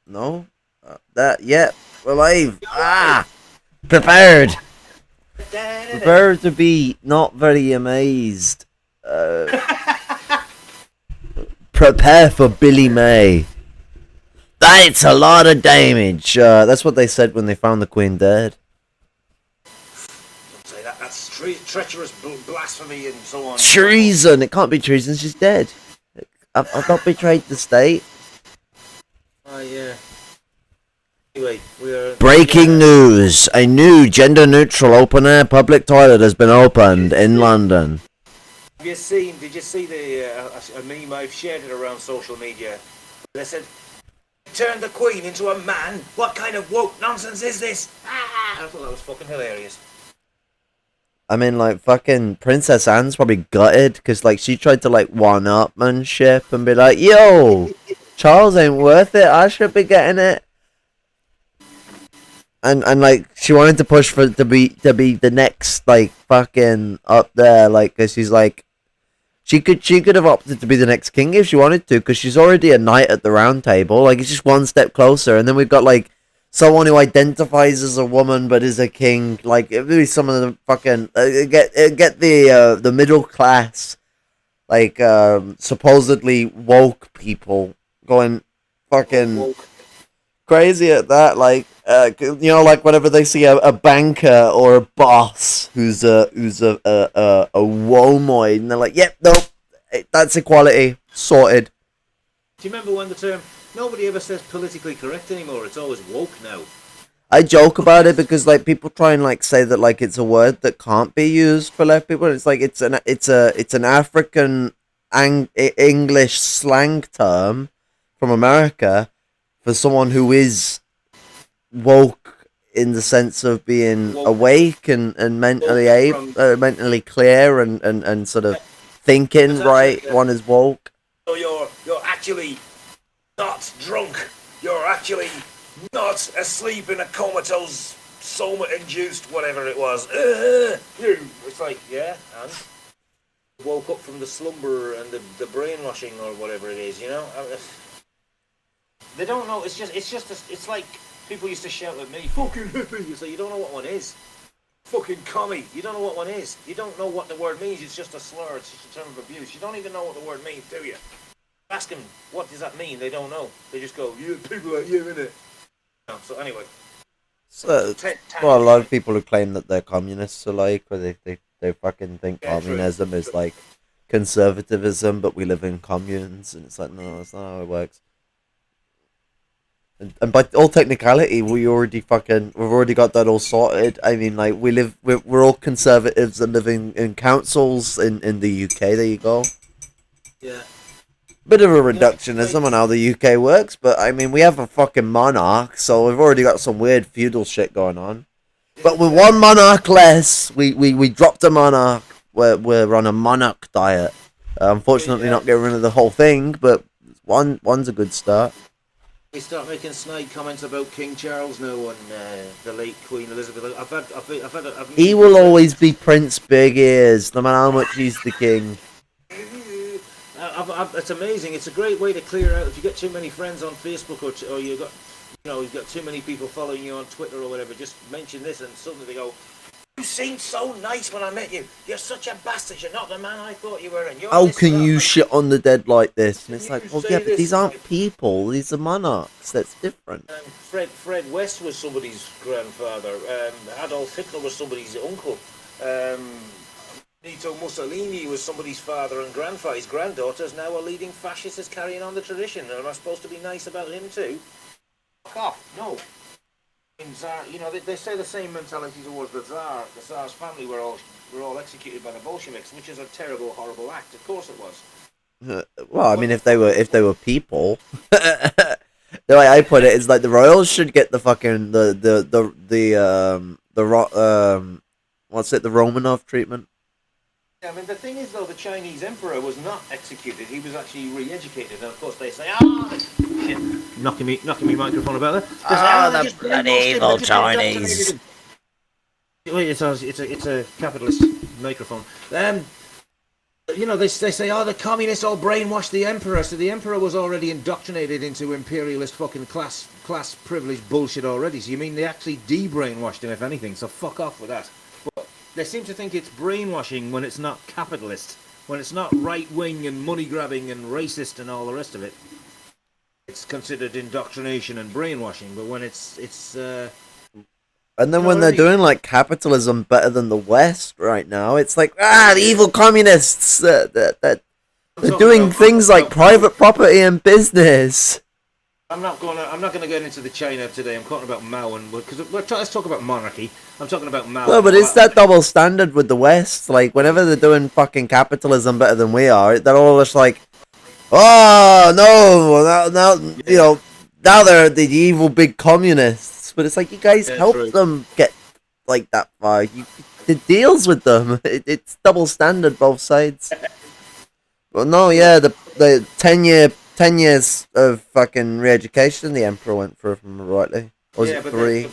No? We're live. Prepared. Prepared to be not very amazed. Prepare for Billy May. That's a lot of damage. That's what they said when they found the Queen dead. Don't say that. That's treacherous blasphemy and so on. Treason. It can't be treason. She's dead. I've not betrayed the state. Oh, yeah. Anyway, we are... Breaking news. A new gender-neutral open-air public toilet has been opened in London. Did you see a meme? I've shared it around social media. They said, turn the Queen into a man? What kind of woke nonsense is this? I thought that was fucking hilarious. I mean, like, fucking Princess Anne's probably gutted, because, like, she tried to, like, one-upmanship and be like, yo, Charles ain't worth it, I should be getting it. And like, she wanted to push for to be the next, like, fucking up there, like, because she's like, she could have opted to be the next king if she wanted to, because she's already a knight at the round table, like, it's just one step closer, and then we've got, like, someone who identifies as a woman but is a king, like, maybe some of the fucking, get the middle class, like, supposedly woke people going fucking woke. Crazy at that, like, you know, like whenever they see a banker or a boss who's a womoid, and they're like, yep, nope, that's equality, sorted. Do you remember when the term, nobody ever says politically correct anymore, it's always woke now. I joke about it because, like, people try and, like, say that, like, it's a word that can't be used for left people. It's like it's an African English slang term from America for someone who is woke in the sense of being awake and mentally mentally clear and sort of thinking right. One is woke. So you're actually not drunk. You're actually not asleep in a comatose, soma-induced, whatever it was. It's like, yeah, and woke up from the slumber and the brainwashing or whatever it is, you know. They don't know. It's like people used to shout at me, "Fucking hippie!" You say you don't know what one is. Fucking commie. You don't know what one is. You don't know what the word means. It's just a slur. It's just a term of abuse. You don't even know what the word means, do you? Ask them, what does that mean? They don't know. They just go, "You people like you, innit?" No, so anyway. So, well, a lot of people who claim that they're communists are like, or they fucking think communism is like conservatism, but we live in communes, and it's like, no, that's not how it works. And by all technicality, we've already got that all sorted. I mean, like, we're all conservatives and living in councils in the UK. There you go. Yeah. Bit of a reductionism on how the UK works, but I mean, we have a fucking monarch, so we've already got some weird feudal shit going on. But with one monarch less, we dropped a monarch. We're on a monarch diet. Unfortunately, not getting rid of the whole thing, but one's a good start. We start making snide comments about King Charles now and the late Queen Elizabeth. He will always be Prince Big Ears, no matter how much he's the king. It's amazing. It's a great way to clear out if you get too many friends on Facebook or you've got too many people following you on Twitter or whatever. Just mention this and suddenly they go, "You seemed so nice when I met you. You're such a bastard. You're not the man I thought you were." And you're how can you shit on the dead like this? And it's like, well, yeah, but these aren't people. These are monarchs. That's different. Fred West was somebody's grandfather. Adolf Hitler was somebody's uncle. Benito Mussolini was somebody's father and grandfather. His granddaughter's now a leading fascist is carrying on the tradition. Am I supposed to be nice about him too? Fuck off. No. Tsar, you know, they say the same mentality towards the Tsar. The Tsar's family were all executed by the Bolsheviks, which is a terrible, horrible act. Of course it was. Well, I mean, if they were people, the way I put it is like the royals should get the fucking the Romanov treatment. I mean, the thing is, though, the Chinese emperor was not executed. He was actually re-educated. And, of course, they say, shit, knocking me microphone about that. The bloody evil Chinese. Wait, it's a capitalist microphone. You know, they say, oh, the communists all brainwashed the emperor. So the emperor was already indoctrinated into imperialist fucking class privilege bullshit already. So you mean they actually de-brainwashed him, if anything? So fuck off with that. But they seem to think it's brainwashing when it's not capitalist, when it's not right wing and money grabbing and racist and all the rest of it. It's considered indoctrination and brainwashing. But when it's And then You know when what I they're mean? doing like capitalism better than the West right now, it's like the evil communists that I'm they're talking doing about- things like private property and business. I'm not gonna get into the China today. I'm talking about Mao and because let's talk about monarchy. I'm talking about Mao. No, but it's that double standard with the West. Like whenever they're doing fucking capitalism better than we are, they're all just like, oh no, now you know now they're the evil big communists. But it's like you guys Yeah, helped true. them get like that far. You did deals with them. It's double standard both sides. Well, no, yeah, the 10 years of fucking re-education the emperor went through, if I remember rightly. Or was Yeah, it but 3?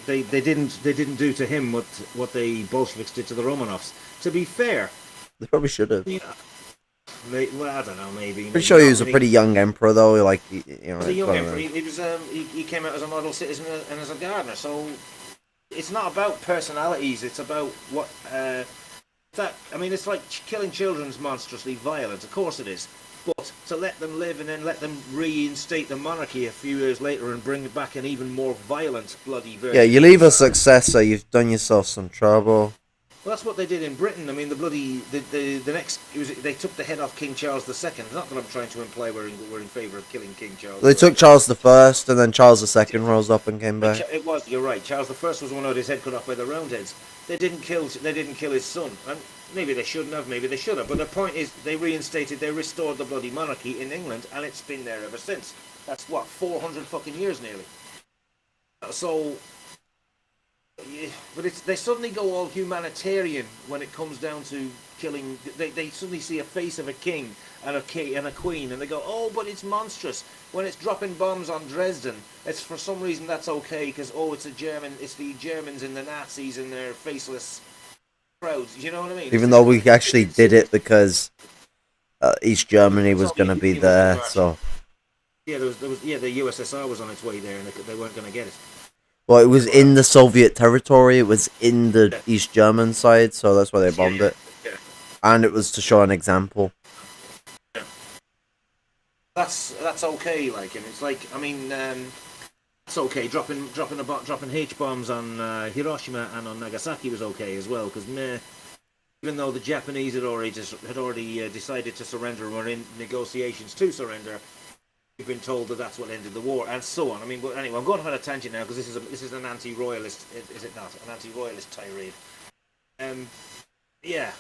they didn't do to him what the Bolsheviks did to the Romanovs. To be fair, They probably should have. yeah, well, I don't know, maybe. Pretty sure he was a pretty young emperor though. Like you know, As a young I don't emperor, know. he was he came out as a model citizen and as a gardener. So it's not about personalities. It's about what that. I mean, it's like killing children's monstrously violent. Of course it is. But to let them live and then let them reinstate the monarchy a few years later and bring back an even more violent, bloody version. Yeah, you leave a successor, you've done yourself some trouble. Well, that's what they did in Britain. I mean, the next they took the head off King Charles II. Not that I'm trying to imply we're in favour of killing King Charles. They took Charles I, and then Charles II rose up and came back. It was. You're right. Charles I was the one who had his head cut off by the Roundheads. They didn't kill his son. And maybe they shouldn't have. Maybe they should have. But the point is, they restored the bloody monarchy in England, and it's been there ever since. That's what 400 fucking years nearly. So. Yeah, but they suddenly go all humanitarian when it comes down to killing. They suddenly see a face of a king and a queen, and they go, "Oh, but it's monstrous." When it's dropping bombs on Dresden, it's for some reason that's okay because it's it's the Germans and the Nazis and their faceless crowds. You know what I mean? Even though we actually did it because East Germany was going to be there, so. Yeah, there was the USSR was on its way there, and they weren't going to get it. Well, it was in the Soviet territory, it was in the East German side, so that's why they bombed it. Yeah. And it was to show an example. Yeah. That's okay, like, and it's like, I mean, it's okay. Dropping H bombs on Hiroshima and on Nagasaki was okay as well, because even though the Japanese had already decided to surrender and were in negotiations to surrender, we've been told that that's what ended the war, and so on. I mean, but anyway, I'm going on a tangent now because this is an anti-royalist, is it not? An anti-royalist tirade. Yeah.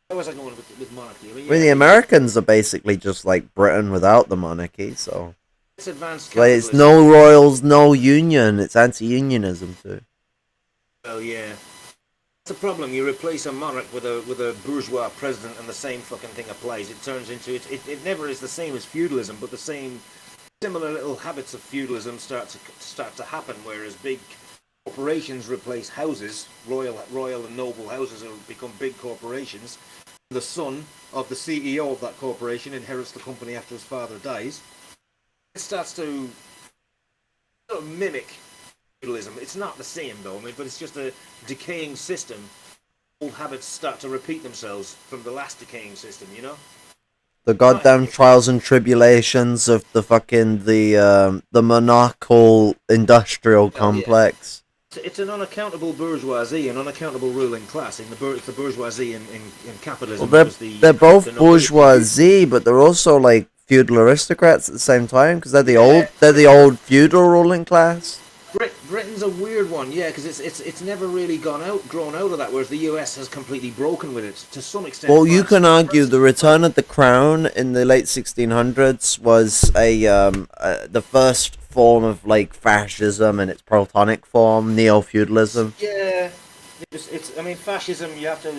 Where was I going with monarchy? I mean, The Americans are basically just like Britain without the monarchy, so. it's advanced Like, it's capitalism. no royals, no union. It's anti-unionism too. Well, yeah. That's the problem. You replace a monarch with a bourgeois president, and the same fucking thing applies. It turns into it never is the same as feudalism, but the similar little habits of feudalism start to happen. Whereas big corporations replace houses, royal and noble houses have become big corporations. The son of the CEO of that corporation inherits the company after his father dies. It starts to sort of mimic feudalism. It's not the same though, I mean, but it's just a decaying system. Old habits start to repeat themselves from the last decaying system, you know? The goddamn trials and tribulations of the fucking the monarchical industrial complex. It's an unaccountable bourgeoisie, an unaccountable ruling class. It's the bourgeoisie in capitalism. Well, they're both the nobility. bourgeoisie, but they're also like feudal aristocrats at the same time because they're the old feudal ruling class. Britain's a weird one, yeah, because it's never really grown out of that, whereas the US has completely broken with it to some extent. Well, you can argue the return of the crown in the late 1600s was the first form of like fascism in its Platonic form, neo-feudalism. Yeah, I mean, fascism. You have to.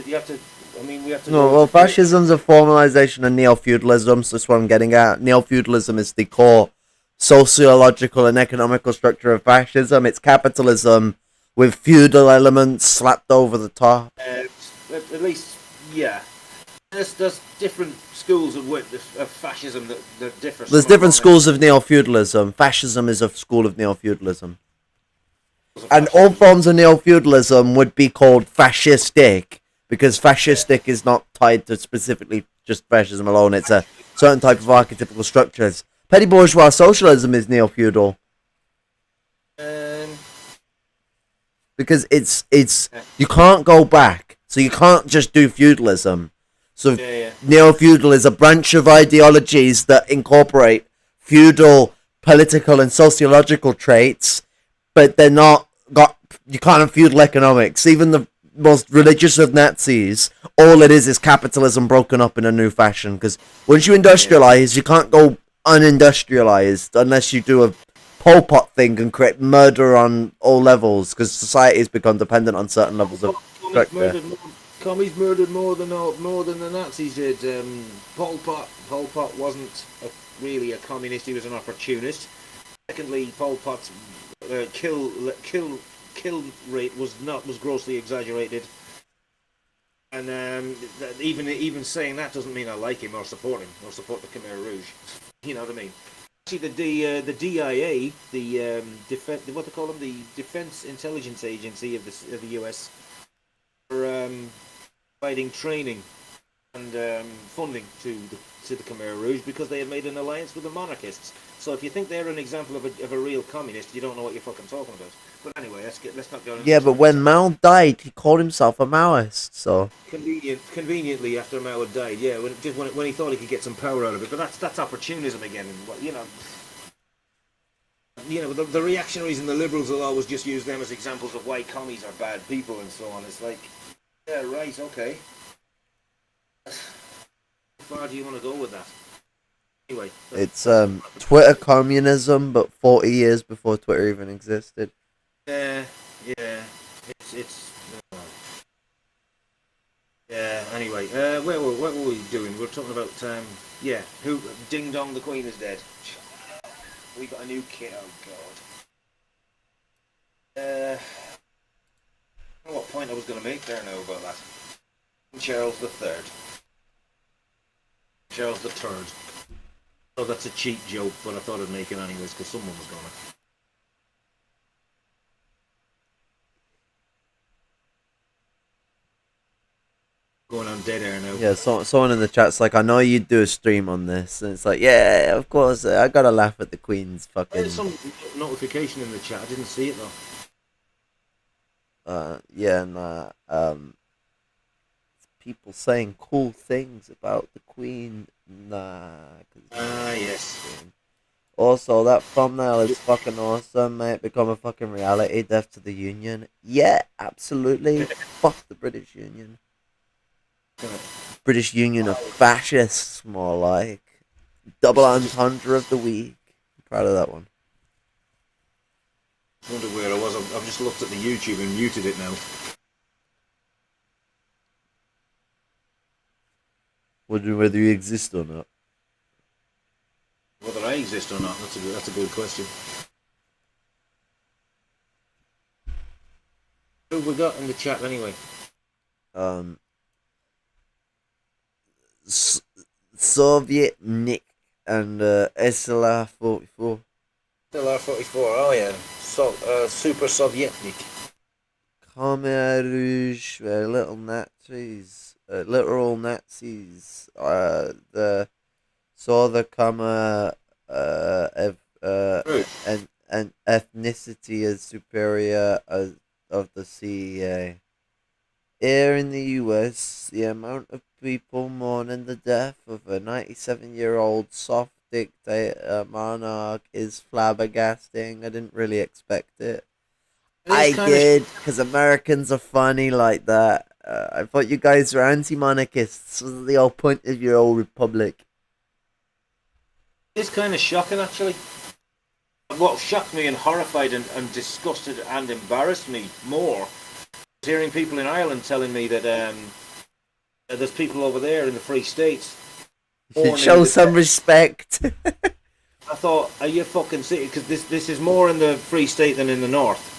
I mean, we have to. No, well, fascism's a formalization of neo-feudalism, so that's what I'm getting at. Neo-feudalism is the core sociological and economical structure of fascism. It's capitalism with feudal elements slapped over the top. At least, yeah. There's different schools of fascism that differ. There's different schools of neo-feudalism. Fascism is a school of neo-feudalism. And all forms of neo-feudalism would be called fascistic, because fascistic is not tied to specifically just fascism alone. It's a certain type of archetypical structures. Petty bourgeois socialism is neo-feudal. Because it's you can't go back, so you can't just do feudalism. So neo-feudal is a branch of ideologies that incorporate feudal political and sociological traits, but they're not got. You can't have feudal economics. Even the most religious of Nazis, all it is capitalism broken up in a new fashion. Because once you industrialize, you can't go unindustrialized unless you do a Pol Pot thing and create murder on all levels. Because society has become dependent on certain levels of structure. Commies murdered more than the Nazis did. Pol Pot wasn't really a communist; he was an opportunist. Secondly, Pol Pot's kill rate was grossly exaggerated. And even saying that doesn't mean I like him or support him or support the Khmer Rouge. You know what I mean? Actually, the DIA, what they call them, the Defense Intelligence Agency of the US, are providing training and funding to the Khmer Rouge because they had made an alliance with the monarchists. So if you think they're an example of a real communist, you don't know what you're fucking talking about. But anyway, let's not go into but when Mao died, he called himself a Maoist. So conveniently after Mao had died, when he thought he could get some power out of it. But that's opportunism again, and the reactionaries and the liberals will always just use them as examples of why commies are bad people and so on. It's like, yeah, right, okay. How far do you want to go with that? Anyway, it's Twitter communism, but 40 years before Twitter even existed. Yeah. Anyway, what were we doing? We were talking about who Ding Dong, the Queen is dead. We got a new kid. Oh god. I don't know what point I was going to make there now about that. Charles III. Charles III. Oh, that's a cheap joke, but I thought I'd make it anyways because someone was gonna. Going on dead air now. Yeah, someone in the chat's like, I know you'd do a stream on this, and it's like, yeah, of course, I gotta laugh at the Queen's fucking. There's some notification in the chat. I didn't see it though. People saying cool things about the Queen. Yes. Also, that thumbnail is fucking awesome, mate. Become a fucking reality. Death to the Union. Yeah, absolutely. Fuck the British Union. British Union of fascists, more like. Double entendre of the week. I'm proud of that one. I wonder where I was. I've just looked at the YouTube and muted it now. Wondering whether you exist or not. Whether I exist or not, that's a good question. Who have we got in the chat anyway? Soviet Nick and SLR-44. SLR-44, oh yeah. Super Sovietnik. Khmer Rouge were little Nazis. Literal Nazis. The Khmer and ethnicity as superior of the CEA. Here in the US, the amount of people mourning the death of a 97-year-old soft dictator monarch is flabbergasting. I didn't really expect it. I did, because Americans are funny like that. I thought you guys were anti-monarchists. Was the whole point of your old republic? It's kind of shocking, actually. What shocked me and horrified and disgusted and embarrassed me more was hearing people in Ireland telling me that there's people over there in the Free States. Show some respect. I thought, are you fucking serious? Because this is more in the Free State than in the North.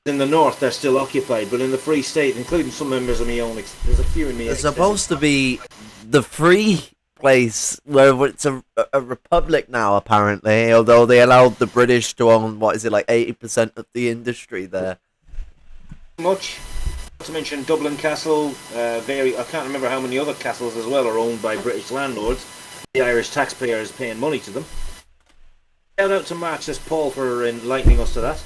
In the north, they're still occupied, but in the Free State, including some members of my own, there's a few in me. It's supposed to be the free place where it's a republic now, apparently. Although they allowed the British to own, what is it, like 80% of the industry there. Much. Not to mention Dublin Castle, I can't remember how many other castles as well are owned by British landlords. The Irish taxpayer is paying money to them. Shout out to Marxist Paul for enlightening us to that.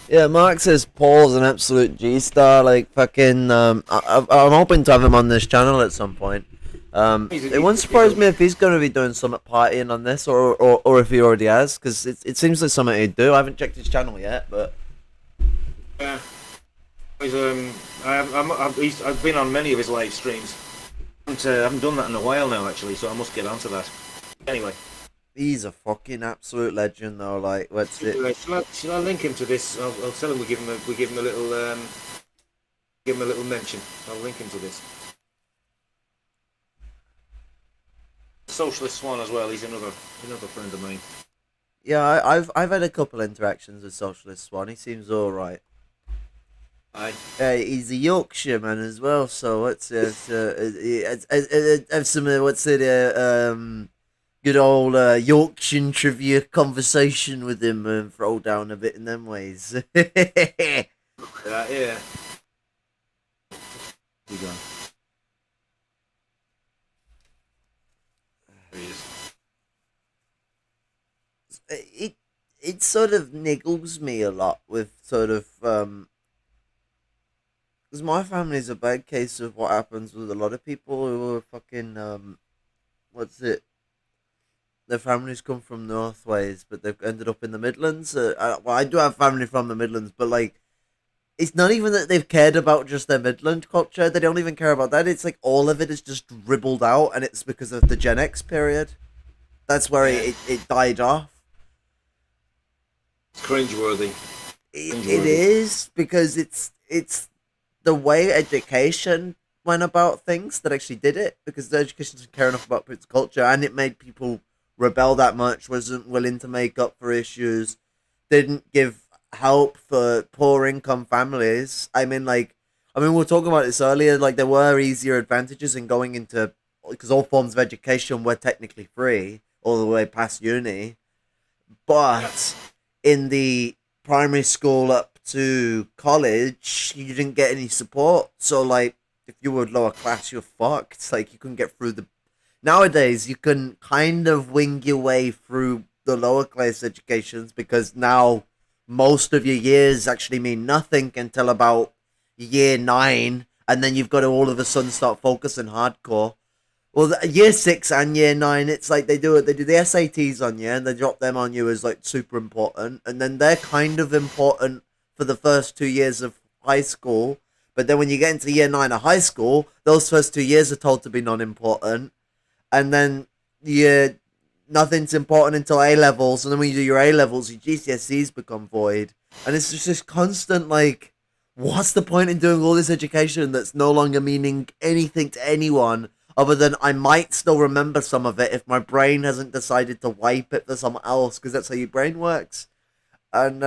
Yeah, Mark says Paul's an absolute G-star. Like, fucking, I'm hoping to have him on this channel at some point. It wouldn't surprise me if he's going to be doing some partying on this, or if he already has, because it seems like something he'd do. I haven't checked his channel yet, but... Yeah. I've been on many of his live streams. I haven't done that in a while now, actually, so I must get onto that. Anyway. He's a fucking absolute legend, though. Like, what's it? Shall I link him to this? I'll tell him we give him a little mention. I'll link him to this. Socialist Swan as well. He's another friend of mine. Yeah, I've had a couple interactions with Socialist Swan. He seems all right. Aye. He's a Yorkshireman as well. So what's have some good old Yorkshire trivia conversation with him and throw down a bit in them ways. Yeah. You gone? There he is. It sort of niggles me a lot with sort of because my family's a bad case of what happens with a lot of people who are fucking their families come from North ways, but they've ended up in the Midlands. Well, I do have family from the Midlands, but like, it's not even that they've cared about just their Midland culture. They don't even care about that. It's like all of it is just dribbled out, and it's because of the Gen X period. That's where it died off. It's cringeworthy. It is, because it's the way education went about things that actually did it, because the education didn't care enough about its culture, and it made people rebel that much, wasn't willing to make up for issues, didn't give help for poor income families. I mean, we were talking about this earlier, like, there were easier advantages in going into, because all forms of education were technically free all the way past uni, but in the primary school up to college, you didn't get any support. So, like, if you were lower class, you're fucked. It's like, you couldn't get through the... Nowadays, you can kind of wing your way through the lower class educations, because now most of your years actually mean nothing until about year 9, and then you've got to all of a sudden start focusing hardcore. Well, year 6 and year 9, it's like they do the SATs on you, and they drop them on you as like super important, and then they're kind of important for the first 2 years of high school. But then when you get into year 9 of high school, those first 2 years are told to be non-important. And then nothing's important until A-levels. And then when you do your A-levels, your GCSEs become void. And it's just this constant, like, what's the point in doing all this education that's no longer meaning anything to anyone, other than I might still remember some of it if my brain hasn't decided to wipe it for something else, because that's how your brain works. And,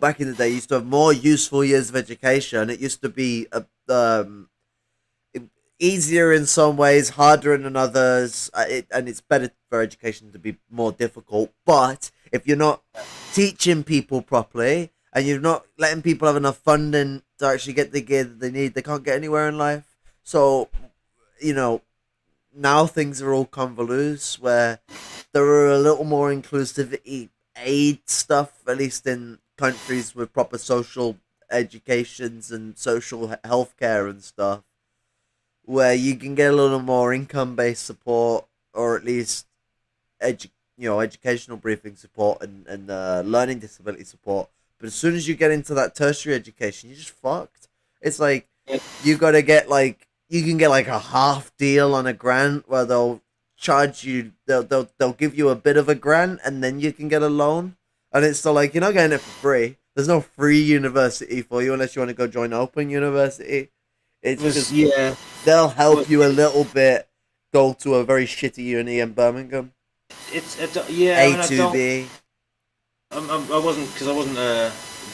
back in the day, you used to have more useful years of education. It used to be easier in some ways, harder in others, and it's better for education to be more difficult. But if you're not teaching people properly, and you're not letting people have enough funding to actually get the gear that they need, they can't get anywhere in life. So, now things are all convoluted, where there are a little more inclusivity aid stuff, at least in countries with proper social educations and social healthcare and stuff, where you can get a little more income-based support, or at least educational briefing support and learning disability support. But as soon as you get into that tertiary education, you're just fucked. It's like you gotta get you can get like a half deal on a grant, where they'll charge you, they'll give you a bit of a grant, and then you can get a loan. And it's still like, you're not getting it for free. There's no free university for you unless you want to go join Open University. It's just, they'll help you a little bit go to a very shitty uni in Birmingham. A2B. I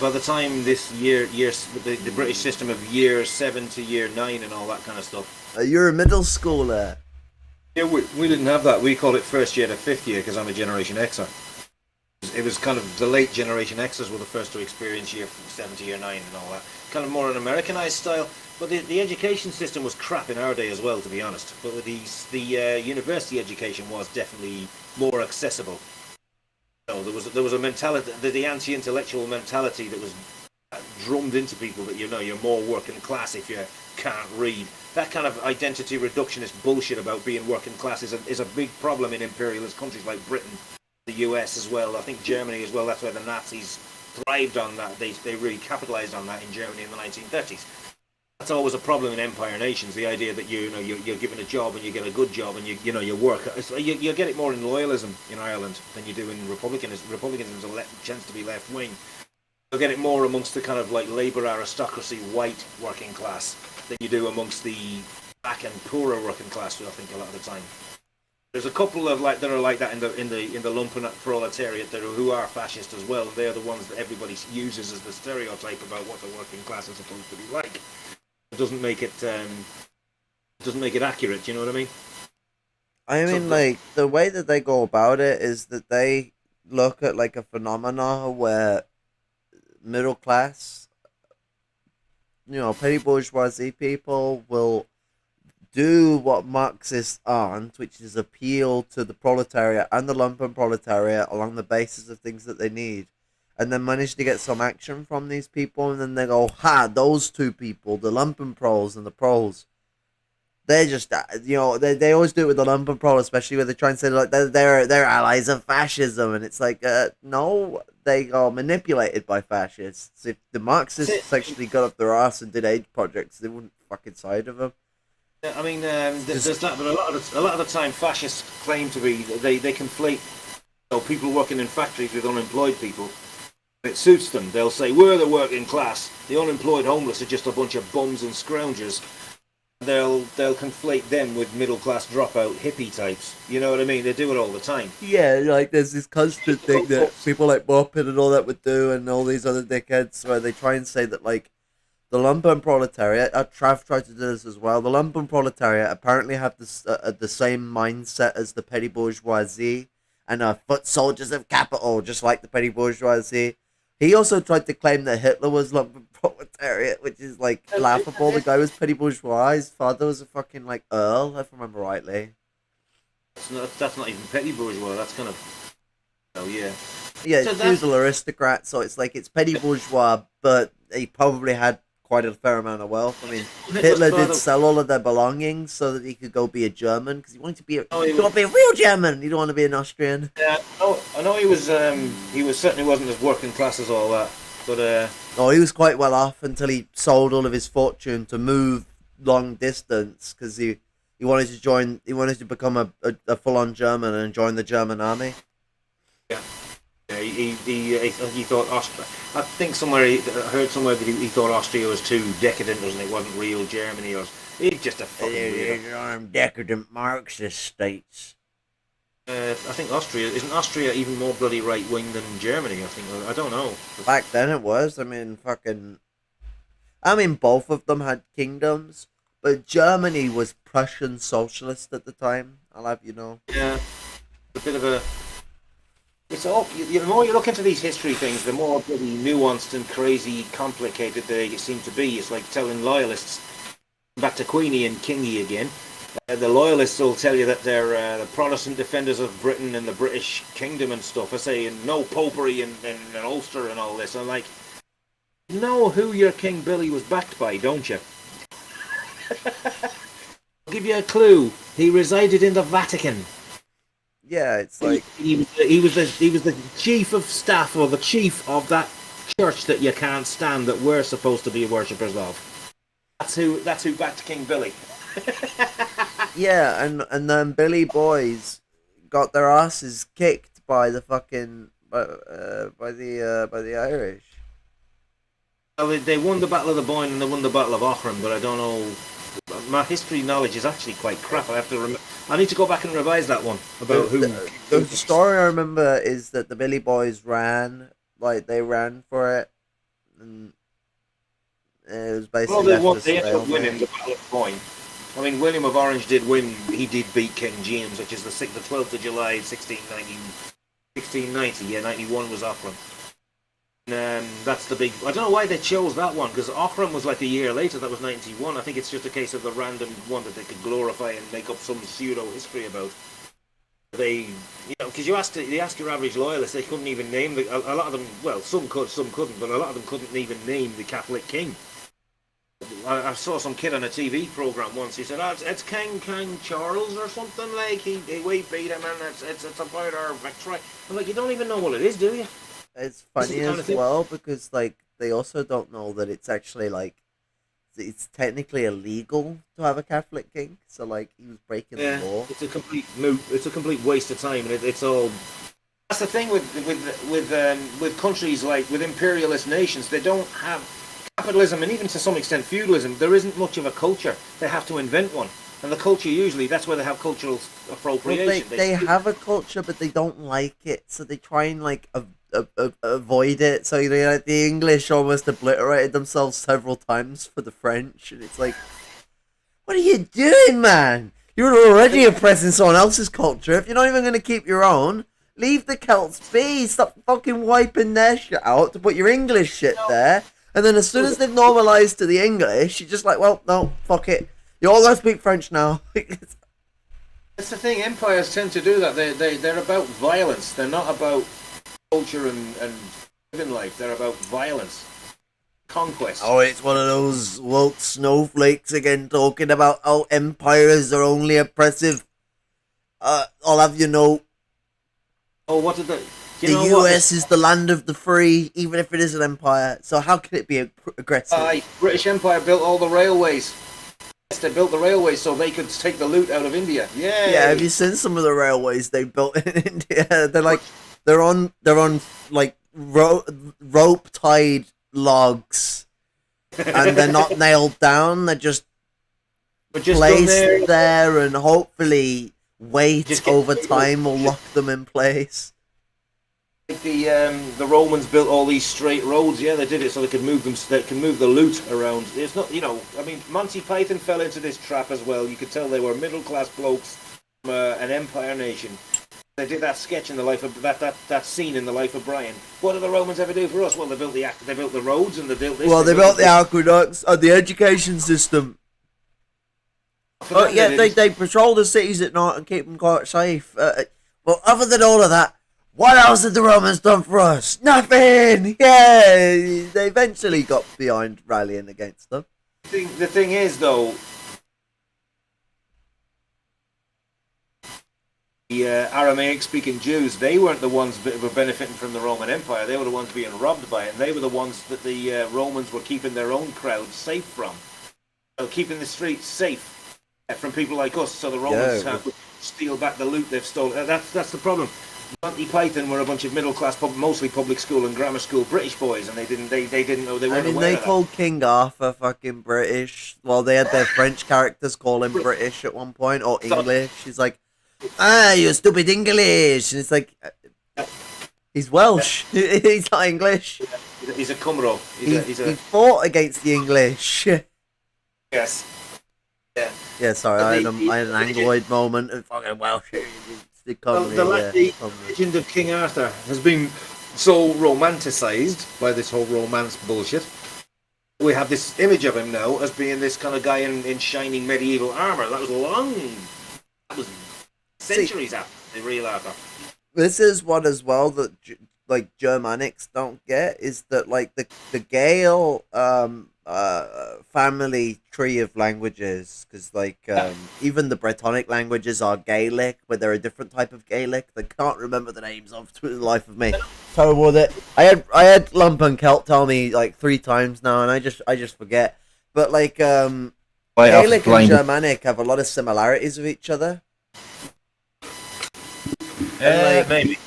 by the time this the British system of year 7 to year 9 and all that kind of stuff. You're a middle schooler. Yeah, we didn't have that. We called it first year to fifth year because I'm a Generation Xer. It was kind of the late Generation Xers were the first to experience year 7 to year 9 and all that. Kind of more an Americanized style. But the education system was crap in our day as well, to be honest. But the university education was definitely more accessible. No, there was a mentality, the anti-intellectual mentality that was drummed into people that you're more working class if you can't read. That kind of identity reductionist bullshit about being working class is a big problem in imperialist countries like Britain, the US as well. I think Germany as well. That's where the Nazis thrived on that. They really capitalized on that in Germany in the 1930s. That's always a problem in empire nations. The idea that you're given a job and you get a good job and you work. You get it more in loyalism in Ireland than you do in republicanism. Republicanism tends to be left wing. You'll get it more amongst the kind of like Labour aristocracy, white working class, than you do amongst the black and poorer working class. I think a lot of the time. There's a couple of that are like that in the lumpen proletariat who are fascist as well. They're the ones that everybody uses as the stereotype about what the working class is supposed to be like. It doesn't make it accurate. Do you know what I mean? I mean, like, the way that they go about it is that they look at like a phenomena where middle class, petty bourgeoisie people will do what Marxists aren't, which is appeal to the proletariat and the lumpen proletariat along the basis of things that they need, and then manage to get some action from these people, and then they go, those two people, the lumpen proles and the proles, they're just, they always do it with the lumpen prole, especially when they try and say like they're allies of fascism, and it's like, no, they are manipulated by fascists. If the Marxists actually got up their ass and did aid projects, they wouldn't fucking side of them. I mean, there's that, but a lot of the time, fascists claim to be they conflate people working in factories with unemployed people. It suits them. They'll say we're the working class. The unemployed homeless are just a bunch of bums and scroungers. They'll conflate them with middle class dropout hippie types. You know what I mean? They do it all the time. Yeah, like there's this constant thing that people like Moppet and all that would do, and all these other dickheads, where they try and say that like the lumpen proletariat, Trav tried to do this as well. The lumpen proletariat apparently have this the same mindset as the petty bourgeoisie and are foot soldiers of capital, just like the petty bourgeoisie. He also tried to claim that Hitler was lumpen proletariat, which is like laughable. The guy was petty bourgeois. His father was a fucking like earl, if I remember rightly. That's not even petty bourgeois. That's kind of yeah. Yeah, So he was an aristocrat, so it's like it's petty bourgeois, but he probably had quite a fair amount of wealth. I mean, Hitler did sell all of their belongings so that he could go be a German, because he wanted to be a real German. He don't want to be an Austrian. Yeah, I know he was certainly wasn't as working class as all that, but No, he was quite well off until he sold all of his fortune to move long distance, because he wanted to join. He wanted to become a full-on German and join the German army. yeah. He thought Austria. I think I heard somewhere that he thought Austria was too decadent, and it wasn't real Germany. Or he's just a fucking weirdo. Decadent Marxist states. I think isn't Austria even more bloody right wing than Germany? I don't know. Back then it was. I mean, both of them had kingdoms, but Germany was Prussian socialist at the time. I'll have you know. Yeah, a bit of a. It's all. The more you look into these history things, the more bloody nuanced and crazy, complicated they seem to be. It's like telling loyalists, back to Queenie and Kingy again. The loyalists will tell you that they're the Protestant defenders of Britain and the British Kingdom and stuff. I say no popery and Ulster and all this. I'm like, you know who your King Billy was backed by, don't you? I'll give you a clue. He resided in the Vatican. Yeah, it's like he was the chief of staff or the chief of that church that you can't stand that we're supposed to be worshippers of. That's who backed King Billy. yeah, and then Billy boys got their asses kicked by the fucking by the Irish. Well, they won the Battle of the Boyne and they won the Battle of Aughrim, but I don't know. My history knowledge is actually quite crap. I need to go back and revise that one about who. The story I remember is that the Billy boys ran for it, and it was Well, basically they left won. as They ended up stalemate. winning the Battle of Boyne. I mean, William of Orange did win. He did beat King James, which is the 12th of July, 1690. Yeah, 91 was Akron. That's the big. I don't know why they chose that one because Akron was like a year later. That was 91. I think it's just a case of the random one that they could glorify and make up some pseudo history about. They, because you ask your average loyalist, they couldn't even name a lot of them. Well, some could, some couldn't, but a lot of them couldn't even name the Catholic king. I saw some kid on a TV program once. He said, "Oh, it's King Charles or something like we beat him, and it's about our victory." I'm like, you don't even know what it is, do you? It's funny as well because like they also don't know that it's actually like it's technically illegal to have a Catholic king. So like he was breaking the law. It's a complete moot. It's a complete waste of time, and it's all. That's the thing with countries like with imperialist nations. They don't have capitalism, and even to some extent feudalism. There isn't much of a culture. They have to invent one, and the culture usually that's where they have cultural appropriation. Well, they have a culture, but they don't like it, so they try and like avoid it. So like the English almost obliterated themselves several times for the French, and it's like, what are you doing, man? You're already oppressing someone else's culture. If you're not even going to keep your own, leave the Celts be. Stop fucking wiping their shit out to put your English shit there. And then as soon as they've normalized to the English, you're just like, well, no, fuck it. You all gotta speak French now. That's the thing. Empires tend to do that. They're about violence. They're not about culture and living life. They're about violence, conquest. Oh, it's one of those woke snowflakes again talking about how empires are only oppressive. I'll have you know. Oh, what did they? The US is the land of the free, even if it is an empire. So how can it be aggressive? British Empire built all the railways. Yes, they built the railways so they could take the loot out of India. Yeah, have you seen some of the railways they built in India? They're on like rope tied logs, and they're not nailed down. They're just placed there, and hopefully weight over time will lock them in place. Like the Romans built all these straight roads. Yeah, they did it so they could move them. They can move the loot around. It's not, I mean, Monty Python fell into this trap as well. You could tell they were middle class blokes from an empire nation. They did that sketch in the life of that scene in the life of Brian. What did the Romans ever do for us? Well, they built the roads and they built this. Well, they built the aqueducts and the education system. Oh yeah, they patrol the cities at night and keep them quite safe. Well, other than all of that, what else had the Romans done for us? Nothing! Yeah! They eventually got behind rallying against them. The thing is, though, the Aramaic-speaking Jews, they weren't the ones that were benefiting from the Roman Empire. They were the ones being robbed by it, and they were the ones that the Romans were keeping their own crowds safe from. So keeping the streets safe from people like us, so the Romans would steal back the loot they've stolen. That's the problem. Monty Python were a bunch of middle class, mostly public school and grammar school British boys, and they didn't know they weren't. I mean, they called King Arthur fucking British. Well, they had their French characters call him British at one point, or English. He's like, you stupid English, and it's like, he's Welsh. He's not English. He's a Cymro. He fought against the English. Yes. Yeah. Yeah. Sorry, I had an Angloid moment of fucking Welsh. The legend of King Arthur has been so romanticised by this whole romance bullshit. We have this image of him now as being this kind of guy in shining medieval armour. That was centuries after the real Arthur. This is one as well that like Germanics don't get, is that like the Gael family tree of languages, because like even the Brittonic languages are Gaelic, but they're a different type of Gaelic. I can't remember the names of to the life of me. Terrible with it. I had Lumpen-Celt tell me like 3 times now, and I just forget. But like Gaelic and Germanic have a lot of similarities with each other. Maybe.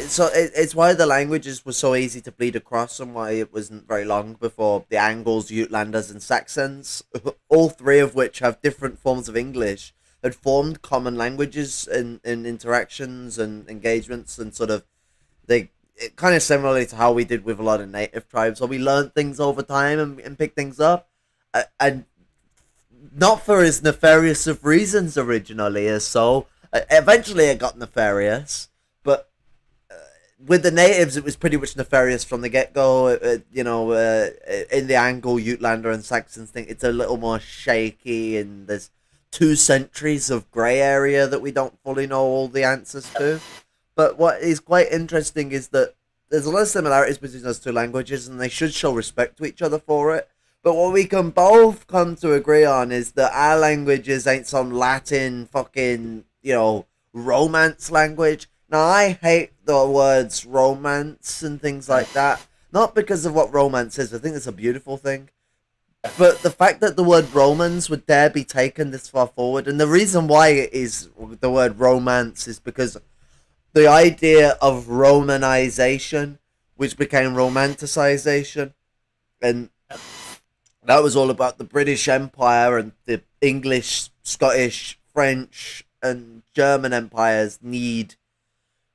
So it's why the languages were so easy to bleed across, and why it wasn't very long before the Angles, Jutlanders, and Saxons, all 3 of which have different forms of English, had formed common languages in interactions and engagements, and sort of kind of similarly to how we did with a lot of native tribes, where we learned things over time and picked things up, and not for as nefarious of reasons originally as so. Eventually, it got nefarious, but with the natives, it was pretty much nefarious from the get-go. In the Anglo, Utlander, and Saxons thing, it's a little more shaky, and there's 2 centuries of grey area that we don't fully know all the answers to. But what is quite interesting is that there's a lot of similarities between those 2 languages, and they should show respect to each other for it. But what we can both come to agree on is that our languages ain't some Latin fucking, romance language. Now, I hate the words romance and things like that. Not because of what romance is. I think it's a beautiful thing. But the fact that the word Romans would dare be taken this far forward, and the reason why it is the word romance is because the idea of Romanization, which became Romanticization, and that was all about the British Empire and the English, Scottish, French, and German empires need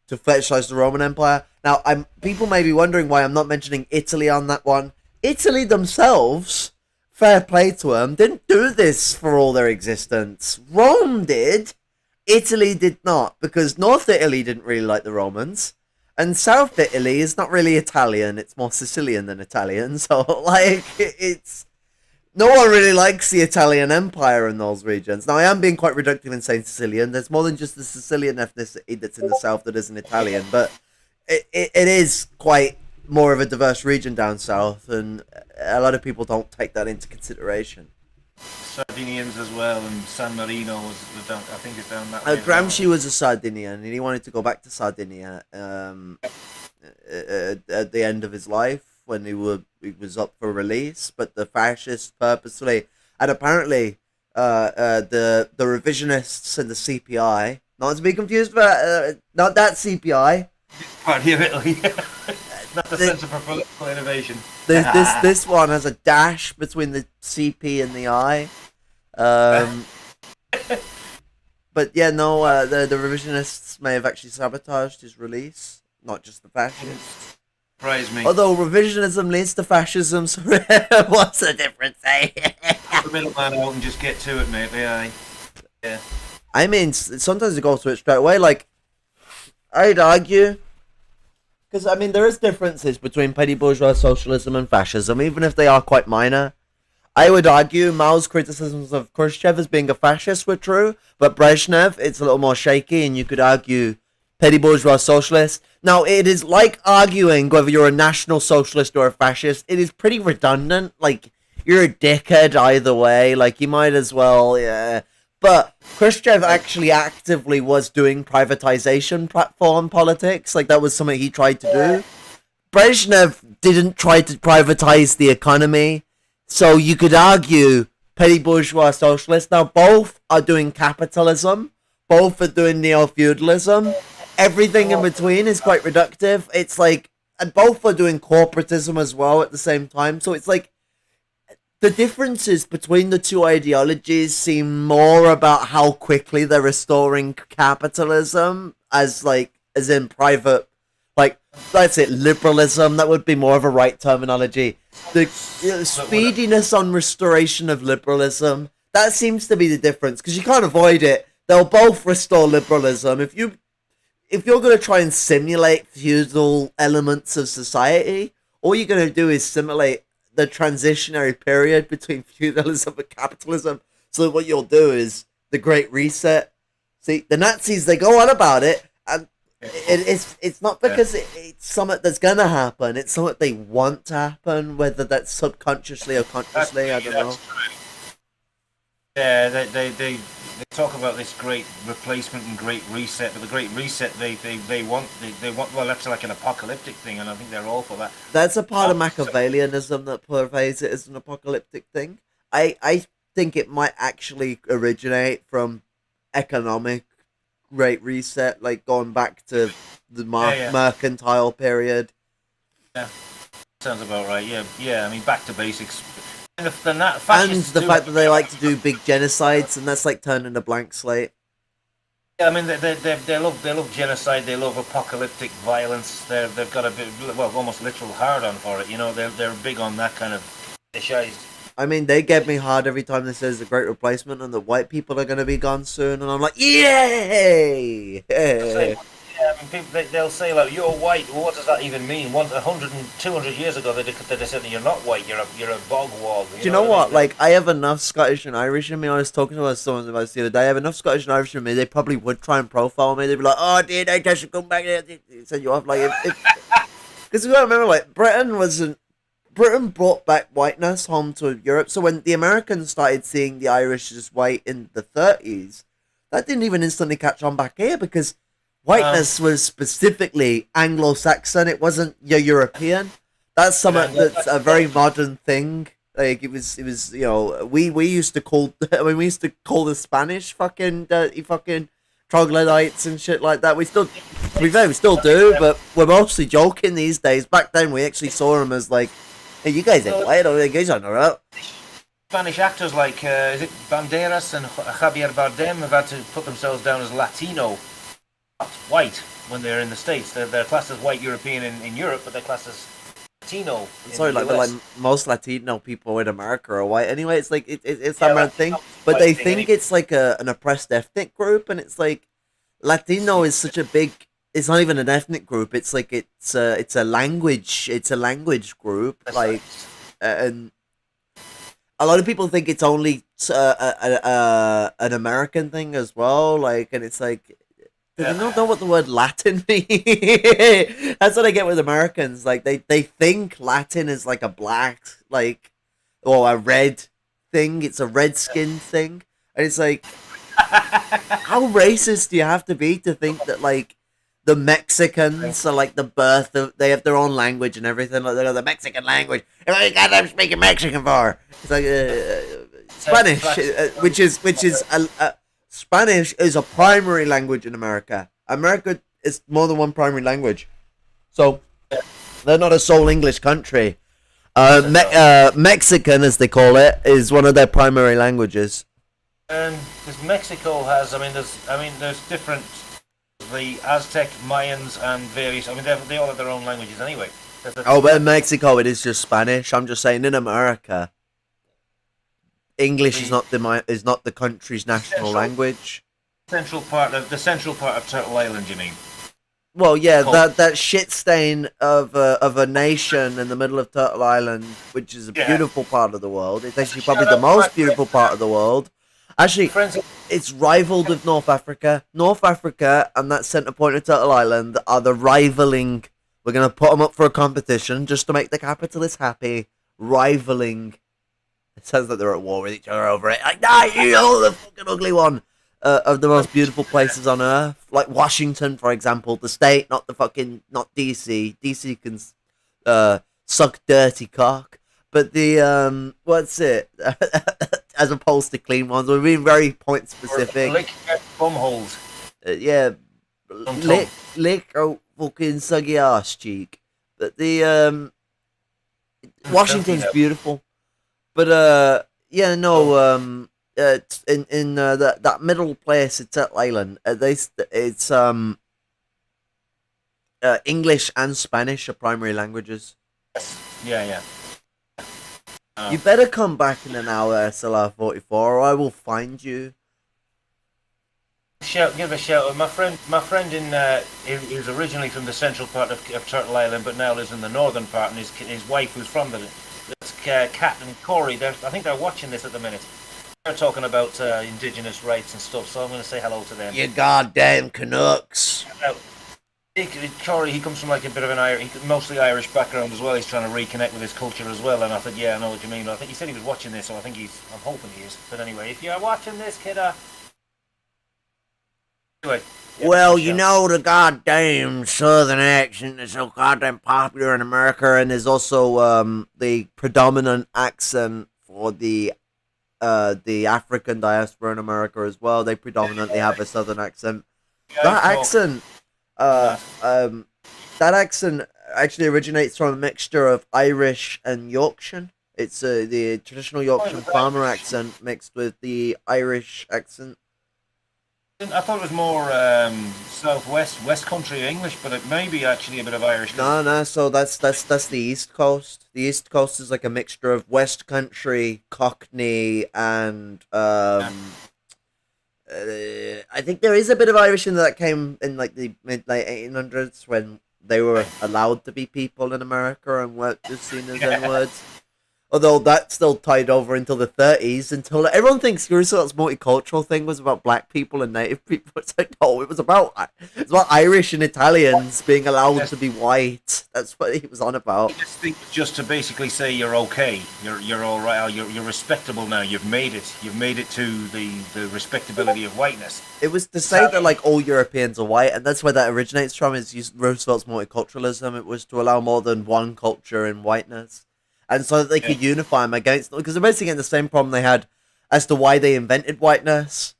to fetishize the Roman Empire. Now, people may be wondering why I'm not mentioning Italy on that one. Italy themselves, fair play to them, didn't do this for all their existence. Rome did. Italy did not, because North Italy didn't really like the Romans, and South Italy is not really Italian. It's more Sicilian than Italian. So, it's no one really likes the Italian Empire in those regions. Now, I am being quite reductive in saying Sicilian. There's more than just the Sicilian ethnicity that's in the south that isn't Italian, but it is quite more of a diverse region down south, and a lot of people don't take that into consideration. Sardinians as well, and San Marino was down, I think it's down that way. Gramsci was a Sardinian, and he wanted to go back to Sardinia at the end of his life when he was up for release, but the fascists purposely, and apparently the revisionists and the CPI, not to be confused with not that CPI. Party of Italy. Not the Centre for Political Innovation. This one has a dash between the CP and the I. But yeah, no, the revisionists may have actually sabotaged his release, not just the fascists. Praise me. Although revisionism leads to fascism, so what's the difference, eh? The middleman out and just get to it, mate. Yeah. I mean, sometimes you go to it straight away. Like, I'd argue, because I mean, there is differences between petty bourgeois socialism and fascism, even if they are quite minor. I would argue Mao's criticisms of Khrushchev as being a fascist were true, but Brezhnev, it's a little more shaky, and you could argue petty bourgeois socialist. Now, it is like arguing whether you're a national socialist or a fascist. It is pretty redundant. Like, you're a dickhead either way. Like, you might as well, yeah. But Khrushchev actually actively was doing privatization platform politics. Like, that was something he tried to do. Brezhnev didn't try to privatize the economy. So you could argue petty bourgeois socialists. Now, both are doing capitalism. Both are doing neo-feudalism. Everything in between is quite reductive. It's like, and both are doing corporatism as well at the same time. So it's like, the differences between the two ideologies seem more about how quickly they're restoring capitalism as in private, like, that's it, liberalism. That would be more of a right terminology. The speediness on restoration of liberalism, that seems to be the difference, because you can't avoid it. They'll both restore liberalism. If you're going to try and simulate feudal elements of society, all you're going to do is simulate the transitionary period between feudalism and capitalism. So what you'll do is the Great Reset. See, the Nazis, they go on about it, and it's not because it's something that's going to happen. It's something they want to happen, whether that's subconsciously or consciously, I don't know. Yeah, they talk about this great replacement and great reset, but the great reset they want well, that's like an apocalyptic thing, and I think they're all for that. That's a part of Machiavellianism that pervades it as an apocalyptic thing. I think it might actually originate from economic great reset, like going back to the mercantile period. Yeah, sounds about right. Yeah. I mean, back to basics. And the fact that they like to do big genocides, and that's like turning a blank slate. Yeah, I mean, they love genocide. They love apocalyptic violence. They've got a bit, well, almost literal hard on for it. You know, they're big on that kind of shit. I mean, they get me hard every time they says the Great Replacement and that white people are going to be gone soon, and I'm like, yay! Yeah, I mean, people, they'll say like, "You're white." Well, what does that even mean? 100 and 200 years ago, they said that you're not white. You're a bog wog. Do you know what? Like, I have enough Scottish and Irish in me. I was talking to someone about this the other day. I have enough Scottish and Irish in me. They probably would try and profile me. They'd be like, "Oh, dude, I should come back here." Send you off like because you got to remember, like, Britain brought back whiteness home to Europe. So when the Americans started seeing the Irish as white in the 30s, that didn't even instantly catch on back here because whiteness was specifically Anglo-Saxon. It wasn't your European. That's something that's a very modern thing. Like it was, you know, we used to call, I mean, we used to call the Spanish fucking dirty fucking troglodytes and shit like that. We still, to be fair, we still do, but we're mostly joking these days. Back then, we actually saw them as like, hey, you guys ain't white, or you guys aren't alright. Spanish actors like is it Banderas and Javier Bardem have had to put themselves down as Latino, not white, when they're in the States. They're classed as white European in Europe, but they're classed as Latino. Sorry, like most Latino people in America are white. Anyway, it's like it's that weird thing, but they think it's like an oppressed ethnic group, and it's like Latino is such a big. It's not even an ethnic group. It's like it's a language. It's a language group. That's like, right. And a lot of people think it's only an American thing as well. Like, and it's like. They don't know what the word Latin means. That's what I get with Americans. Like they think Latin is like a black, like, or a red thing. It's a red skin thing, and it's like, how racist do you have to be to think that like the Mexicans are like the birth of? They have their own language and everything. Like they know the Mexican language. What the God, I'm speaking Mexican for? It's like Spanish, which is Spanish is a primary language in America. America is more than one primary language. So, they're not a sole English country. Mexican, as they call it, is one of their primary languages. Because Mexico has, there's different, the Aztec, Mayans, and various, they all have their own languages anyway. Oh, but in Mexico it is just Spanish. I'm just saying, in America, English is not the country's national language. The central part of Turtle Island, you mean? Well, yeah, that shit stain of a nation in the middle of Turtle Island, which is a beautiful part of the world. It's actually probably the most beautiful part of the world. Actually, it's rivaled with North Africa. North Africa and that center point of Turtle Island are the rivaling. We're gonna put them up for a competition just to make the capitalists happy. Rivaling. It sounds like they're at war with each other over it. Like, nah, you're the fucking ugly one. Of the most beautiful places on earth, like Washington, for example, the state, not DC. DC can suck dirty cock, but the what's it? As opposed to clean ones, we're being very point specific. Lick bum holes. Yeah, lick or fucking suggy ass cheek. But the Washington's beautiful. But yeah, no, in that middle place, it's at Island. It's English and Spanish are primary languages. Yeah. You better come back in an hour, SLR-44, or I will find you. Give a shout. My friend who's originally from the central part of Turtle Island, but now lives in the northern part, and his wife, who's from Kat and Corey. I think they're watching this at the minute. They're talking about indigenous rights and stuff, so I'm going to say hello to them. You goddamn Canucks. Corey, he comes from like a bit of an mostly Irish background as well. He's trying to reconnect with his culture as well, and I thought, yeah, I know what you mean. I think he said he was watching this, so I'm hoping he is. But anyway, if you're watching this, kidda. Anyway. Well, you know the goddamn southern accent is so goddamn popular in America, and there's also the predominant accent for the African diaspora in America as well. They predominantly have a southern accent. That accent actually originates from a mixture of Irish and Yorkshire. It's the traditional Yorkshire farmer accent mixed with the Irish accent. I thought it was more southwest, West Country English, but it may be actually a bit of Irish. No, no. So that's the East Coast. The East Coast is like a mixture of West Country, Cockney, and I think there is a bit of Irish in that came in like the mid late 1800s when they were allowed to be people in America and weren't just seen as N words. Although that's still tied over until the 30s, until everyone thinks Roosevelt's multicultural thing was about black people and native people. It's like, no, it's about Irish and Italians being allowed to be white. That's what he was on about. Just to basically say you're okay, you're all right, you're respectable now. You've made it. You've made it to the respectability of whiteness. It was to say that like all Europeans are white, and that's where that originates from. Is Roosevelt's multiculturalism. It was to allow more than one culture in whiteness. And so that they could unify them against them. Because they're basically getting the same problem they had as to why they invented whiteness.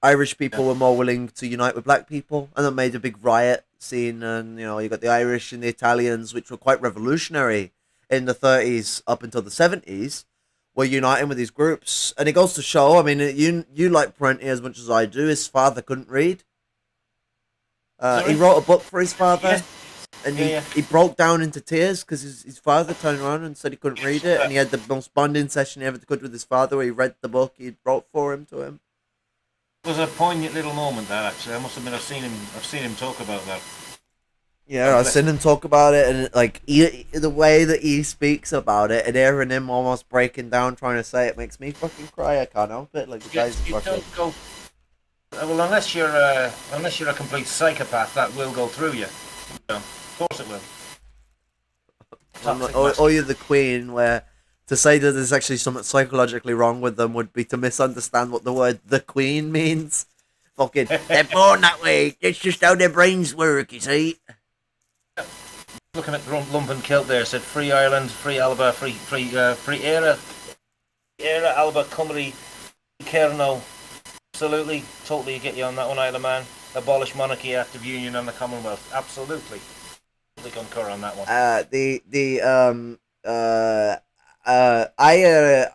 Irish people were more willing to unite with black people. And that made a big riot scene. And, you know, you got the Irish and the Italians, which were quite revolutionary in the 30s up until the 70s, were uniting with these groups. And it goes to show, I mean, you like Parenti as much as I do. His father couldn't read. He wrote a book for his father. Yeah. And he broke down into tears because his father turned around and said he couldn't read it, and he had the most bonding session he ever could with his father, where he read the book he wrote for him to him. It was a poignant little moment, that actually. I must admit, I've seen him talk about that. Yeah, I've seen him talk about it, and like the way that he speaks about it, and hearing him almost breaking down trying to say it makes me fucking cry. I can't help it. Like the guy's fucking. Well, unless you're a complete psychopath, that will go through you. Of course it will. Or you're the Queen, where to say that there's actually something psychologically wrong with them would be to misunderstand what the word the Queen means. Fucking, they're born that way. It's just how their brains work, you see. Looking at the Lumpen kilt there, said free Ireland, free Alba, free Era, Alba, Cymru, Kerno. Absolutely, totally get you on that one, Isle of Man. Abolish monarchy, active union, and the Commonwealth. Absolutely. Concur on that one.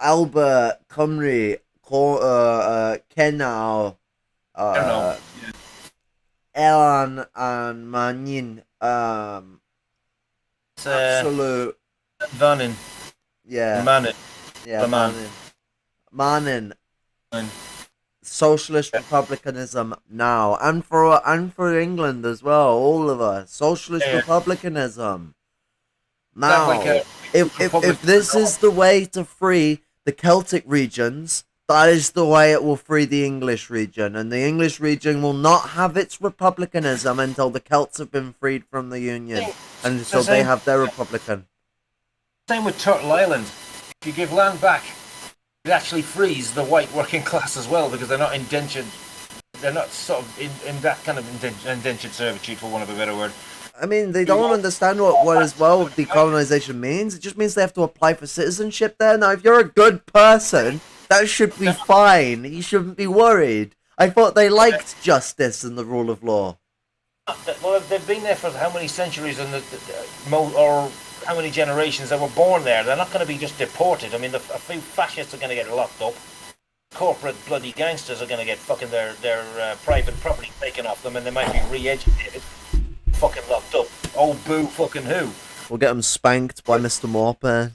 Alba, Cymru, Kenau, Elan and Manin, absolute Vanin. Yeah. Manin. Yeah, Manin. Socialist-Republicanism now, and for England as well, all of us. Socialist-Republicanism now. If this is the way to free the Celtic regions, that is the way it will free the English region, and the English region will not have its republicanism until the Celts have been freed from the Union, and so they have their republican. Same with Turtle Island. If you give land back, it actually frees the white working class as well, because they're not indentured. They're not sort of in that kind of indentured servitude, for want of a better word. I mean, they don't understand what as well decolonization means. It just means they have to apply for citizenship there. Now, if you're a good person, that should be fine. You shouldn't be worried. I thought they liked justice and the rule of law. Well, they've been there for how many centuries, or how many generations that were born there. They're not going to be just deported. I mean, a few fascists are going to get locked up. Corporate bloody gangsters are going to get fucking their private property taken off them, and they might be re-educated, fucking locked up. Oh, boo, fucking who? We'll get them spanked by Mr. Morpan.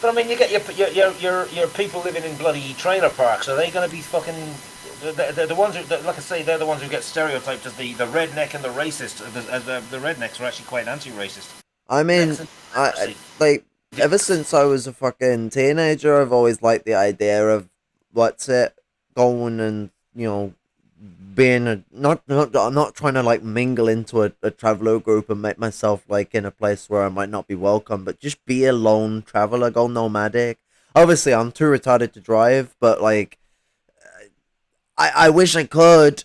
But I mean, you get your people living in bloody trailer parks. Are they going to be fucking? They're the ones who, like I say, they're the ones who get stereotyped as the redneck and the racist. The rednecks are actually quite anti-racist. I mean, I like ever since I was a fucking teenager, I've always liked the idea of going and, you know, being not trying to like mingle into a traveler group and make myself like in a place where I might not be welcome, but just be a lone traveler, go nomadic. Obviously, I'm too retarded to drive, but like, I wish I could.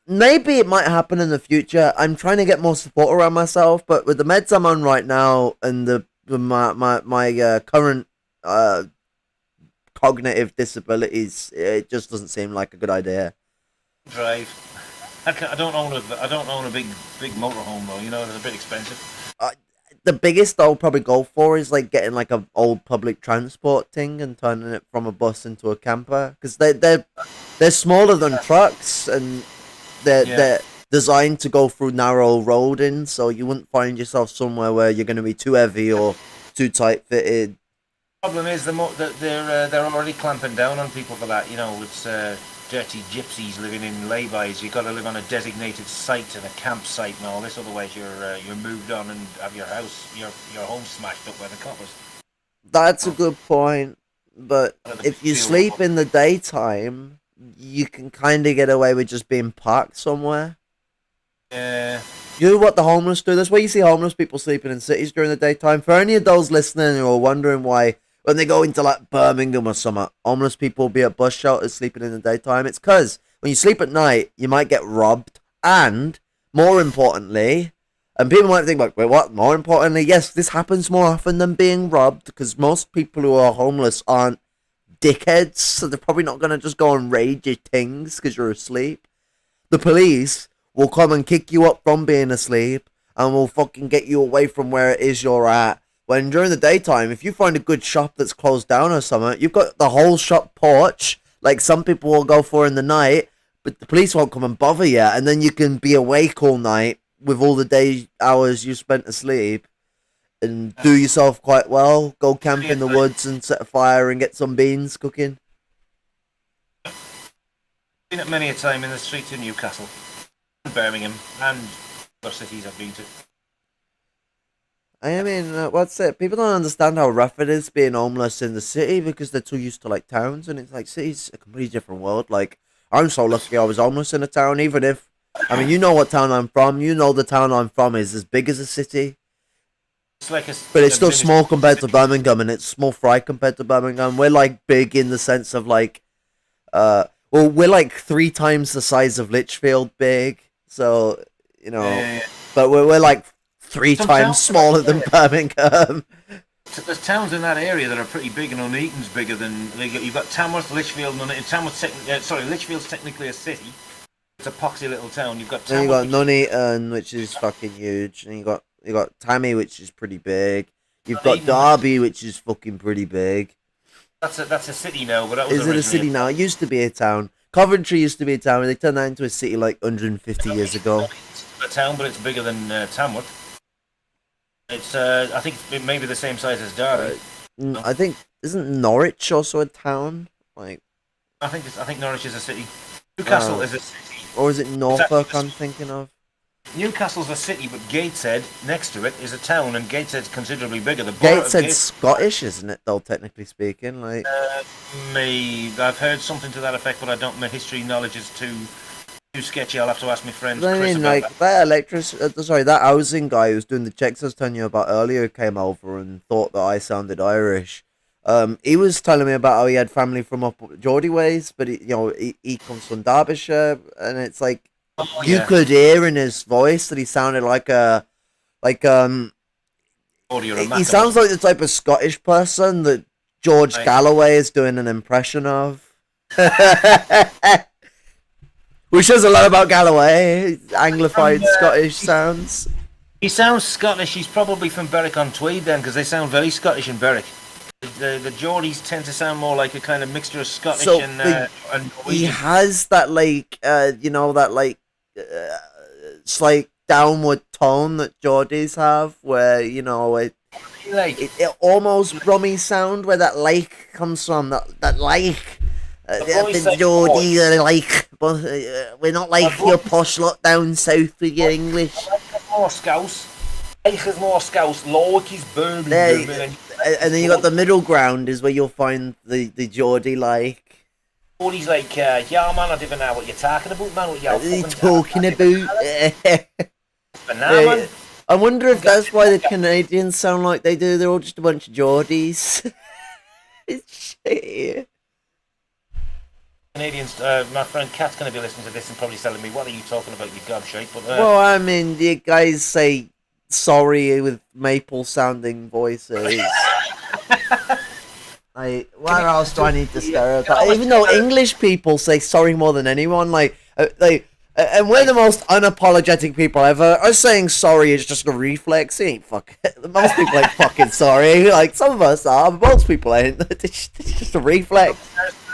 Maybe it might happen in the future. I'm trying to get more support around myself, but with the meds I'm on right now and my current cognitive disabilities, it just doesn't seem like a good idea. Drive. I don't own a big motorhome though. You know, it's a bit expensive. the biggest I'll probably go for is like getting like a old public transport thing and turning it from a bus into a camper, because they're smaller than trucks, and they're designed to go through narrow roading, so you wouldn't find yourself somewhere where you're going to be too heavy or too tight fitted. Problem is that they're already clamping down on people for that. You know, it's dirty gypsies living in laybys. You've got to live on a designated site and a campsite and all this. Otherwise, you're moved on and have your home smashed up by the coppers. That's a good point, but if you sleep in the daytime, you can kind of get away with just being parked somewhere. Yeah. You know what the homeless do? That's why you see homeless people sleeping in cities during the daytime. For any of those listening who are wondering why, when they go into like Birmingham or something, homeless people will be at bus shelters sleeping in the daytime, it's because when you sleep at night, you might get robbed, and more importantly, and people might think like, wait, what? More importantly, yes, this happens more often than being robbed, because most people who are homeless aren't dickheads, so they're probably not going to just go and raid your things because you're asleep. The police will come and kick you up from being asleep and will fucking get you away from where it is you're at. When during the daytime, if you find a good shop that's closed down or something, you've got the whole shop porch, like some people will go for in the night, but the police won't come and bother you, and then you can be awake all night with all the day hours you spent asleep and do yourself quite well. Go camp in the woods and set a fire and get some beans cooking. Seen it many a time in the streets of Newcastle, Birmingham, and other cities I've been to. I mean, what's it? People don't understand how rough it is being homeless in the city because they're too used to like towns, and it's like cities a completely different world. Like, I'm so lucky I was homeless in a town, even if, I mean, you know what town I'm from. You know the town I'm from is as big as a city. It's like but it's still small compared to Birmingham, and it's small fry compared to Birmingham. We're like big in the sense of like, well, we're like 3 times the size of Lichfield big. So, you know, but we're like 3 times smaller than Birmingham. There's towns in that area that are pretty big, and Nuneaton's bigger than. You've got Tamworth, Lichfield, Lichfield's technically a city. It's a poxy little town. You've got Tamworth, then you got Nuneaton, which is fucking huge, and you got Tammy, which is pretty big. You've got Derby, which is fucking pretty big. That's a city now, but that was. Is it a city now? It used to be a town. Coventry used to be a town, and they turned that into a city like 150 years ago. It's a town, but it's bigger than Tamworth. It's I think it may be the same size as Derby. I think isn't Norwich also a town? Like, I think Norwich is a city. Newcastle is a city. Or is it Norfolk I'm thinking of? Newcastle's a city, but Gateshead next to it is a town, and Gateshead's considerably bigger. The Gateshead's Scottish, isn't it? Though technically speaking, like I've heard something to that effect, but I don't. My history knowledge is too sketchy. I'll have to ask my friend Chris. I mean, like that housing guy who's doing the checks I was telling you about earlier came over and thought that I sounded Irish. He was telling me about how he had family from up Geordie ways, but he comes from Derbyshire, and it's like. You could hear in his voice that he sounded like he sounds like the type of Scottish person that George Galloway is doing an impression of. Which says a lot about Galloway, Anglified Scottish sounds. He sounds Scottish. He's probably from Berwick-on-Tweed then, because they sound very Scottish in Berwick. The Geordies tend to sound more like a kind of mixture of Scottish and he has that slight downward tone that Geordies have, where it almost rummy sound where that lake comes from. That lake, the Geordies are like, but we're not like your posh lot down south with your English. More Scouse. Lake is more Scouse. Loic is Birmingham. And then you got the middle ground is where you'll find the Geordie like. He's like, yeah, man, I don't even know what you're talking about, man. What are you talking about? I wonder if that's why the Canadians sound like they do. They're all just a bunch of Geordies. It's shit. Canadians, my friend Kat's going to be listening to this and probably telling me, what are you talking about, you gobshite? But well, I mean, you guys say sorry with maple-sounding voices. Where else do I need to stereotype? Even though English people say sorry more than anyone, And we're the most unapologetic people ever. Us saying sorry is just a reflex. It ain't fucking. Most people ain't fucking sorry. Like, some of us are, but most people ain't. It's just a reflex.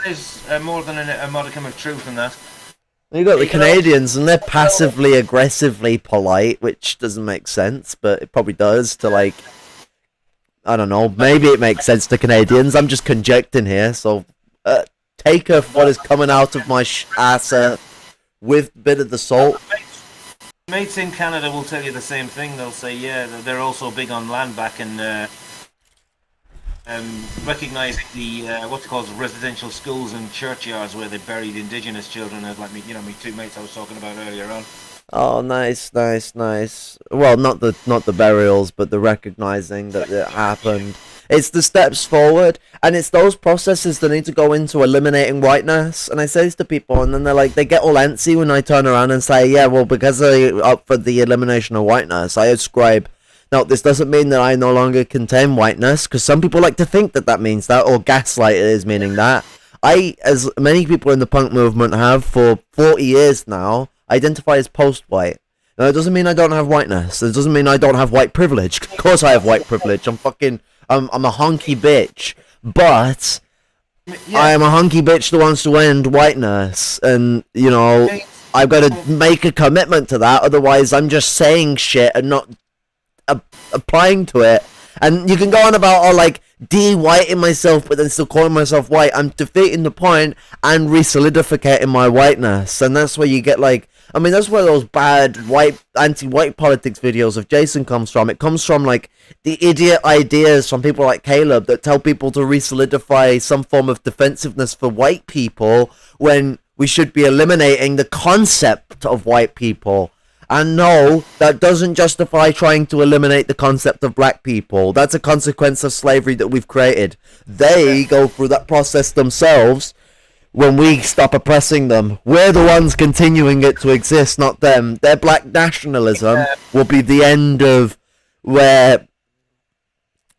There's more than a modicum of truth in that. You got the Canadians, and they're passively aggressively polite, which doesn't make sense, but it probably does to, like, I don't know, maybe it makes sense to Canadians. I'm just conjecting here, so take of what is coming out of my ass with a bit of the salt. Mates in Canada will tell you the same thing. They'll say, yeah, they're also big on land back and recognising the what's called residential schools and churchyards where they buried Indigenous children, like me, me two mates I was talking about earlier on. Oh, nice. Well, not the burials, but the recognising that it happened. It's the steps forward, and it's those processes that need to go into eliminating whiteness. And I say this to people, and then they get all antsy when I turn around and say, yeah, well, because I'm up for the elimination of whiteness, I ascribe. Now, this doesn't mean that I no longer contain whiteness, because some people like to think that means that, or gaslight it is meaning that. I, as many people in the punk movement have for 40 years now, identify as post-white. Now, it doesn't mean I don't have whiteness. It doesn't mean I don't have white privilege. Of course I have white privilege. I'm a honky bitch. But yeah. I am a honky bitch that wants to end whiteness. And, I've got to make a commitment to that. Otherwise, I'm just saying shit and not applying to it. And you can go on about, de-whiting myself, but then still calling myself white. I'm defeating the point and re-solidificating my whiteness. And that's where you get, that's where those bad anti-white politics videos of Jason comes from. It comes from, the idiot ideas from people like Caleb that tell people to re-solidify some form of defensiveness for white people when we should be eliminating the concept of white people. And no, that doesn't justify trying to eliminate the concept of black people. That's a consequence of slavery that we've created. They go through that process themselves when we stop oppressing them. We're the ones continuing it to exist, not them. Their black nationalism will be the end of where...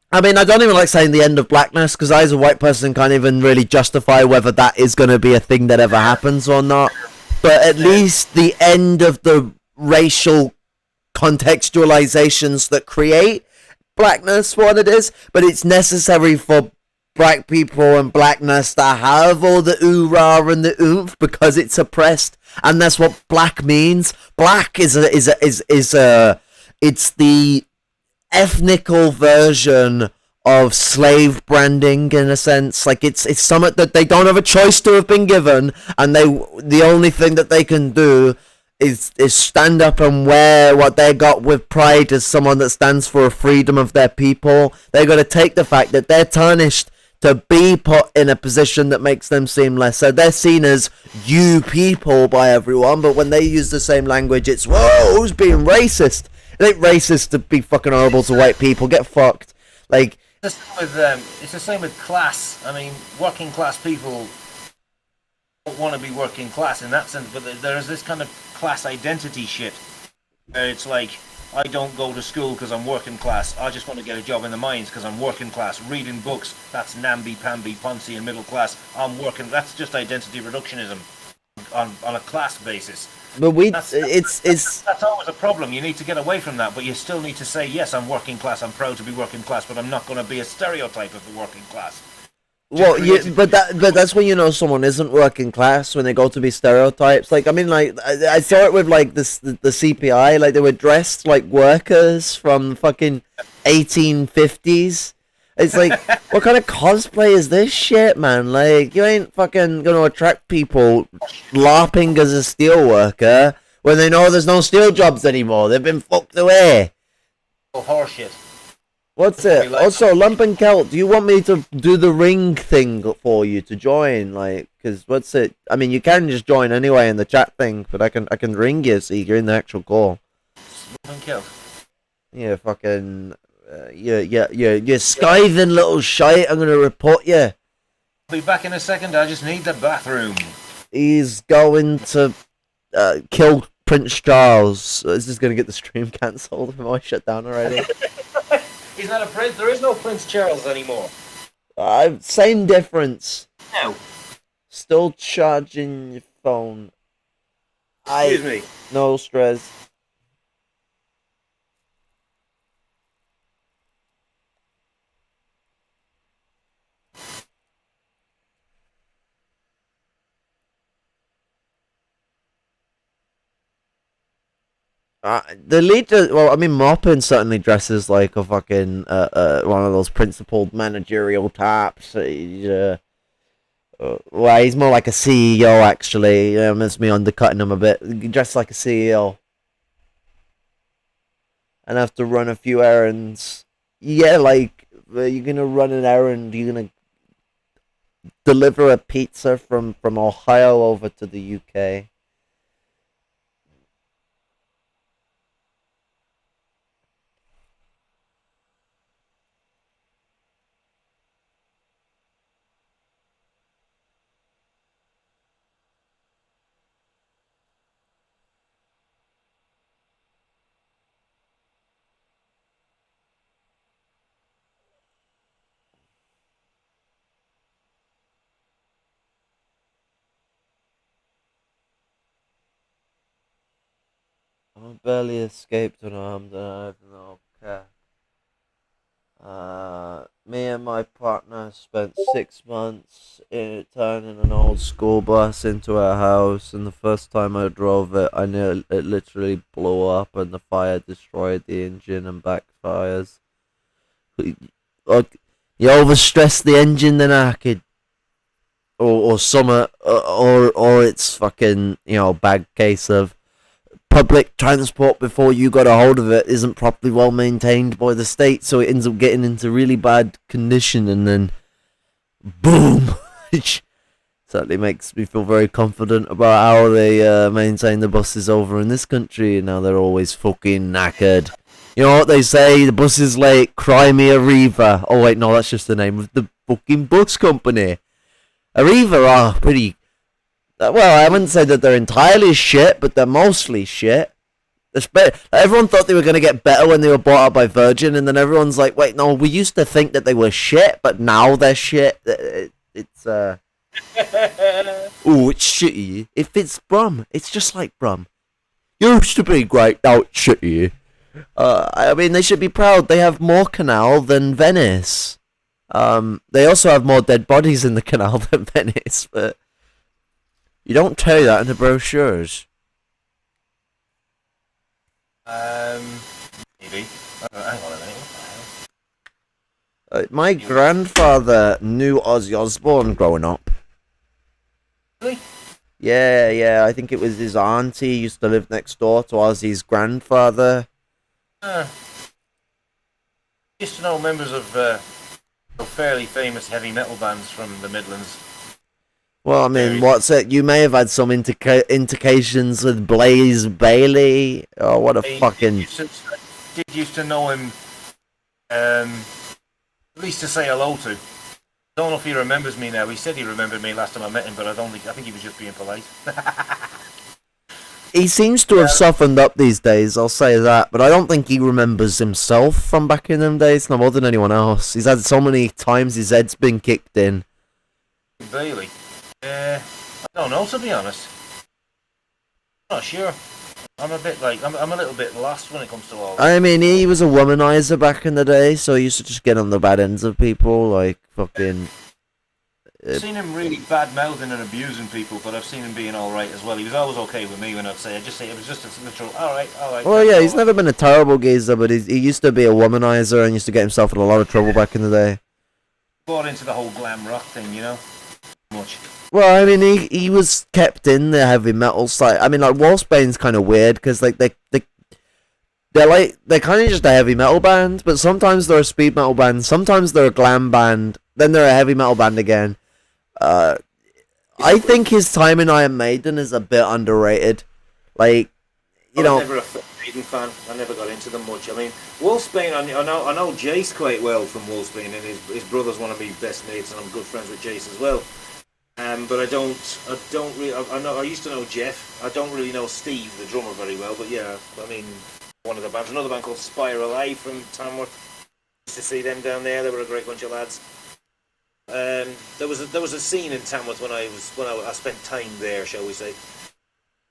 I don't even like saying the end of blackness, because I as a white person can't even really justify whether that is going to be a thing that ever happens or not. But at least the end of the racial contextualizations that create blackness for what it is, but it's necessary for black people and blackness to have all the ooh-rah and the oomph because it's oppressed, and that's what black means. Black it's the ethnical version of slave branding in a sense. It's something that they don't have a choice to have been given, and the only thing that they can do is stand up and wear what they got with pride as someone that stands for a freedom of their people. They got to take the fact that they're tarnished to be put in a position that makes them seem lesser. They're seen as you people by everyone, but when they use the same language, it's, whoa, who's being racist? It ain't racist to be fucking horrible to white people. Get fucked. It's the same with class. Working class people don't want to be working class in that sense, but there's this kind of class identity shit where it's like, I don't go to school because I'm working class. I just want to get a job in the mines because I'm working class. Reading books, that's namby-pamby, poncy and middle class. I'm working. That's just identity reductionism on a class basis. But that's always a problem. You need to get away from that, but you still need to say, yes, I'm working class. I'm proud to be working class, but I'm not going to be a stereotype of the working class. Well, but that's when someone isn't working class, when they go to be stereotypes. I saw it with the CPI. They were dressed like workers from fucking 1850s. It's what kind of cosplay is this shit, man? You ain't fucking gonna attract people LARPing as a steel worker when they know there's no steel jobs anymore. They've been fucked away. Oh, horseshit. What's it? Also, Lumpen Celt, do you want me to do the ring thing for you to join? Because what's it? You can just join anyway in the chat thing, but I can ring you so you're in the actual call. Lumpen Celt. Yeah, fucking, you're scything little shite. I'm gonna report you. I'll be back in a second. I just need the bathroom. He's going to kill Prince Charles. Is this gonna get the stream cancelled? Am I shut down already? He's not a prince. There is no Prince Charles anymore. Same difference. No. Still charging your phone. Excuse me. No stress. The leader, well, I mean, Maupin certainly dresses like a fucking one of those principled managerial types. Well, he's more like a CEO actually. It's me undercutting him a bit. He dresses like a CEO, and have to run a few errands. Yeah, like you're gonna run an errand. You're gonna deliver a pizza from Ohio over to the UK. I barely escaped unarmed, and I have no care. Me and my partner spent 6 months turning an old school bus into our house, and the first time I drove it, it literally blew up, and the fire destroyed the engine and backfires. Like, you overstress the engine, then I could, or summer, or it's fucking bad case of public transport before you got a hold of it isn't properly well maintained by the state, so it ends up getting into really bad condition, and then boom. Which certainly makes me feel very confident about how they maintain the buses over in this country. Now they're always fucking knackered. You know what they say, the bus is late, cry me Arriva. Oh wait, no, that's just the name of the fucking bus company. Arriva are pretty... Well, I wouldn't say that they're entirely shit, but they're mostly shit. Everyone thought they were going to get better when they were bought out by Virgin, and then everyone's like, wait, no, we used to think that they were shit, but now they're shit. It's oh, it's shitty. If it's Brum, it's just like Brum. Used to be great, now it's shitty. I mean, they should be proud. They have more canal than Venice. They also have more dead bodies in the canal than Venice, but you don't tell that in the brochures. Maybe. Hang on a minute. What the hell? My grandfather knew Ozzy Osbourne growing up. Really? Yeah, I think it was his auntie used to live next door to Ozzy's grandfather. Used to know members of fairly famous heavy metal bands from the Midlands. Well, I mean, what's it? You may have had some indications with Blaze Bailey. Oh, what a fucking... Did used to know him, at least to say hello to. Don't know if he remembers me now. He said he remembered me last time I met him, but I think he was just being polite. He seems to have softened up these days, I'll say that, but I don't think he remembers himself from back in them days, no more than anyone else. He's had so many times his head's been kicked in. Bailey? I don't know, to be honest. I'm not sure. I'm a little bit lost when it comes to all that. I mean, he was a womanizer back in the day, so he used to just get on the bad ends of people, like fucking... I've seen him really bad-mouthing and abusing people, but I've seen him being alright as well. He was always okay with me when I'd say it was just a literal, alright. Well, yeah, he's never been a terrible geezer, but he used to be a womanizer and used to get himself in a lot of trouble back in the day. Bought into the whole glam rock thing, you know? Much. Well, I mean, he was kept in the heavy metal side. I mean, like, Wolfsbane's kind of weird, because, like, they're kind of just a heavy metal band, but sometimes they're a speed metal band, sometimes they're a glam band, then they're a heavy metal band again. I think his time in Iron Maiden is a bit underrated. Like, you know... I'm never a Maiden fan. I never got into them much. I mean, Wolfsbane, I know Jace quite well from Wolfsbane, and his brother's one of my best mates, and I'm good friends with Jace as well. But I don't really... I used to know Jeff. I don't really know Steve, the drummer, very well, but yeah, I mean, one of the bands. Another band called Spiral A from Tamworth. Used to see them down there. They were a great bunch of lads. There was a scene in Tamworth when I spent time there, shall we say.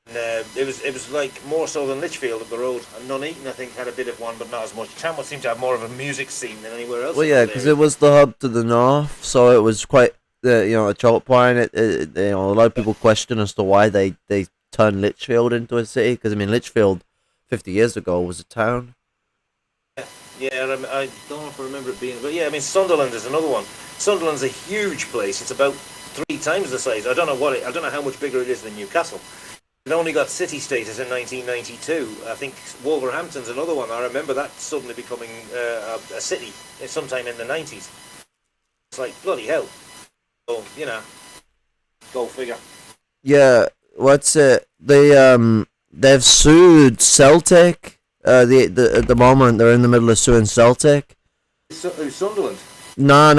And it was like more so than Lichfield up the road. And Nuneaton, I think, had a bit of one, but not as much. Tamworth seemed to have more of a music scene than anywhere else. Well, yeah, because it was the hub to the north, so it was quite a choke point. A lot of people question as to why they turned Lichfield into a city. Because I mean, Lichfield 50 years ago was a town. Yeah, I don't know if I remember it being, but yeah, I mean, Sunderland is another one. Sunderland's a huge place. It's about 3 times the size. I don't know how much bigger it is than Newcastle. It only got city status in 1992. I think Wolverhampton's another one. I remember that suddenly becoming a city sometime in the 90s. It's like, bloody hell. So, go figure. Yeah, what's it? They've sued Celtic. At the moment they're in the middle of suing Celtic. Sunderland? No.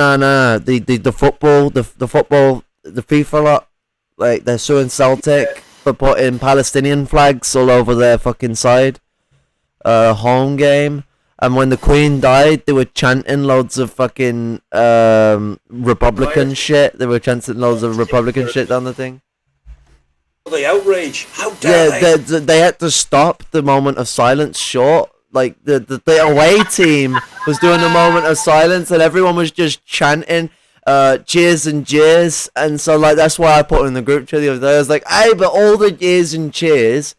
The football, the FIFA lot, like they're suing Celtic for putting Palestinian flags all over their fucking side. Home game, and when the Queen died, they were chanting loads of fucking Republican shit. They were chanting loads of Republican shit down the thing. The outrage! How dare they? They had to stop the moment of silence short. Like the away team was doing a moment of silence, and everyone was just chanting cheers and jeers, and so like that's why I put it in the group chat the other day. I was like, hey, but all the jeers and cheers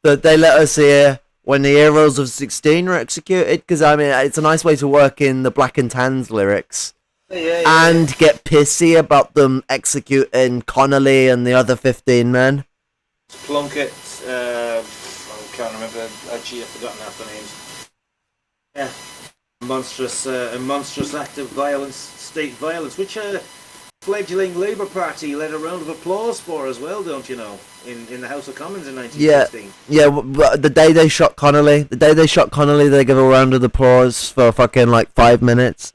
that they let us hear when the heroes of 16 were executed, because I mean it's a nice way to work in the Black and Tans lyrics. And get pissy about them executing Connolly and the other 15 men. Plunkett, I can't remember. Actually, I've forgotten half the names. Yeah, a monstrous act of violence, state violence, which fledgling Labour Party led a round of applause for as well, don't you know? In the House of Commons in 1916. Yeah. But the day they shot Connolly, they gave a round of applause for fucking like 5 minutes.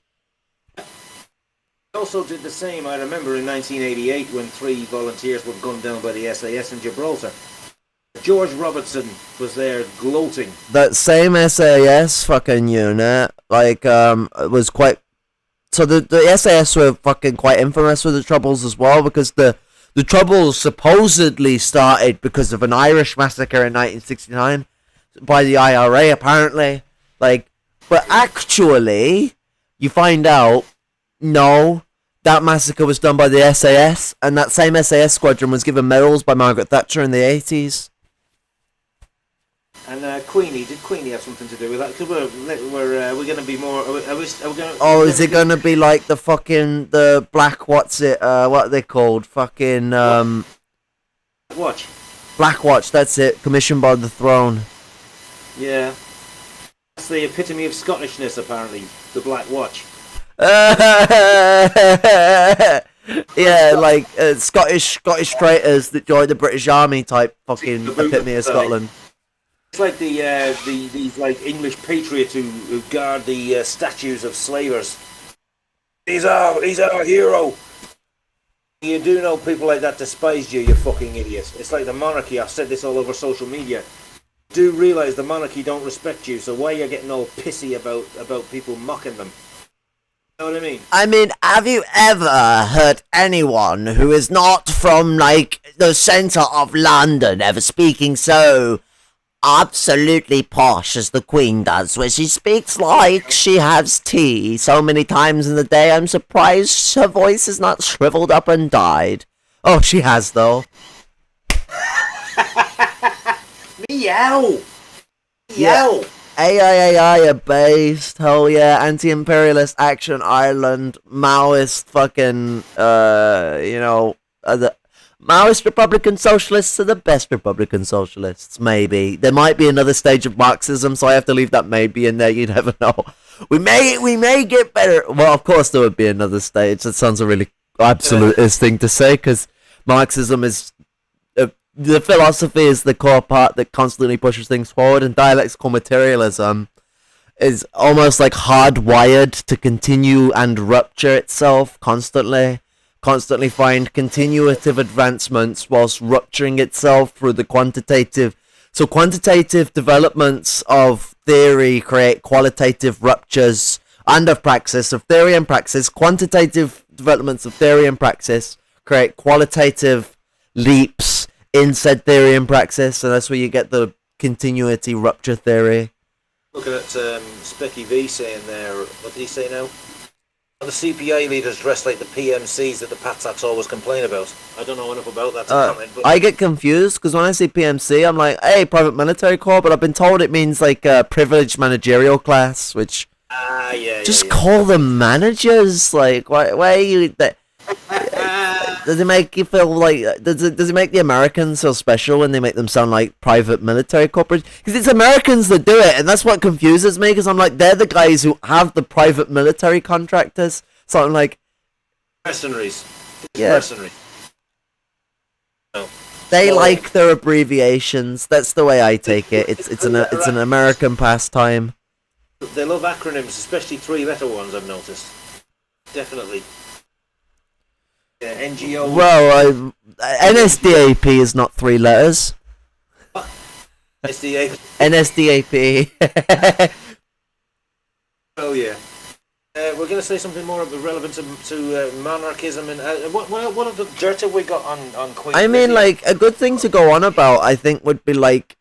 Also did the same, I remember, in 1988 when 3 volunteers were gunned down by the SAS in Gibraltar. George Robertson was there gloating. That same SAS fucking unit, was quite... So the SAS were fucking quite infamous with the Troubles as well, because the Troubles supposedly started because of an Irish massacre in 1969 by the IRA, apparently. But actually, you find out, no... That massacre was done by the SAS, and that same SAS squadron was given medals by Margaret Thatcher in the 80s. And Queenie, did Queenie have something to do with that? Because we're going to be more... Are we going? Oh, is it going to be like the Black, what are they called? Fucking, Watch. Black Watch, that's it. Commissioned by the Throne. Yeah. That's the epitome of Scottishness, apparently. The Black Watch. Scottish traitors that joined the British Army type fucking epitome of Scotland. It's like these like English patriots who guard the statues of slavers. He's our hero. You do know people like that despised you fucking idiots. It's like the monarchy. I've said this all over social media. Do realise the monarchy don't respect you, so why are you getting all pissy about people mocking them? You know what I mean? Have you ever heard anyone who is not from, the centre of London ever speaking so absolutely posh as the Queen does, where she speaks like she has tea so many times in the day, I'm surprised her voice is not shriveled up and died. Oh, she has, though. Meow! Meow! AIAI are based, hell yeah, anti-imperialist Action Ireland, Maoist fucking, the Maoist Republican Socialists are the best Republican Socialists, maybe. There might be another stage of Marxism, so I have to leave that maybe in there, you never know. We may get better. Well, of course there would be another stage. That sounds a really absolutist thing to say, because Marxism is... the philosophy is the core part that constantly pushes things forward, and dialectical materialism is almost like hardwired to continue and rupture itself constantly find continuative advancements whilst rupturing itself through the quantitative. So quantitative developments of theory create qualitative ruptures and of praxis, of theory and praxis. Quantitative developments of theory and praxis create qualitative leaps in said theory and praxis, and that's where you get the continuity rupture theory. Looking at Specky V saying there, what did he say now? The CPA leaders dressed like the PMCs that the Patsats always complain about. I don't know enough about that to comment. But I get confused because when I say PMC, I'm like, hey, private military corps, but I've been told it means like a privileged managerial class, which just call them managers. Like, why are you? Does it make you feel like? Does it make the Americans so special when they make them sound like private military corporate? Because it's Americans that do it, and that's what confuses me. Because I'm like, they're the guys who have the private military contractors. So I'm like, mercenaries. Yeah. Mercenaries. No. They like their abbreviations. That's the way I take it. It's an American pastime. They love acronyms, especially 3-letter ones. I've noticed. Definitely. NGO. Well, NSDAP is not 3 letters. NSDAP. NSDAP. Oh yeah. We're going to say something more relevant to monarchism and what other dirt have we got on Queen? I mean, like, a good thing to go on about, I think, would be like,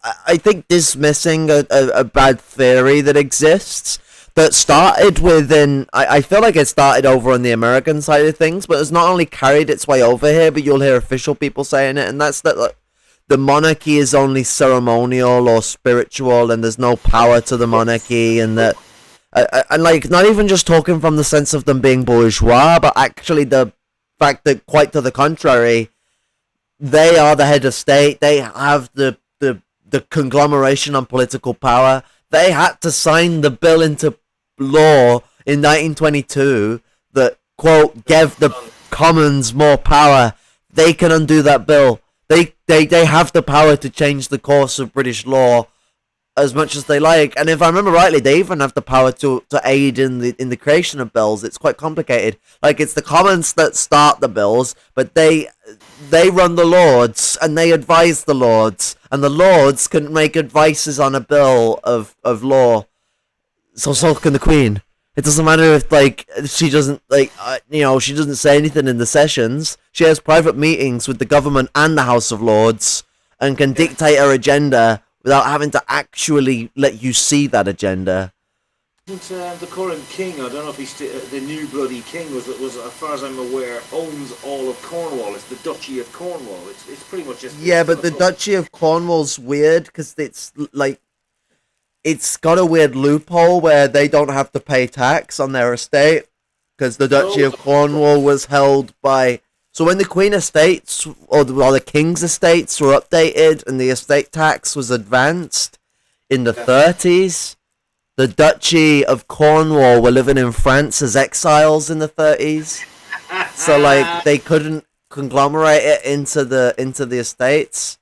I think dismissing a bad theory that exists. That started within, I feel like it started over on the American side of things, but it's not only carried its way over here, but you'll hear official people saying it, and that's that like, the monarchy is only ceremonial or spiritual, and there's no power to the monarchy, and that, and like, not even just talking from the sense of them being bourgeois, but actually the fact that, quite to the contrary, they are the head of state, they have the conglomeration on political power. They had to sign the bill into law in 1922 that, quote, gave the Commons more power. They can undo that bill. They have the power to change the course of British law as much as they like. And if I remember rightly, they even have the power to aid in the creation of bills. It's quite complicated. Like, it's the Commons that start the bills, but they run the Lords and they advise the Lords, and the Lords can make advices on a bill of law. So can the Queen. It doesn't matter if, like, she doesn't, like, she doesn't say anything in the sessions. She has private meetings with the government and the House of Lords and can dictate her agenda without having to actually let you see that agenda. The current king, I don't know if he's the new bloody king, was as far as I'm aware, owns all of Cornwall. It's the Duchy of Cornwall. It's pretty much just... Yeah, but the Duchy of Cornwall's weird because it's like... It's got a weird loophole where they don't have to pay tax on their estate because the Duchy of Cornwall was held by... So when the Queen estates or the King's estates were updated and the estate tax was advanced in the 30s, the Duchy of Cornwall were living in France as exiles in the 30s. So like they couldn't conglomerate it into the estates.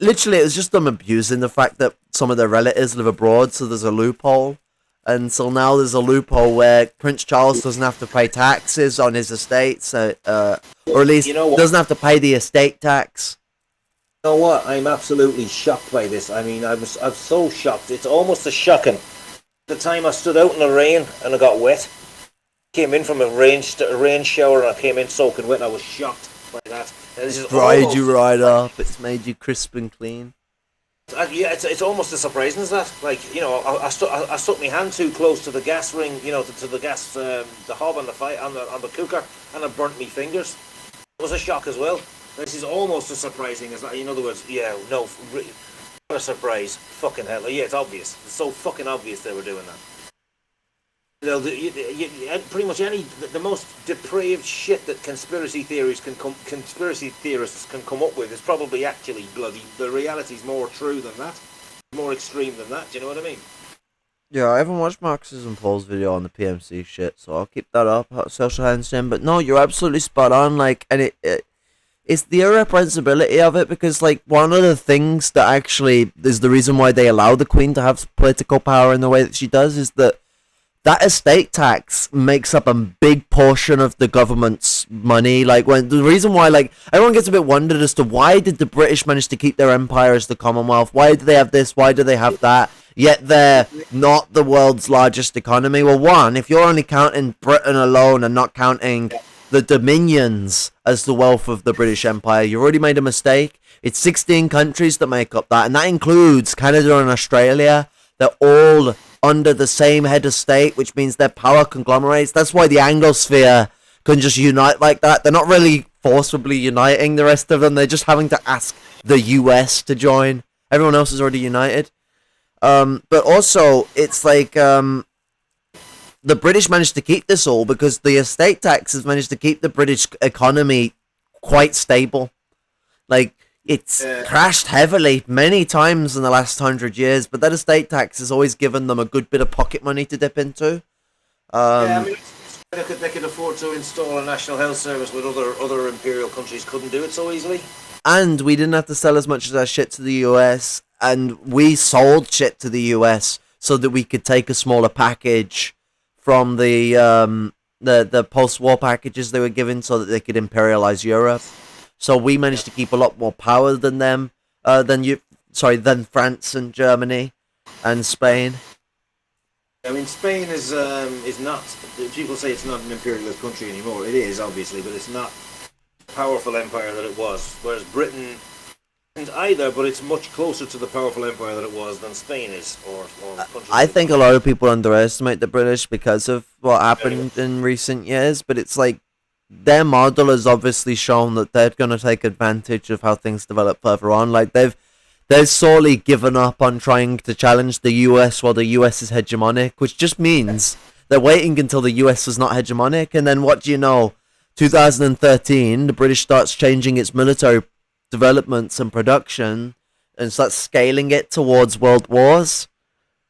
Literally, it was just them abusing the fact that some of their relatives live abroad, so there's a loophole. And so now there's a loophole where Prince Charles doesn't have to pay taxes on his estate, so, or at least doesn't have to pay the estate tax. You know what? I'm absolutely shocked by this. I mean, I'm so shocked. It's almost as shocking. The time I stood out in the rain and I got wet. Came in from a rain shower and I came in soaking wet and I was shocked by that. It's dried you right up. It's made you crisp and clean. Yeah, it's almost as surprising as that. Like, I stuck my hand too close to the gas ring, to the gas, the hob on the fire on the cooker, and I burnt me fingers. It was a shock as well. This is almost as surprising as that. In other words, what a surprise! Fucking hell! Yeah, it's obvious. It's so fucking obvious they were doing that. Pretty much the most depraved shit that conspiracy theorists can come up with is probably actually bloody. The reality's more true than that, more extreme than that. Do you know what I mean? Yeah, I haven't watched Marxism Paul's video on the PMC shit, so I'll keep that up. Social handstand, but no, you're absolutely spot on. Like, and it's the irrepressibility of it because, like, one of the things that actually is the reason why they allow the Queen to have political power in the way that she does is that estate tax makes up a big portion of the government's money. Like, when the reason why, like, everyone gets a bit wondered as to why did the British manage to keep their empire as the Commonwealth? Why do they have this? Why do they have that? Yet they're not the world's largest economy. Well, one, if you're only counting Britain alone and not counting the dominions as the wealth of the British Empire. You already made a mistake. It's 16 countries that make up that, and that includes Canada and Australia. They're all under the same head of state, which means they're power conglomerates. That's why the Anglosphere can just unite like that. They're not really forcibly uniting the rest of them. They're just having to ask the US to join. Everyone else is already united. But also, it's like the British managed to keep this all because the estate tax has managed to keep the British economy quite stable. Like, it's crashed heavily many times in the last 100 years, but that estate tax has always given them a good bit of pocket money to dip into. I mean, they could afford to install a national health service when other imperial countries couldn't do it so easily. And we didn't have to sell as much of our shit to the US, and we sold shit to the US so that we could take a smaller package from the post-war packages they were given so that they could imperialize Europe. So we managed to keep a lot more power than them, than France and Germany and Spain. I mean, Spain is not. People say it's not an imperialist country anymore. It is, obviously, but it's not the powerful empire that it was. Whereas Britain isn't either, but it's much closer to the powerful empire that it was than Spain is, or countries. I think a lot of people underestimate the British because of what happened in recent years, but it's like their model has obviously shown that they're going to take advantage of how things develop further on. Like they've sorely given up on trying to challenge the US while the US is hegemonic, which just means they're waiting until the US is not hegemonic, and then what do you know? 2013, the British starts changing its military developments and production and starts scaling it towards world wars.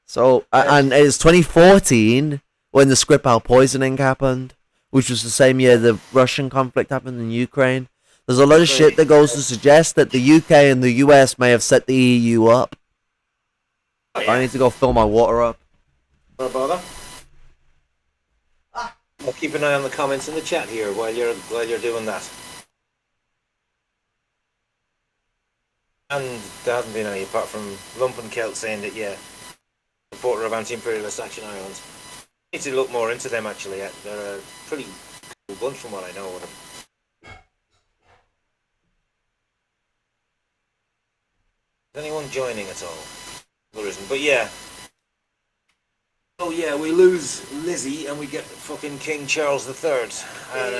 So, and it was 2014 when the Skripal poisoning happened, which was the same year the Russian conflict happened in Ukraine. There's a lot of shit that goes to suggest that the UK and the US may have set the EU up. Oh, yeah. I need to go fill my water up. No bother. I'll keep an eye on the comments in the chat here while you're doing that. And there hasn't been any apart from Lumpen-Maoist saying that, yeah, supporter of anti-imperialist Action Ireland. Need to look more into them actually. They're a pretty cool bunch from what I know of them. Is anyone joining at all? There isn't, but yeah. Oh yeah, we lose Lizzie and we get fucking King Charles III. And,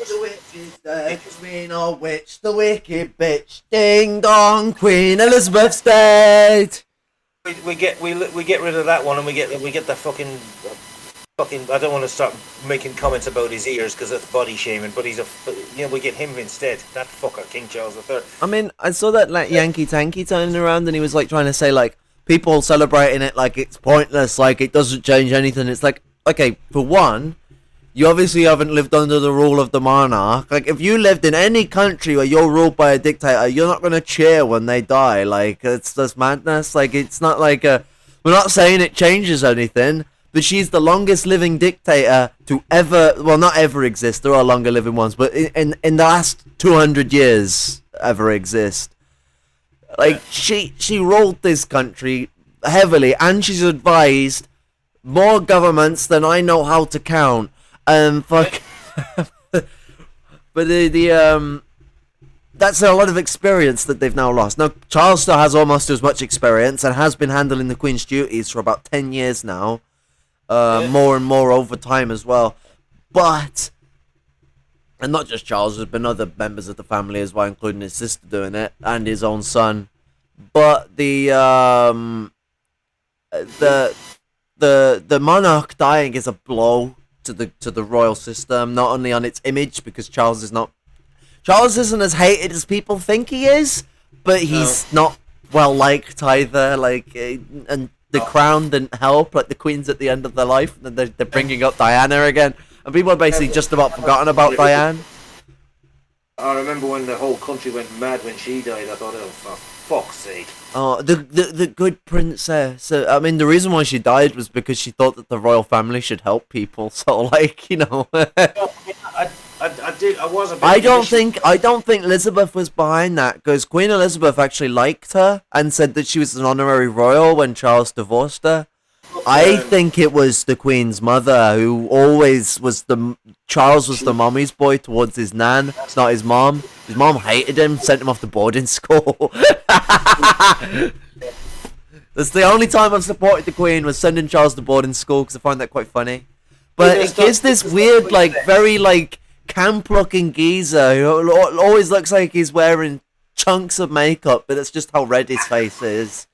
the witch is dead, Queen or witch, the wicked bitch. Ding dong, Queen Elizabeth's dead. We get rid of that one and we get the fucking. I don't want to start making comments about his ears because that's body shaming, but we get him instead. That fucker, King Charles III. I mean, I saw that like Yankee Tanky turning around and he was like trying to say like people celebrating it like it's pointless, like it doesn't change anything. It's like, okay, for one, you obviously haven't lived under the rule of the monarch. Like if you lived in any country where you're ruled by a dictator, you're not gonna cheer when they die. Like it's just madness. Like it's not like we're not saying it changes anything. But she's the longest living dictator to ever, well, not ever exist. There are longer living ones, but in the last 200 years ever exist. Like she ruled this country heavily, and she's advised more governments than I know how to count. Fuck. But that's a lot of experience that they've now lost. Now Charles still has almost as much experience and has been handling the Queen's duties for about 10 years now. More and more over time as well, but and not just Charles, there's been other members of the family as well, including his sister doing it and his own son. But the monarch dying is a blow to the royal system, not only on its image because Charles isn't as hated as people think he is, but he's not well liked either. Like and. The crown didn't help, like the Queen's at the end of their life, and they're bringing up Diana again, and people are basically just about forgotten about Diane. I remember when the whole country went mad when she died. I thought, oh, for fuck's sake. Oh, the good princess. I mean, the reason why she died was because she thought that the royal family should help people. So, like, you know. I was a bit. I don't think Elizabeth was behind that, because Queen Elizabeth actually liked her and said that she was an honorary royal when Charles divorced her. I think it was the Queen's mother who always was Charles was the mummy's boy towards his nan, not his mom. His mom hated him, sent him off to boarding school. That's the only time I've supported the Queen, was sending Charles to boarding school, because I find that quite funny. But it gives this weird, like, very, like, camp-looking geezer who always looks like he's wearing chunks of makeup, but it's just how red his face is.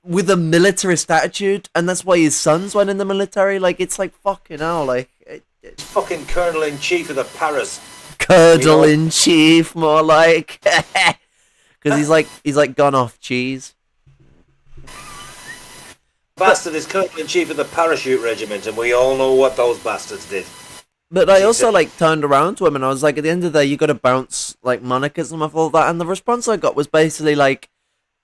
With a militarist attitude, and that's why his sons went in the military. Like, it's like, fucking hell, like... It's fucking Colonel-in-Chief of the Paris. Colonel-in-Chief, more like... Because he's like gone off cheese. Bastard is Colonel-in-Chief of the Parachute Regiment, and we all know what those bastards did. But I also, like, turned around to him, and I was like, at the end of the day, you got to bounce, like, monarchism off all that. And the response I got was basically, like,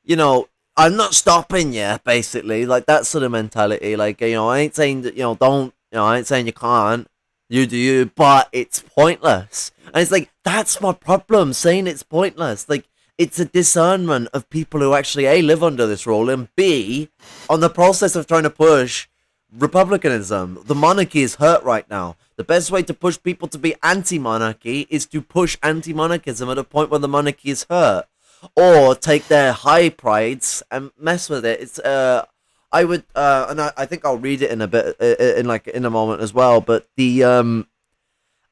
you know, I'm not stopping you, basically. Like, that sort of mentality. Like, you know, I ain't saying that, you know, don't, you know, I ain't saying you can't. You do you, but it's pointless. And it's like, that's my problem, saying it's pointless. Like, it's a discernment of people who actually, A, live under this rule, and B, on the process of trying to push republicanism. The monarchy is hurt right now. The best way to push people to be anti-monarchy is to push anti-monarchism at a point where the monarchy is hurt. Or take their high prides and mess with it. It's, I would, and I think I'll read it in a bit, in a moment as well, but the,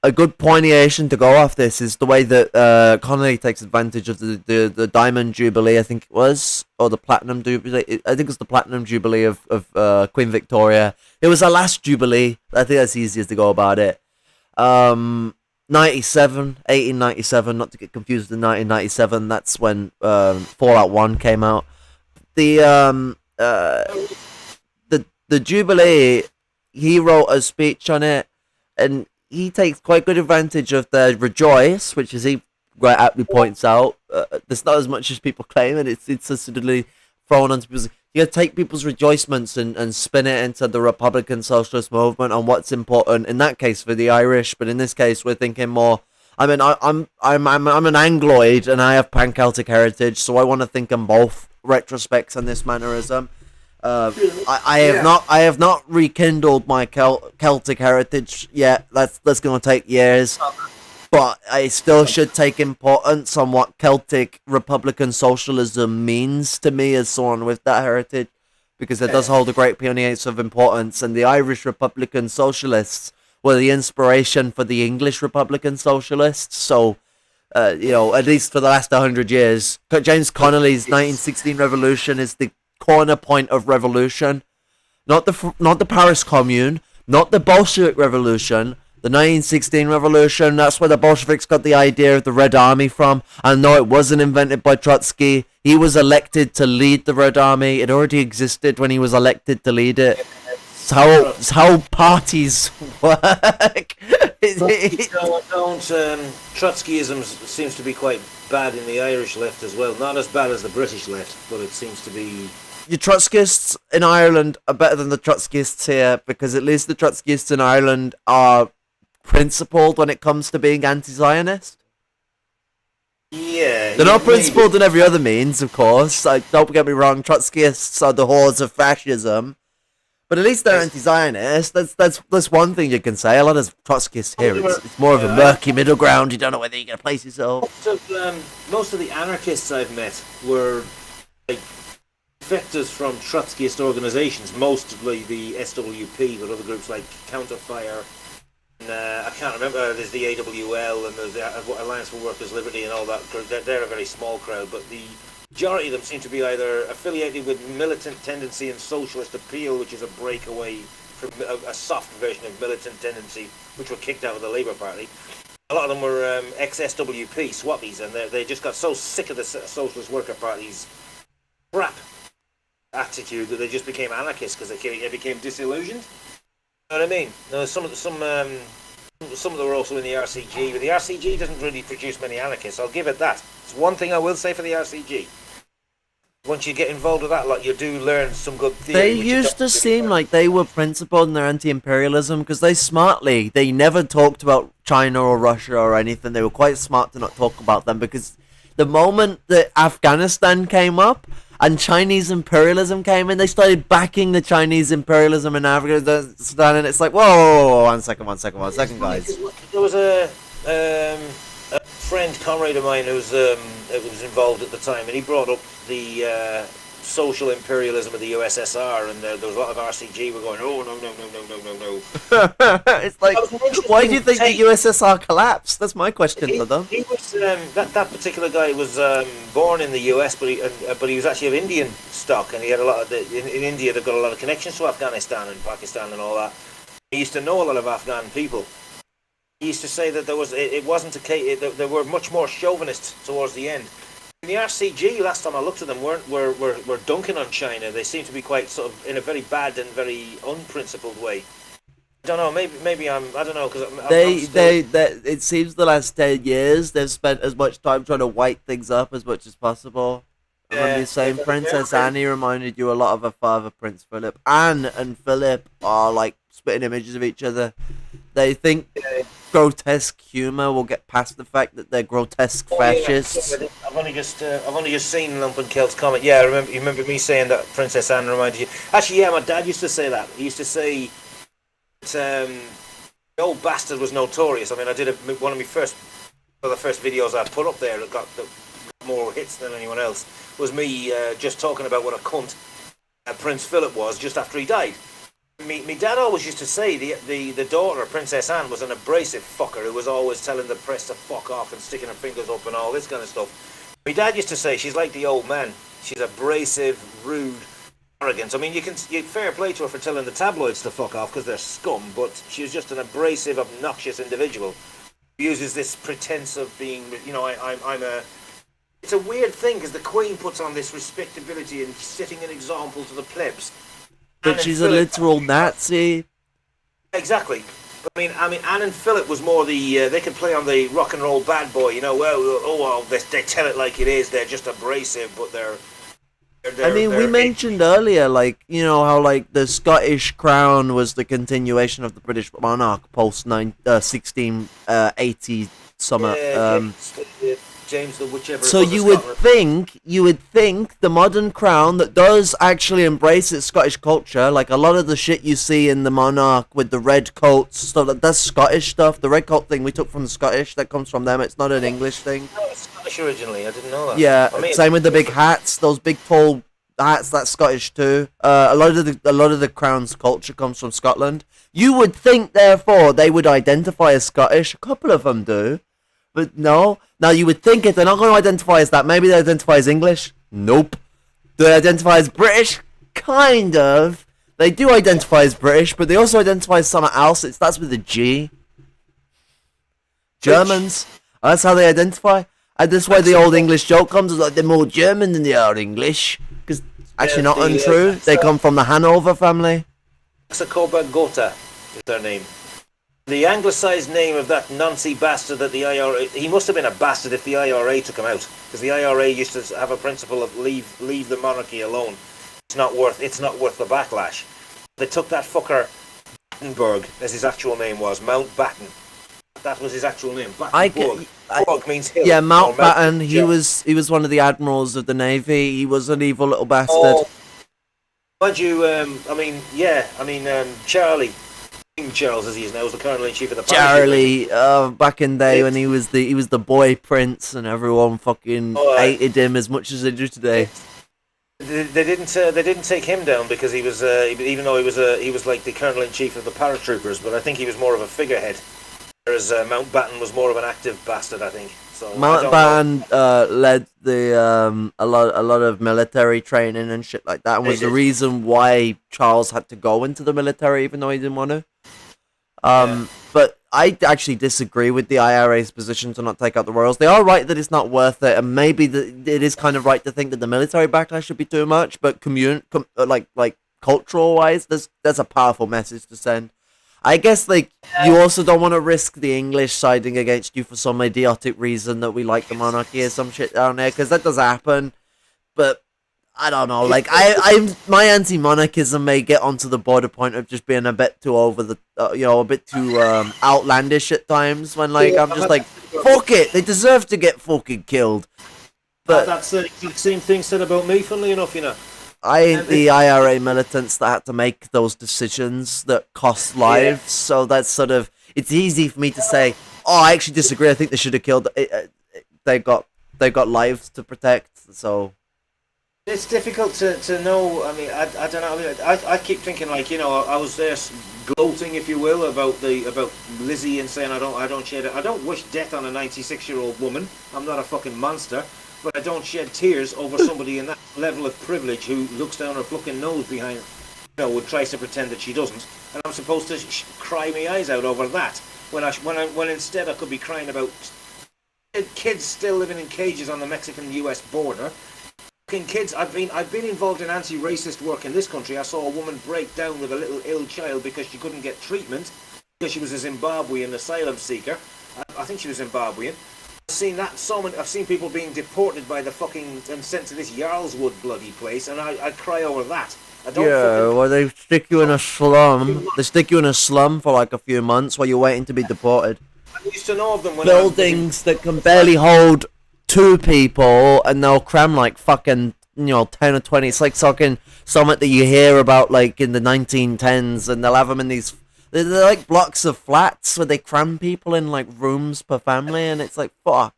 a good pointiation to go off this is the way that Connolly takes advantage of the Diamond Jubilee, I think it was, or the Platinum Jubilee. I think it was the Platinum Jubilee of Queen Victoria. It was her last Jubilee. I think that's the easiest to go about it. 1897, not to get confused with 1997. That's when Fallout 1 came out. The Jubilee, he wrote a speech on it, and he takes quite good advantage of the rejoice, which, as he quite aptly points out, there's not as much as people claim, and it's suddenly thrown onto people's... You gotta take people's rejoicements and spin it into the Republican Socialist movement on what's important, in that case for the Irish, but in this case we're thinking more... I mean, I'm an Angloid, and I have pan-Celtic heritage, so I want to think in both retrospects on this mannerism. I have not rekindled my Celtic heritage yet. That's going to take years, but I still should take importance on what Celtic Republican socialism means to me as someone with that heritage, because it does hold a great piece of importance. And the Irish Republican Socialists were the inspiration for the English Republican Socialists. So, you know, at least for the last 100 years, James Connolly's 1916 revolution is the corner point of revolution, not the Paris Commune, not the Bolshevik Revolution, the 1916 revolution. That's where the Bolsheviks got the idea of the Red Army from. And no, it wasn't invented by Trotsky. He was elected to lead the Red Army. It already existed when he was elected to lead it. It's how parties work. Trotskyism seems to be quite bad in the Irish left as well. Not as bad as the British left, but it seems to be... The Trotskyists in Ireland are better than the Trotskyists here, because at least the Trotskyists in Ireland are principled when it comes to being anti-Zionist. Yeah. They're not principled in every other means, of course. Don't get me wrong, Trotskyists are the hordes of fascism. But at least they're anti-Zionist. That's one thing you can say. A lot of Trotskyists here, it's more of a murky middle ground. You don't know whether you're going to place yourself. Most of the anarchists I've met were like defectors from Trotskyist organizations, mostly the SWP, but other groups like Counterfire. And, I can't remember. There's the AWL and there's the Alliance for Workers' Liberty and all that. They're a very small crowd, but the majority of them seem to be either affiliated with Militant Tendency and Socialist Appeal, which is a breakaway from a soft version of Militant Tendency, which were kicked out of the Labour Party. A lot of them were ex-SWP swappies, and they just got so sick of the Socialist Worker Party's crap attitude that they just became anarchists because they became disillusioned. You know what I mean? No, some of them were also in the RCG, but the RCG doesn't really produce many anarchists. I'll give it that. It's one thing I will say for the RCG. Once you get involved with that lot, you do learn some good theory. They used to seem like they were principled in their anti-imperialism, because they never talked about China or Russia or anything. They were quite smart to not talk about them, because the moment that Afghanistan came up, and Chinese imperialism came in, they started backing the Chinese imperialism in Africa, and it's like, whoa, one second, guys. There was a friend, comrade of mine, who was involved at the time, and he brought up the social imperialism of the USSR, and there was a lot of RCG were going, oh, no. It's like, why do you think the USSR collapsed? That's my question for them. He was that particular guy was born in the US, but he was actually of Indian stock, and he had a lot of in India. They've got a lot of connections to Afghanistan and Pakistan and all that. He used to know a lot of Afghan people. He used to say that it wasn't a case. They were much more chauvinist towards the end. The RCG, last time I looked at them, were dunking on China. They seem to be quite sort of in a very bad and very unprincipled way. I don't know. Maybe I don't know, because it seems the last 10 years they've spent as much time trying to white things up as much as possible. I remember saying Princess Annie reminded you a lot of her father, Prince Philip. Anne and Philip are like spitting images of each other. They think grotesque humor will get past the fact that they're grotesque fascists. Yeah. I've only just seen Lumpen-Maoist's comment. Yeah, you remember me saying that Princess Anne reminded you. Actually, yeah, my dad used to say that. He used to say that the old bastard was notorious. I mean, I did one of the first videos I put up there that got more hits than anyone else was me just talking about what a cunt Prince Philip was just after he died. Me dad always used to say the daughter, Princess Anne, was an abrasive fucker who was always telling the press to fuck off and sticking her fingers up and all this kind of stuff. My dad used to say she's like the old man. She's abrasive, rude, arrogant. I mean, you fair play to her for telling the tabloids to fuck off because they're scum, but she was just an abrasive, obnoxious individual who uses this pretense of being, I'm a... It's a weird thing because the Queen puts on this respectability and setting an example to the plebs. But she's a literal Nazi. Exactly. But I mean, Anne and Philip was more they could play on the rock and roll bad boy, they tell it like it is. They're just abrasive, but they're we mentioned earlier, like, how like the Scottish crown was the continuation of the British monarch post 1680 summer. James, whichever. So you would think the modern crown that does actually embrace its Scottish culture, like a lot of the shit you see in the monarch with the red coats, stuff that's Scottish stuff. The red coat thing we took from the Scottish, that comes from them. It's not an English thing. No, it's Scottish originally. I didn't know that. Yeah, same with the big hats, those big tall hats. That's Scottish too. A lot of the crown's culture comes from Scotland. You would think, therefore, they would identify as Scottish. A couple of them do. But no. Now, you would think if they're not going to identify as that, maybe they identify as English? Nope. Do they identify as British? Kind of. They do identify as British, but they also identify as something else. That's with a G. Germans. That's how they identify. And that's why the old English joke comes. It's like they're more German than they are English. Because actually not untrue. They come from the Hanover family. Sakoba Gotha is their name. The anglicised name of that Nazi bastard that the IRA... He must have been a bastard if the IRA took him out. Because the IRA used to have a principle of leave the monarchy alone. It's not worth the backlash. They took that fucker Battenberg, as his actual name was, Mountbatten. That was his actual name. Battenberg means hill. Yeah, Mountbatten. He was one of the admirals of the Navy. He was an evil little bastard. Mind you, Charlie... King Charles, as he is now, was the Colonel-in-Chief of the Charlie, back in the day when he was the boy prince and everyone fucking hated him as much as they do today. They didn't take him down because he was even though he was like the Colonel-in-Chief of the paratroopers, but I think he was more of a figurehead, whereas Mountbatten was more of an active bastard, I think. So Mountbatten led the a lot of military training and shit like that, and was the reason why Charles had to go into the military even though he didn't want to. But I actually disagree with the IRA's position to not take out the royals. They are right that it's not worth it, and maybe it is kind of right to think that the military backlash should be too much. But like cultural wise, there's a powerful message to send. I guess you also don't want to risk the English siding against you for some idiotic reason that we like the monarchy or some shit down there, because that does happen. But I don't know. My anti-monarchism may get onto the border point of just being a bit too over the, a bit too outlandish at times. When I'm just like, fuck it, they deserve to get fucking killed. But that's the exact same thing said about me, funnily enough, you know. I ain't the IRA militants that had to make those decisions that cost lives. So that's sort of, it's easy for me to say, oh, I actually disagree. I think they should have killed. They got lives to protect. So it's difficult to know. I mean, I don't know. I mean, I keep thinking, like, you know, I was there gloating, if you will, about Lizzie and saying I don't shed it. I don't wish death on a 96-year-old woman. I'm not a fucking monster. But I don't shed tears over somebody in that level of privilege who looks down her fucking nose behind, you know, and tries to pretend that she doesn't. And I'm supposed to cry my eyes out over that when instead I could be crying about kids still living in cages on the Mexican-U.S. border. Fucking kids. I've been involved in anti-racist work in this country. I saw a woman break down with a little ill child because she couldn't get treatment because she was a Zimbabwean asylum seeker. I think she was Zimbabwean. I've seen people being deported by the fucking and sent to this Yarlswood bloody place, and I cry over that. I don't well, they stick you in a slum. They stick you in a slum for like a few months while you're waiting to be deported. I used to know of them when buildings that can barely hold 2 people, and they'll cram like fucking 10 or 20. It's like something that you hear about like in the 1910s, and they'll have them in these. They're like blocks of flats where they cram people in like rooms per family, and it's like, fuck.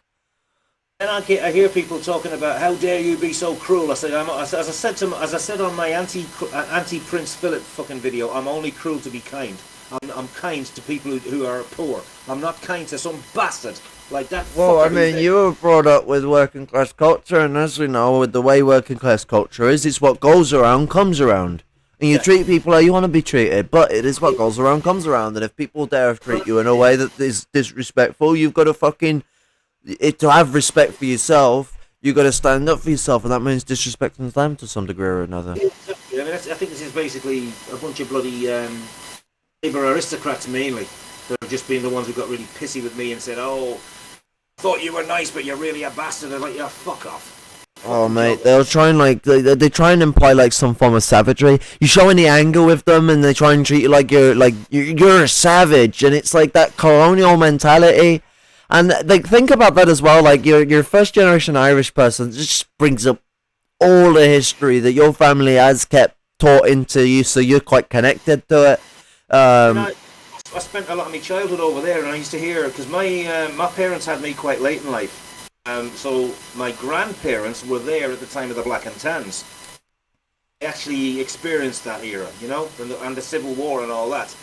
And I hear people talking about how dare you be so cruel. I said, as I said on my anti Prince Philip fucking video, I'm only cruel to be kind. I'm kind to people who are poor. I'm not kind to some bastard like that. Well, I mean, you were brought up with working class culture, and as we know, with the way working class culture is, it's what goes around comes around. And you treat people how you want to be treated, but it is what goes around comes around. And if people dare treat you in a way that is disrespectful, you've got to to have respect for yourself, you've got to stand up for yourself, and that means disrespecting them to some degree or another. I mean, I think this is basically a bunch of bloody Labour aristocrats mainly. They've just been the ones who got really pissy with me and said, oh, I thought you were nice, but you're really a bastard. I'm like, yeah, fuck off. Oh mate, they'll try and like they try and imply like some form of savagery. You show any anger with them, and they try and treat you like you're a savage, and it's like that colonial mentality. And like think about that as well. Like you're first generation Irish person, it just brings up all the history that your family has kept taught into you, so you're quite connected to it. I spent a lot of my childhood over there, and I used to hear because my parents had me quite late in life. So my grandparents were there at the time of the Black and Tans. They actually experienced that era, you know, and the Civil War and all that.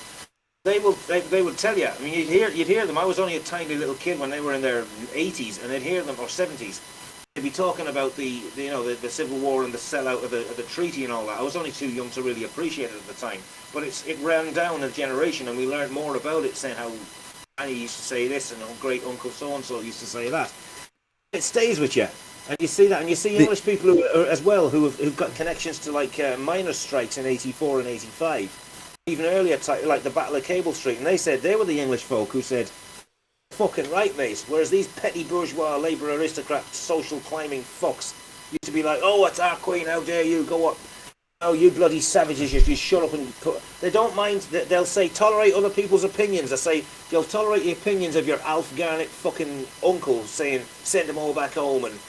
They would tell you. I mean, you'd hear them. I was only a tiny little kid when they were in their 80s, and they'd hear them, or 70s. They'd be talking about the Civil War and the sellout of the treaty and all that. I was only too young to really appreciate it at the time, but it ran down a generation, and we learned more about it, saying how Granny used to say this and great Uncle so and so used to say that. It stays with you, and you see that, and you see English people who've got connections to like miners' strikes in '84 and '85, even earlier, like the Battle of Cable Street, and they said they were the English folk who said, "Fucking right, mate." Whereas these petty bourgeois, Labour aristocrat, social climbing fucks used to be like, "Oh, it's our queen, how dare you go up? Oh, you bloody savages! You shut up and put." They don't mind. They'll say tolerate other people's opinions. They say they'll tolerate the opinions of your Alf Garnett fucking uncle, saying send them all back home and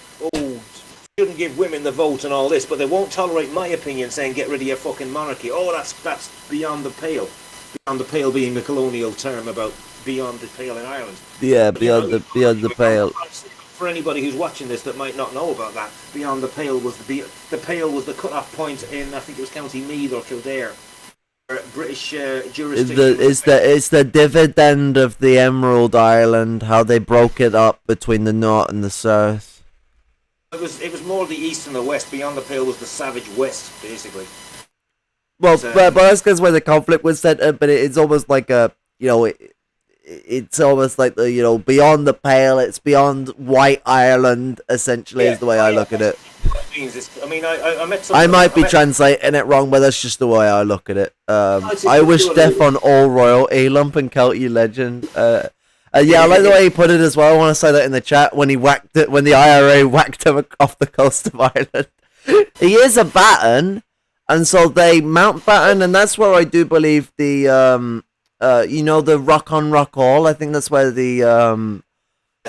shouldn't give women the vote and all this. But they won't tolerate my opinion, saying get rid of your fucking monarchy. Oh, that's beyond the pale. Beyond the pale being the colonial term about beyond the pale in Ireland. Yeah, beyond the pale. For anybody who's watching this that might not know about that, beyond the pale was the pale was the cut-off point in, I think it was County Meath or Kildare, British jurisdiction. It's the dividend of the Emerald Island, how they broke it up between the north and the south. It was more the east and the west. Beyond the pale was the savage west, basically. Well, but that's because where the conflict was centered. But it's almost like it's almost like the beyond the pale. It's beyond White Ireland, essentially, is the way I look at it. I met. I might be translating it wrong, but that's just the way I look at it. I wish death on all royalty, Lumpen-Celtic legend. Yeah, I like the way he put it as well. I want to say that in the chat when the IRA whacked him off the coast of Ireland. He is a baton, and so they Mountbatten, and that's where I do believe the the Rock on Rock All. I think that's where the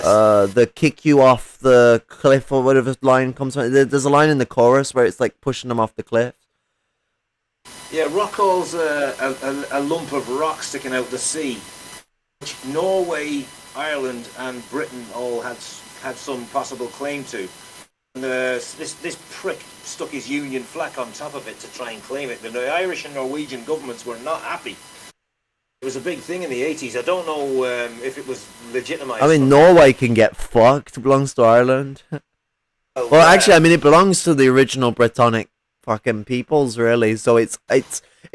the kick you off the cliff or whatever line comes from. There's a line in the chorus where it's like pushing them off the cliff. Yeah, Rockall's a lump of rock sticking out the sea, which Norway, Ireland, and Britain all had some possible claim to. And this prick stuck his Union flag on top of it to try and claim it. The Irish and Norwegian governments were not happy. It was a big thing in the 80s. I don't know if it was legitimised. I mean, Norway can get fucked. It belongs to Ireland. Well, actually, I mean, it belongs to the original Brittonic fucking peoples, really. So it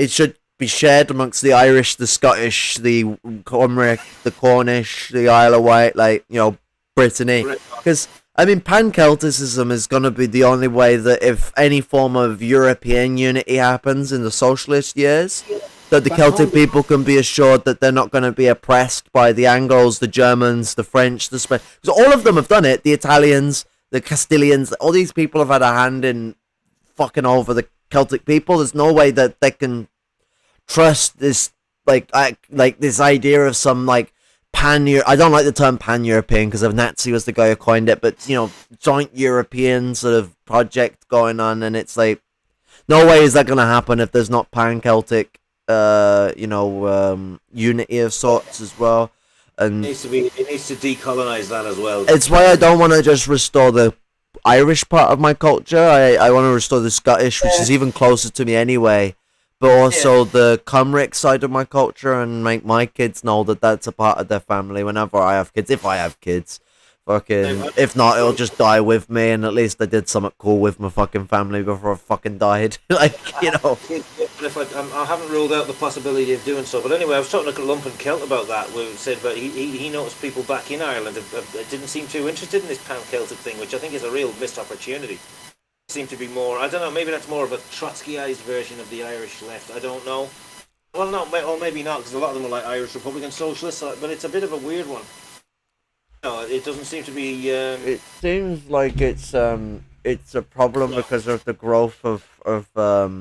should be shared amongst the Irish, the Scottish, the Cymric, the Cornish, the Isle of Wight, like, you know, Brittany. Because, I mean, pan-Celticism is going to be the only way that if any form of European unity happens in the socialist years, that the Celtic people can be assured that they're not going to be oppressed by the Angles, the Germans, the French, the Spanish. Because all of them have done it. The Italians, the Castilians, all these people have had a hand in fucking over the Celtic people. There's no way that they can trust this, like this idea of some, like, I don't like the term pan-European because Nazi was the guy who coined it, but, you know, joint European sort of project going on, and it's like, no way is that going to happen if there's not pan-Celtic unity of sorts as well. And it needs to decolonize that as well. It's why I don't want to just restore the Irish part of my culture. I want to restore the Scottish, which is even closer to me anyway, but also the Cymric side of my culture, and make my kids know that that's a part of their family whenever I have kids, if I have kids. Fucking, if not, it'll just die with me, and at least I did something cool with my fucking family before I fucking died. Like, you know. If I haven't ruled out the possibility of doing so, but anyway, I was talking to Lumpen-Celt about that. We said that he noticed people back in Ireland didn't seem too interested in this pan-Celtic thing, which I think is a real missed opportunity. Seem to be more, I don't know, maybe that's more of a Trotskyized version of the Irish left. I don't know. Well, no, or maybe not, because a lot of them are like Irish Republican Socialists, but it's a bit of a weird one. No, it doesn't seem to be. It seems like it's a problem because of the growth of a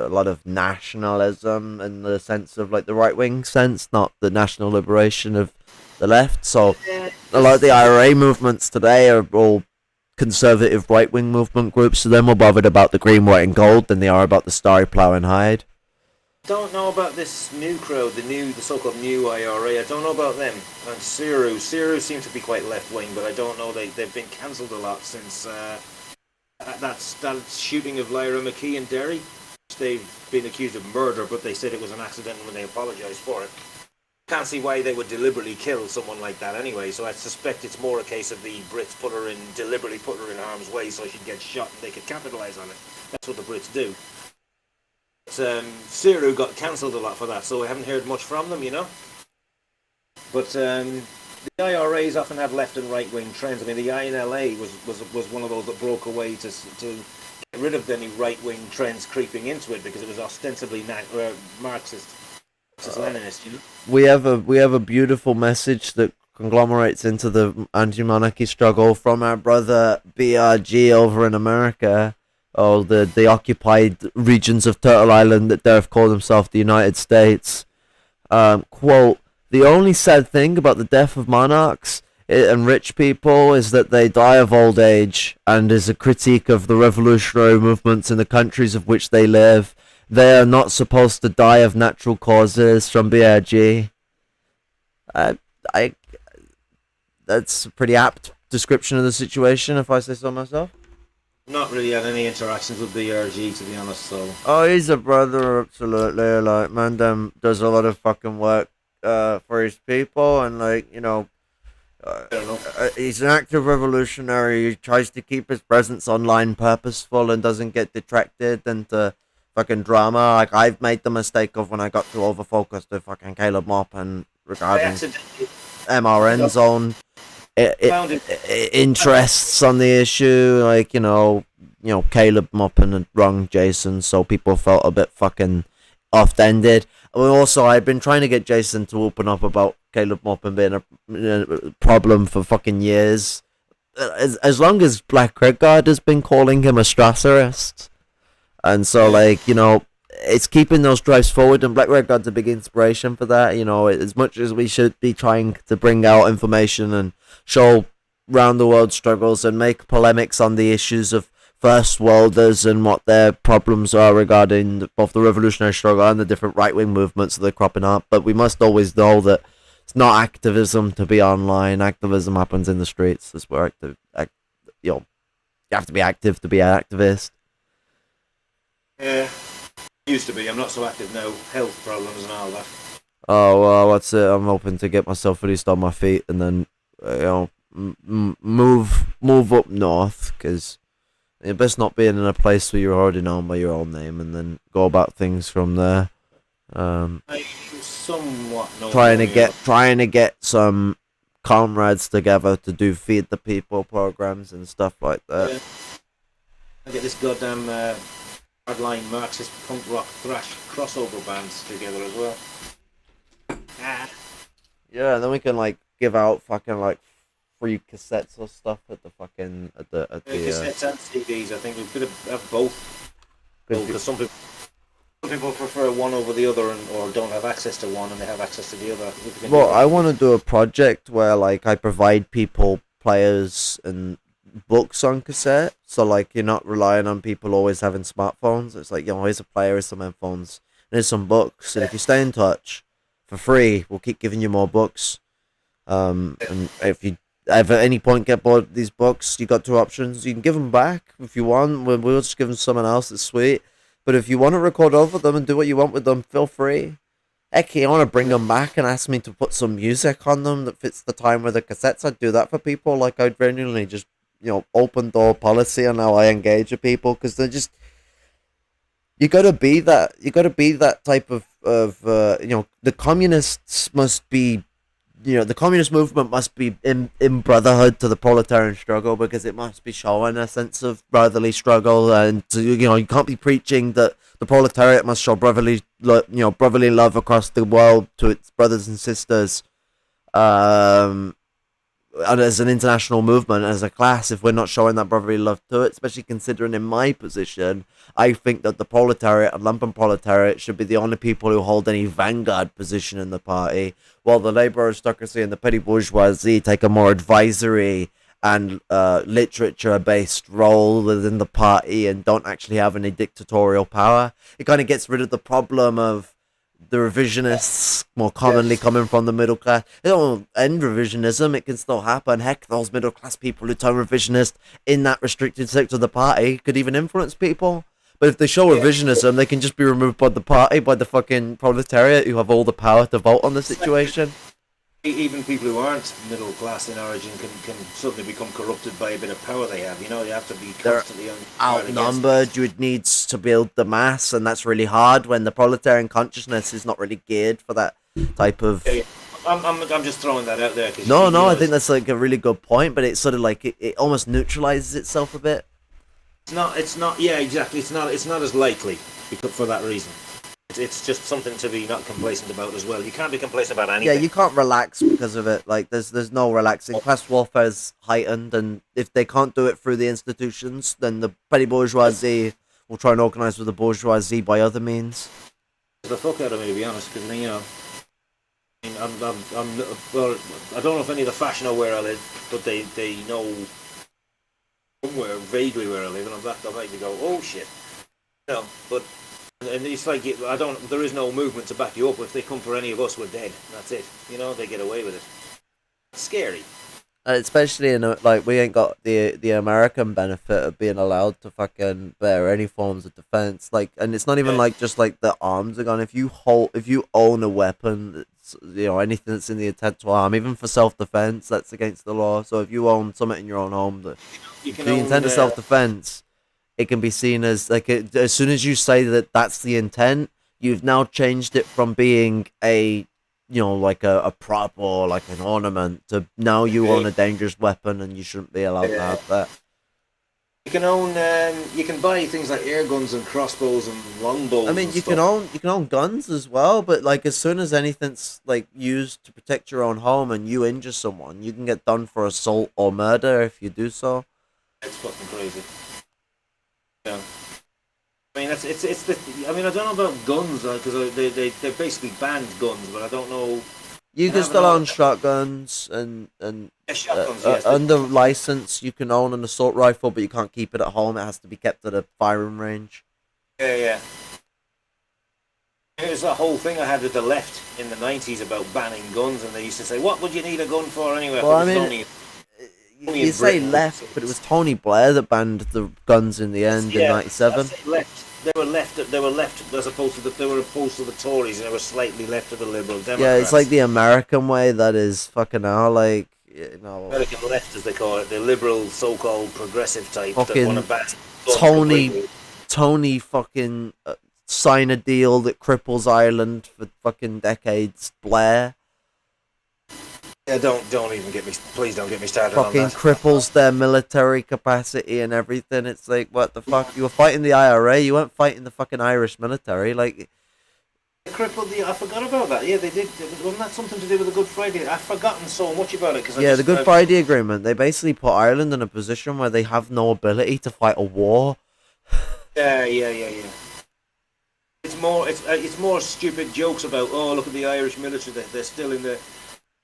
lot of nationalism in the sense of, like, the right wing sense, not the national liberation of the left. So a lot of the IRA movements today are all conservative right wing movement groups. So they're more bothered about the green, white, and gold than they are about the starry plough and hide. Don't know about this new crowd, the so-called new IRA. I don't know about them. And Ciru seems to be quite left-wing, but I don't know. They've been cancelled a lot since that shooting of Lyra McKee in Derry. They've been accused of murder, but they said it was an accident when they apologised for it. Can't see why they would deliberately kill someone like that anyway. So I suspect it's more a case of the Brits deliberately put her in harm's way so she'd get shot and they could capitalise on it. That's what the Brits do. Ciru got cancelled a lot for that, so we haven't heard much from them, you know. But the IRAs often have left and right wing trends. I mean, the INLA was one of those that broke away to get rid of any right wing trends creeping into it because it was ostensibly Marxist, Leninist. You know? We have a beautiful message that conglomerates into the anti-monarchy struggle from our brother BRG over in America. Oh, the occupied regions of Turtle Island that dare call themselves the United States. Quote, the only sad thing about the death of monarchs and rich people is that they die of old age, and is a critique of the revolutionary movements in the countries of which they live. They are not supposed to die of natural causes, from BRG. That's a pretty apt description of the situation, if I say so myself. Not really had any interactions with BRG, to be honest, so... Oh, he's a brother, absolutely. Like, man, does a lot of fucking work for his people, and, like, you know... he's an active revolutionary. He tries to keep his presence online purposeful and doesn't get detracted into fucking drama. Like, I've made the mistake of when I got too overfocused with fucking Caleb Maupin regarding MRN's own interests on the issue. Like, you know, Caleb Maupin had wronged Jason, so people felt a bit fucking off-ended. Also, I've been trying to get Jason to open up about Caleb Maupin being a problem for fucking years. As long as Black Craigard has been calling him a Strasserist. And so, like, you know, it's keeping those drives forward, and Black Red God's a big inspiration for that. You know, as much as we should be trying to bring out information and show round the world struggles and make polemics on the issues of first worlders and what their problems are regarding both the revolutionary struggle and the different right-wing movements that are cropping up, but we must always know that it's not activism to be online. Activism happens in the streets. That's where you have to be active to be an activist. Yeah, used to be. I'm not so active now. Health problems and all that. Oh well, that's it. I'm hoping to get myself at least on my feet and then move up north, because it's best not being in a place where you're already known by your own name, and then go about things from there. I somewhat know trying to get some comrades together to do feed the people programs and stuff like that. Yeah. I get this goddamn hardline Marxist punk rock thrash crossover bands together as well. Yeah, and then we can like give out fucking like free cassettes or stuff at the fucking cassettes and CDs. I think we could have both. Because some people prefer one over the other, or don't have access to one and they have access to the other. Well, I want to do a project where like I provide people players and books on cassette, so like you're not relying on people always having smartphones. It's like, you know, here's a player, here's some headphones, and here's some books, and if you stay in touch for free, we'll keep giving you more books. And if you at any point get bored of these books, you got two options. You can give them back if you want. We'll just give them someone else that's sweet. But if you want to record over them and do what you want with them, feel free. Heck, you want to bring them back and ask me to put some music on them that fits the time with the cassettes, I'd do that for people. Like, I'd genuinely just, you know, open door policy on how I engage with people, because they're just... You gotta be that type of you know, the communists must be... You know, the communist movement must be in brotherhood to the proletarian struggle, because it must be showing a sense of brotherly struggle, and you know, you can't be preaching that the proletariat must show brotherly love across the world to its brothers and sisters, and as an international movement, as a class, if we're not showing that brotherly love to it, especially considering in my position, I think that the proletariat and lumpen proletariat should be the only people who hold any vanguard position in the party, while the labour aristocracy and the petty bourgeoisie take a more advisory and literature-based role within the party and don't actually have any dictatorial power. It kind of gets rid of the problem of the revisionists more commonly coming from the middle class. It don't end revisionism, it can still happen. Heck, those middle class people who turn revisionist in that restricted sector of the party could even influence people. But if they show revisionism, they can just be removed by the party, by the fucking proletariat who have all the power to vote on the situation. Even people who aren't middle class in origin can suddenly become corrupted by a bit of power they have. You know, they have to be constantly outnumbered. You would need to build the mass, and that's really hard when the proletarian consciousness is not really geared for that type of... I'm just throwing that out there. No, I think that's like a really good point, but it's sort of like it almost neutralizes itself a bit. It's not. Yeah, exactly. It's not as likely for that reason. It's just something to be not complacent about as well. You can't be complacent about anything. Yeah, you can't relax because of it. Like, there's no relaxing. Class warfare is heightened, and if they can't do it through the institutions, then the petty bourgeoisie will try and organise with the bourgeoisie by other means. The fuck out of me, to be honest, because, you know, well, I don't know if any of the fash know where I live, but they know somewhere vaguely where I live, and I'm that they'll make me go, oh shit, you know. But and it's like there is no movement to back you up. If they come for any of us, we're dead. That's it. You know, they get away with it. It's scary. Especially in like, we ain't got the American benefit of being allowed to fucking bear any forms of defense. Like, and it's not even like just like the arms are gone. If you own a weapon, it's, you know, anything that's in the intent to harm, even for self-defense, that's against the law. So if you own something in your own home that the intent of self-defense, it can be seen as like as soon as you say that that's the intent, you've now changed it from being a, you know, like a prop or like an ornament to now you own a dangerous weapon and you shouldn't be allowed to have that. You can buy things like air guns and crossbows and longbows. I mean, you can own guns as well, but like as soon as anything's like used to protect your own home and you injure someone, you can get done for assault or murder if you do so. It's fucking crazy. Yeah. I mean, it's the. I mean, I don't know about guns because they basically banned guns, but I don't know. You And can having still all own shotguns and shotguns, yes. under license. You can own an assault rifle, but you can't keep it at home. It has to be kept at a firing range. Yeah, yeah. It was that whole thing I had with the left in the 90s about banning guns, and they used to say, "What would you need a gun for anyway?" Well, I mean, you say left, but it was Tony Blair that banned the guns in the end in '97. Left. They were left. They were left as opposed to they were opposed to the Tories, and they were slightly left of the Liberal Democrats. Yeah, it's like the American way. That is fucking hell, like you know. American left, as they call it, the liberal, so-called progressive type that Fucking want to ban Tony fucking sign a deal that cripples Ireland for fucking decades. Blair. Yeah, don't even get me. Please don't get me started Fucking on that. cripples their military capacity and everything. It's like, what the fuck? You were fighting the IRA. You weren't fighting the fucking Irish military. Like, Crippled the. I forgot about that. Yeah, they did. Wasn't that something to do with the Good Friday? I've forgotten so much about it because the Good Friday Agreement. They basically put Ireland in a position where they have no ability to fight a war. Yeah. It's more stupid jokes about, oh, look at the Irish military. They're still in the.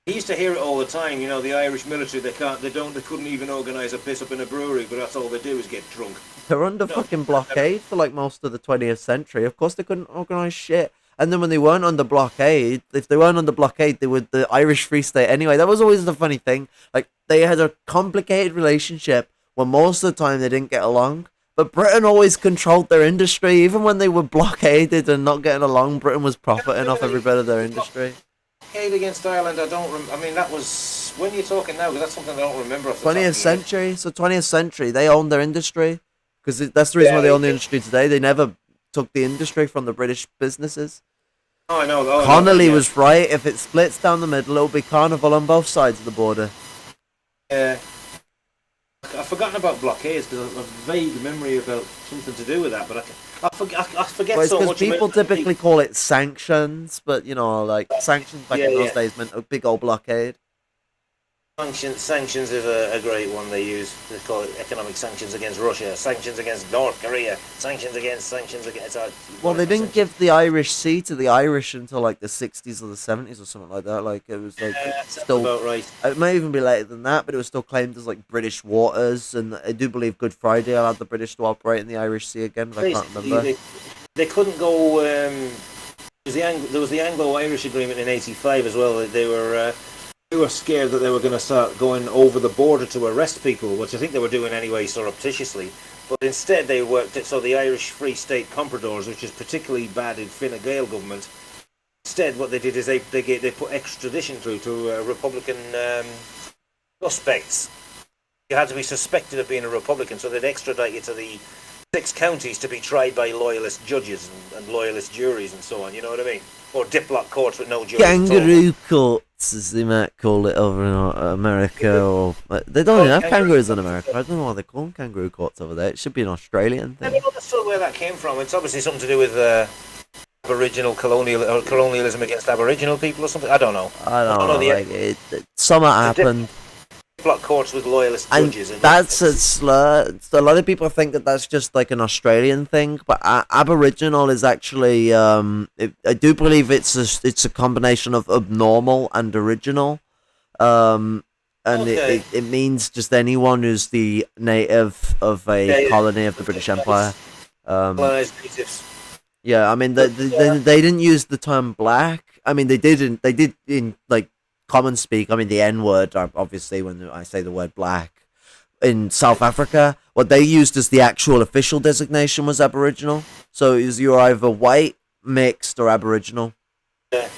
He used to hear it all the time. You know, the Irish military. They couldn't even organise a piss up in a brewery, but that's all they do is get drunk. They're under fucking blockade for like most of the 20th century. Of course, they couldn't organise shit. And then when they weren't under blockade, if they weren't under blockade, they were the Irish Free State anyway. That was always the funny thing. Like, they had a complicated relationship where most of the time they didn't get along. But Britain always controlled their industry. Even when they were blockaded and not getting along, Britain was profiting off every bit of their industry. Blockade against Ireland, I mean, that was... When you're talking now, because that's something I don't remember off the 20th century. So 20th century, they owned their industry. Because that's the reason why they own the industry today. They never took the industry from the British businesses. Oh, I know. Connolly was right. If it splits down the middle, it'll be carnival on both sides of the border. Yeah. I've forgotten about blockades because I have a vague memory about something to do with that, but I forget Well, so because much. people typically call it sanctions, but you know, like sanctions back in those days meant a big old blockade. Sanctions is a great one they use. They call it economic sanctions against Russia, sanctions against North Korea, sanctions against. Well, they didn't give the Irish Sea to the Irish until like the 60s or the 70s or something like that. Like, it was like still about right. It may even be later than that, but it was still claimed as like British waters. And I do believe Good Friday allowed the British to operate in the Irish Sea again, but I can't remember. They couldn't go. There was the Anglo-Irish Agreement in '85 as well. They were scared that they were going to start going over the border to arrest people, which I think they were doing anyway surreptitiously. But instead they worked it so the Irish Free State Compradors, which is particularly bad in Fine Gael government, instead what they did is they put extradition through to Republican suspects. You had to be suspected of being a Republican, so they'd extradite you to the 6 counties to be tried by loyalist judges and loyalist juries and so on, you know what I mean? Or diplomat courts with no juries. Kangaroo courts, as they might call it over in America, or they don't even have kangaroos in America. I don't know why they call them kangaroo courts over there. It should be an Australian thing. I don't know that's sort of where that came from. It's obviously something to do with Aboriginal colonialism against Aboriginal people or something. I don't know. I don't know. Like, something happened. Block courts with loyalist judges. And that's a slur. A lot of people think that that's just like an Australian thing, but Aboriginal is actually. I do believe it's a combination of abnormal and original, and it means just anyone who's the native of a colony of the British Empire. Colonized natives. Yeah, I mean they didn't use the term black. I mean they did in like common speak. I mean the N-word, obviously, when I say the word black. In South Africa, what they used as the actual official designation was Aboriginal. So you're either white, mixed, or Aboriginal. Yeah.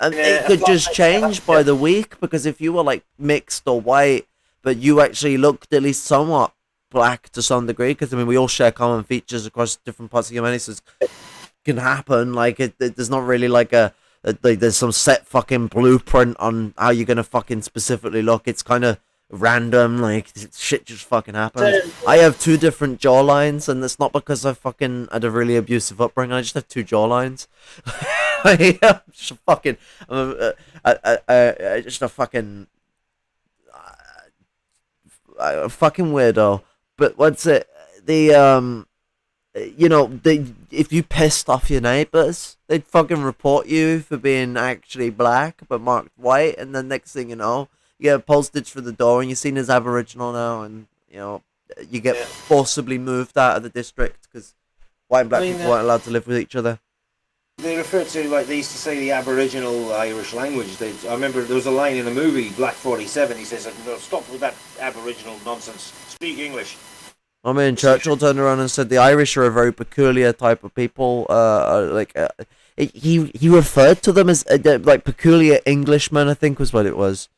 And it could just change by the week, because if you were like mixed or white, but you actually looked at least somewhat black to some degree, because I mean we all share common features across different parts of humanity, so it can happen. Like there's not really like there's some set fucking blueprint on how you're gonna fucking specifically look. It's kind of random, like shit just fucking happens. I have 2 different jawlines, and it's not because I fucking had a really abusive upbringing. I just have 2 jawlines. I'm just a fucking, just a fucking, a fucking weirdo. But what's it? you know, if you pissed off your neighbours, they'd fucking report you for being actually black but marked white, and then next thing you know, you get postage for the door, and you're seen as Aboriginal now, and you know, you get forcibly moved out of the district because white and black people weren't allowed to live with each other. They refer to, like, they used to say the Aboriginal Irish language. I remember there was a line in the movie Black 47. He says, "No, stop with that Aboriginal nonsense. Speak English." I mean, Churchill turned around and said the Irish are a very peculiar type of people. He referred to them as like peculiar Englishmen, I think was what it was.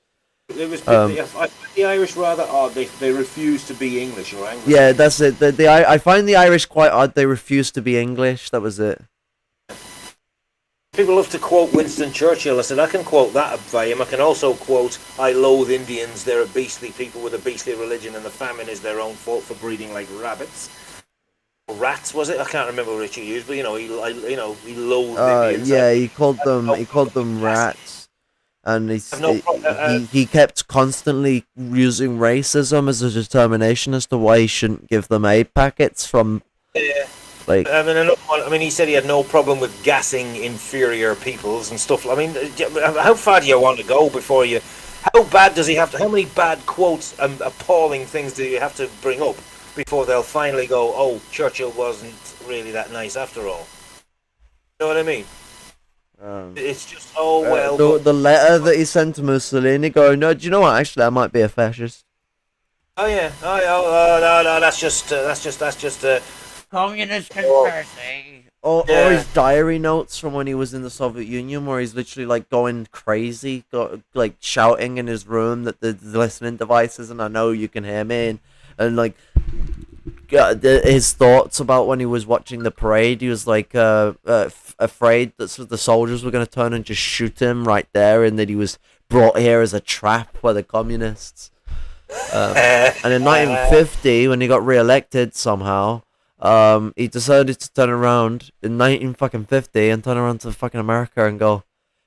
It was the Irish rather odd. They refuse to be English or Anglican. Yeah, that's it. I find the Irish quite odd. They refuse to be English. That was it. People love to quote Winston Churchill. I said, I can quote that by him. I can also quote, "I loathe Indians. They're a beastly people with a beastly religion, and the famine is their own fault for breeding like rabbits." Rats, was it? I can't remember which he used, but he loathed Indians. Yeah, he called them rats, and he kept constantly using racism as a determination as to why he shouldn't give them aid packets from. Yeah. Like, he said he had no problem with gassing inferior peoples and stuff. I mean, how far do you want to go before you? How bad does he have to? How many bad quotes and appalling things do you have to bring up before they'll finally go, "Oh, Churchill wasn't really that nice after all"? You know what I mean? It's just the letter that he sent to Mussolini, going, "No, do you know what? Actually, I might be a fascist." Oh yeah. No. That's just. Communist conspiracy. Or his diary notes from when he was in the Soviet Union, where he's literally like going crazy, like shouting in his room that the listening devices, and I know you can hear me, and like his thoughts about when he was watching the parade. He was like afraid that the soldiers were going to turn and just shoot him right there, and that he was brought here as a trap by the communists. And in 1950, when he got re-elected somehow. He decided to turn around in 1950 and turn around to fucking America and go,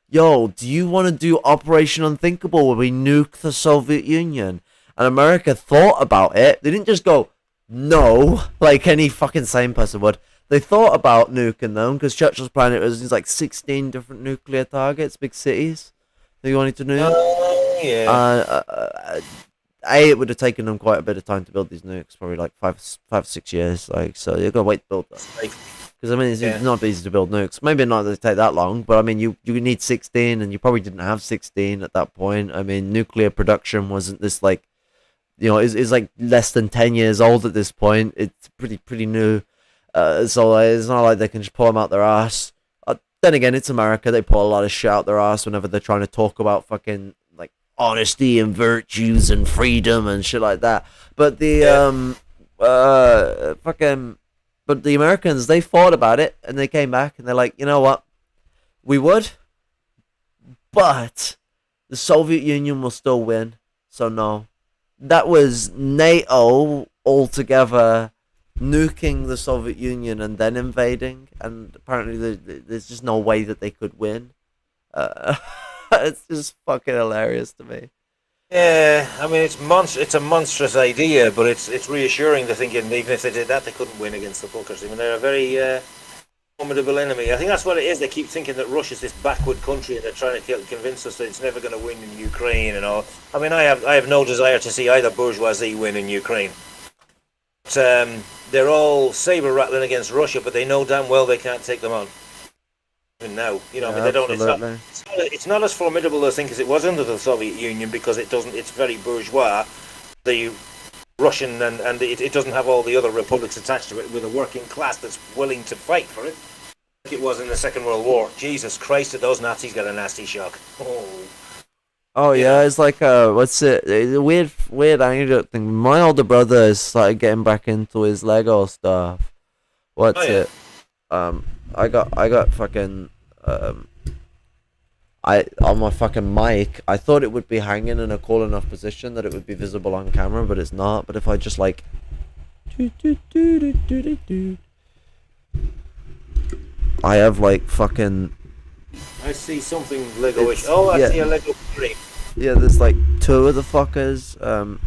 "Yo, do you want to do Operation Unthinkable where we nuke the Soviet Union?" And America thought about it. They didn't just go, "No," like any fucking sane person would. They thought about nuking them because Churchill's plan was like 16 different nuclear targets, big cities that he wanted to nuke. It would have taken them quite a bit of time to build these nukes, probably like 5-6 years. Like, so you've got to wait to build them. Because I mean, it's not easy to build nukes. Maybe not that they take that long, but I mean, you need 16, and you probably didn't have 16 at that point. I mean, nuclear production wasn't this like, you know, it's like less than 10 years old at this point. It's pretty new. So it's not like they can just pull them out their ass. Then again, it's America. They pull a lot of shit out their ass whenever they're trying to talk about fucking honesty and virtues and freedom and shit like that. But the but the Americans, they thought about it and they came back and they're like, you know what, we would, but the Soviet Union will still win. So no, that was NATO altogether nuking the Soviet Union and then invading, and apparently there's just no way that they could win. It's just fucking hilarious to me. Yeah, I mean, it's a monstrous idea, but it's reassuring to think even if they did that, they couldn't win against the fuckers. I mean, they're a very formidable enemy. I think that's what it is. They keep thinking that Russia's this backward country, and they're trying to convince us that it's never going to win in Ukraine and all. I mean, I have no desire to see either bourgeoisie win in Ukraine. But, they're all saber rattling against Russia, but they know damn well they can't take them on. Even now, you know, I mean, they don't. It's not as formidable, I think, as it was under the Soviet Union, because it doesn't. It's very bourgeois. The Russian and it doesn't have all the other republics attached to it, with a working class that's willing to fight for it, like it was in the Second World War. Jesus Christ, did those Nazis get a nasty shock? Oh yeah, it's like what's it? It's a weird anecdote thing. My older brother has started getting back into his Lego stuff. What's it? I got fucking on my fucking mic. I thought it would be hanging in a cool enough position that it would be visible on camera, but it's not. But if I just like, I have like fucking. I see something Lego-ish. I see a Lego frame. Yeah, there's like two of the fuckers. Oh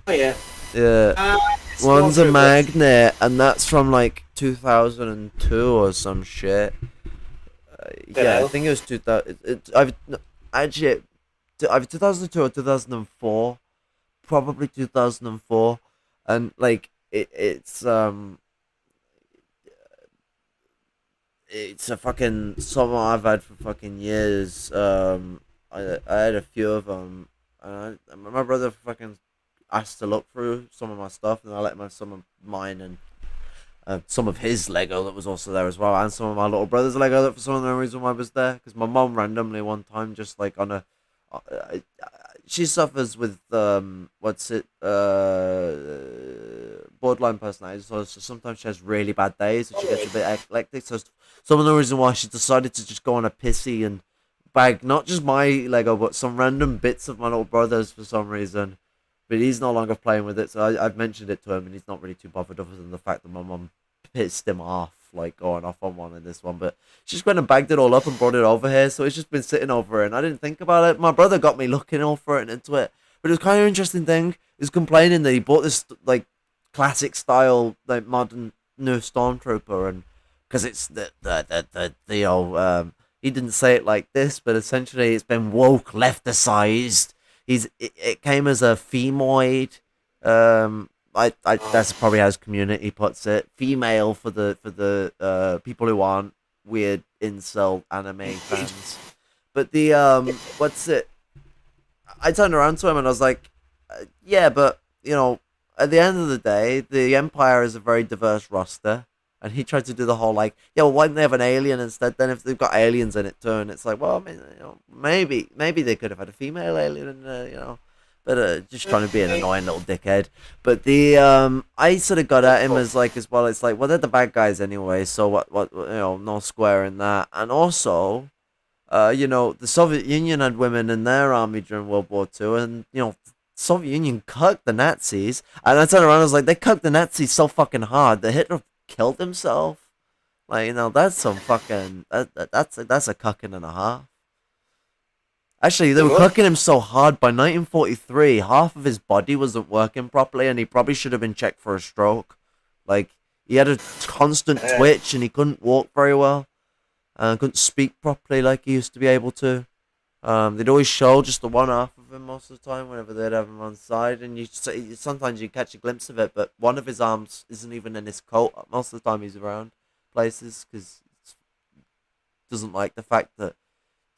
yeah. Yeah. One's a magnet, and that's from like 2002 or some shit. Yeah, I think it was 2000. Actually, either 2002 or 2004, probably 2004, and like it's a fucking something I've had for fucking years. I had a few of them, and my brother fucking asked to look through some of my stuff, and I let him have some of mine and some of his Lego that was also there as well, and some of my little brother's Lego that for some reason why I was there, because my mom randomly one time just like on a, she suffers with borderline personality, so sometimes she has really bad days and she gets a bit eclectic. So some of the reason why she decided to just go on a pissy and bag not just my Lego but some random bits of my little brother's for some reason. But he's no longer playing with it, so I've mentioned it to him, and he's not really too bothered other than the fact that my mum pissed him off, like going off on one in this one. But she just went and bagged it all up and brought it over here, so it's just been sitting over here, and I didn't think about it. My brother got me looking all for it and into it, but it was kind of an interesting thing. He was complaining that he bought this like classic style, like modern new Stormtrooper, and because it's the old he didn't say it like this, but essentially it's been woke lefticized. It came as a femoid. That's probably how his community puts it. Female for the people who aren't weird incel anime fans. But the what's it? I turned around to him and I was like, yeah, but you know, at the end of the day, the Empire is a very diverse roster. And he tried to do the whole like, yeah, well, why don't they have an alien instead? Then if they've got aliens in it too, and it's like, well, I mean, you know, maybe they could have had a female alien, in you know, but just trying to be an annoying little dickhead. But the I sort of got at him as well. It's like, well, they're the bad guys anyway, so what, you know, no square in that. And also, you know, the Soviet Union had women in their army during World War II, and you know, Soviet Union cucked the Nazis. And I turned around, and I was like, they cucked the Nazis so fucking hard that Hitler killed himself. Like, you know, that's some fucking that's a cucking and a half. Actually, they were cucking him so hard by 1943, half of his body wasn't working properly, and he probably should have been checked for a stroke. Like, he had a constant twitch, and he couldn't walk very well, and couldn't speak properly like he used to be able to. They'd always show just the one half of him most of the time whenever they'd have him on side, and sometimes you catch a glimpse of it, but one of his arms isn't even in his coat most of the time he's around places, because he doesn't like the fact that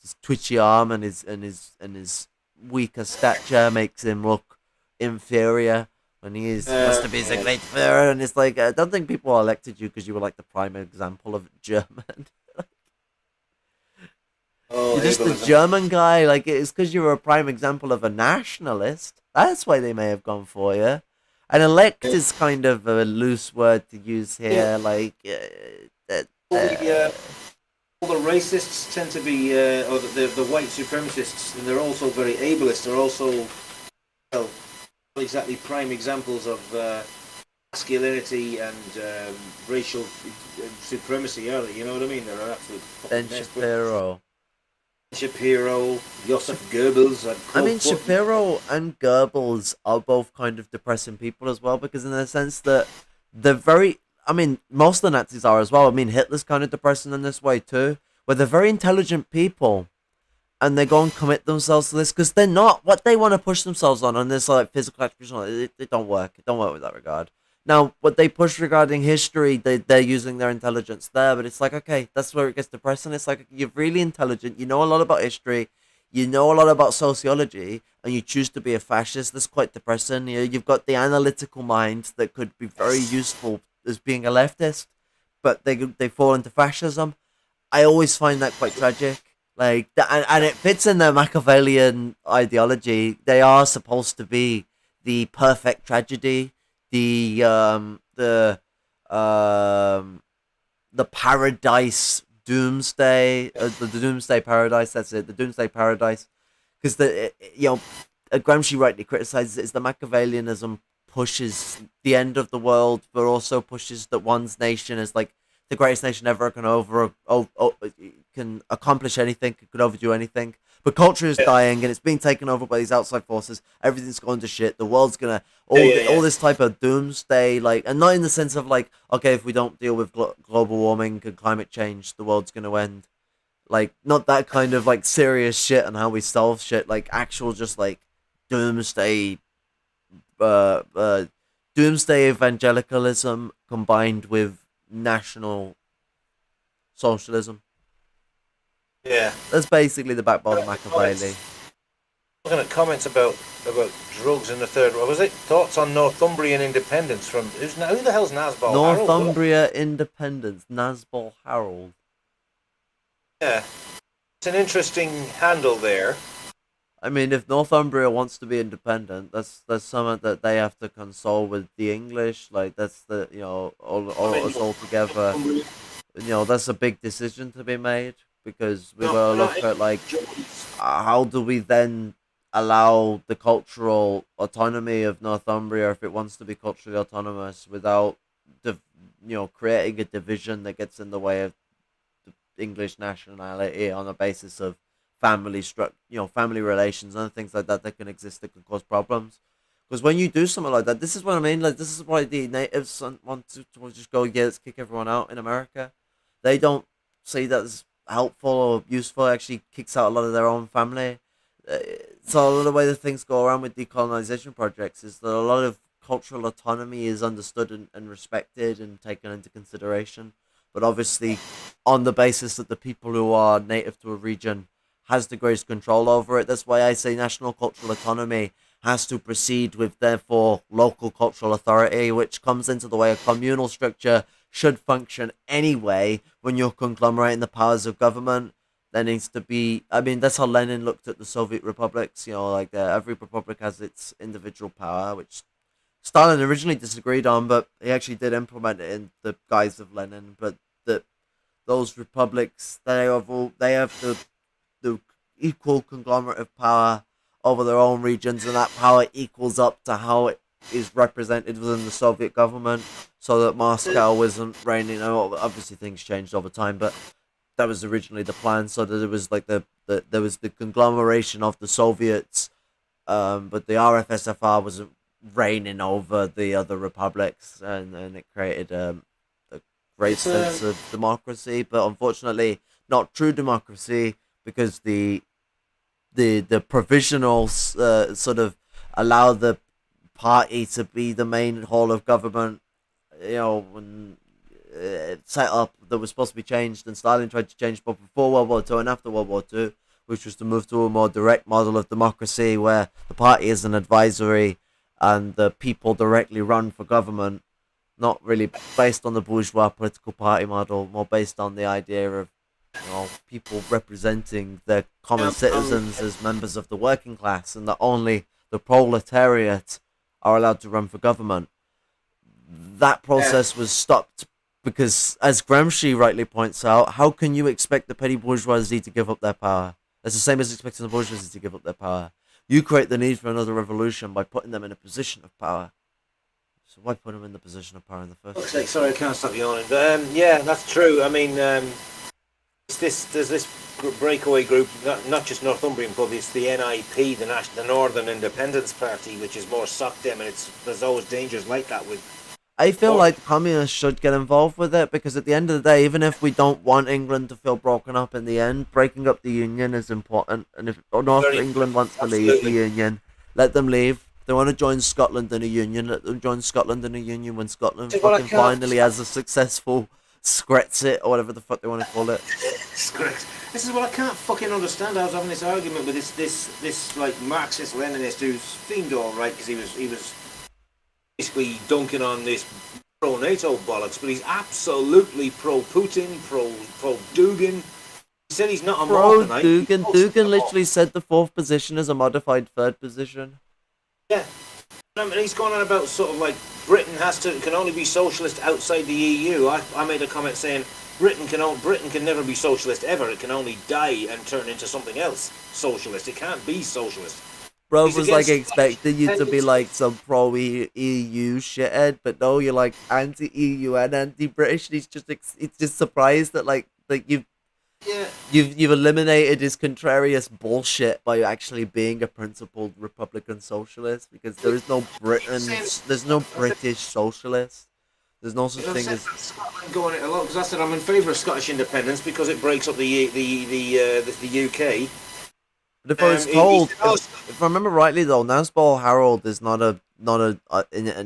his twitchy arm and his weaker stature makes him look inferior when he is supposed to be a great Führer. And it's like, I don't think people elected you because you were like the prime example of German. You're just a German guy. Like, it's because you were a prime example of a nationalist. That's why they may have gone for you. And elect is kind of a loose word to use here. Like, all the racists tend to be, or the white supremacists, and they're also very ableist. They're also, well, not exactly prime examples of masculinity and racial supremacy, are they? You know what I mean? They're absolute fucking Shapiro, Joseph Goebbels. I mean, Shapiro and Goebbels are both kind of depressing people as well, because in the sense that they're very, I mean, most of the Nazis are as well. I mean, Hitler's kind of depressing in this way too, where they're very intelligent people, and they go and commit themselves to this because they're not what they want to push themselves on this like physical attributes. It don't work. It don't work with that regard. Now, what they push regarding history, they're using their intelligence there, but it's like, okay, that's where it gets depressing. It's like, you're really intelligent, you know a lot about history, you know a lot about sociology, and you choose to be a fascist. That's quite depressing. You've got the analytical mind that could be very useful as being a leftist, but they fall into fascism. I always find that quite tragic. Like, and it fits in their Machiavellian ideology. They are supposed to be the perfect tragedy, the paradise doomsday, the doomsday paradise. That's it, the doomsday paradise, because Gramsci rightly criticizes it as the Machiavellianism pushes the end of the world, but also pushes that one's nation is like the greatest nation ever can can accomplish anything, it could overdo anything. But culture is dying, and it's being taken over by these outside forces. Everything's going to shit. The world's gonna all this type of doomsday, like, and not in the sense of like, okay, if we don't deal with global warming and climate change, the world's gonna end. Like, not that kind of like serious shit and how we solve shit. Like actual, just like doomsday, doomsday evangelicalism combined with national socialism. Yeah. That's basically the backbone of Machiavelli. Looking at comments about drugs in the Third World. Was it thoughts on Northumbrian independence from who the hell's Nasbal? Northumbria independence, Nasbal Harold. Yeah, it's an interesting handle there. I mean, if Northumbria wants to be independent, that's something that they have to console with the English. Like that's the all together. That's a big decision to be made because we gotta look at like how do we then allow the cultural autonomy of Northumbria if it wants to be culturally autonomous without creating a division that gets in the way of the English nationality on a basis of family family relations and things like that can exist that can cause problems. Because when you do something like that, this is what I mean. Like this is why the natives want to just go, yeah, let's kick everyone out in America. They don't see that as helpful or useful. It actually kicks out a lot of their own family. So a lot of the way that things go around with decolonization projects is that a lot of cultural autonomy is understood and respected and taken into consideration. But obviously, on the basis that the people who are native to a region has the greatest control over it. That's why I say national cultural autonomy has to proceed with, therefore, local cultural authority, which comes into the way a communal structure should function anyway when you're conglomerating the powers of government. There needs to be, I mean, that's how Lenin looked at the Soviet republics, every republic has its individual power, which Stalin originally disagreed on, but he actually did implement it in the guise of Lenin. But those republics, they have the equal conglomerate of power over their own regions, and that power equals up to how it is represented within the Soviet government, so that Moscow wasn't reigning. Obviously, things changed over time, but that was originally the plan. So that it was like there was the conglomeration of the Soviets, but the RFSFR wasn't reigning over the other republics, and it created a great sense of democracy, but unfortunately, not true democracy, because the provisional sort of allow the party to be the main hall of government, when set up that was supposed to be changed, and Stalin tried to change both before World War II and after World War II, which was to move to a more direct model of democracy where the party is an advisory and the people directly run for government, not really based on the bourgeois political party model, more based on the idea of people representing their common citizens as members of the working class, and that only the proletariat are allowed to run for government. That process was stopped because, as Gramsci rightly points out, how can you expect the petty bourgeoisie to give up their power? It's the same as expecting the bourgeoisie to give up their power. You create the need for another revolution by putting them in a position of power. So why put them in the position of power in the first place? Sorry, I can't stop yawning. But yeah, that's true. I mean, there's this breakaway group, not just Northumbrian Club, it's the NIP, the Northern Independence Party, which is more sock dem, and there's always dangers like that with. I feel like communists should get involved with it, because at the end of the day, even if we don't want England to feel broken up in the end, breaking up the union is important. And if England wants to leave the union, let them leave. If they want to join Scotland in a union, let them join Scotland in a union when Scotland finally has a successful Screxit, or whatever the fuck they want to call it. This is what I can't fucking understand. I was having this argument with this like Marxist Leninist who's seemed all right because he was basically dunking on this pro-NATO bollocks, but he's absolutely pro-Putin, pro-Dugin. He said he's not a Mormonite. Pro-Dugin. Dugin literally said the fourth position is a modified third position. Yeah. And he's going on about sort of like Britain can only be socialist outside the EU. I made a comment saying Britain can never be socialist ever. It can only die and turn into something else socialist. It can't be socialist. Bro was like expecting you to be like some pro-EU shithead, but no, you're like anti-EU and anti-British. And he's just surprised that like you Yeah. You've eliminated his contrarious bullshit by actually being a principled Republican socialist, because there is no there's no British socialist. There's no such I've thing said as. that Scotland going it a lot because I said I'm in favour of Scottish independence because it breaks up the UK. But if I was He told, said, oh, if I remember rightly though, Nasbol Harold is an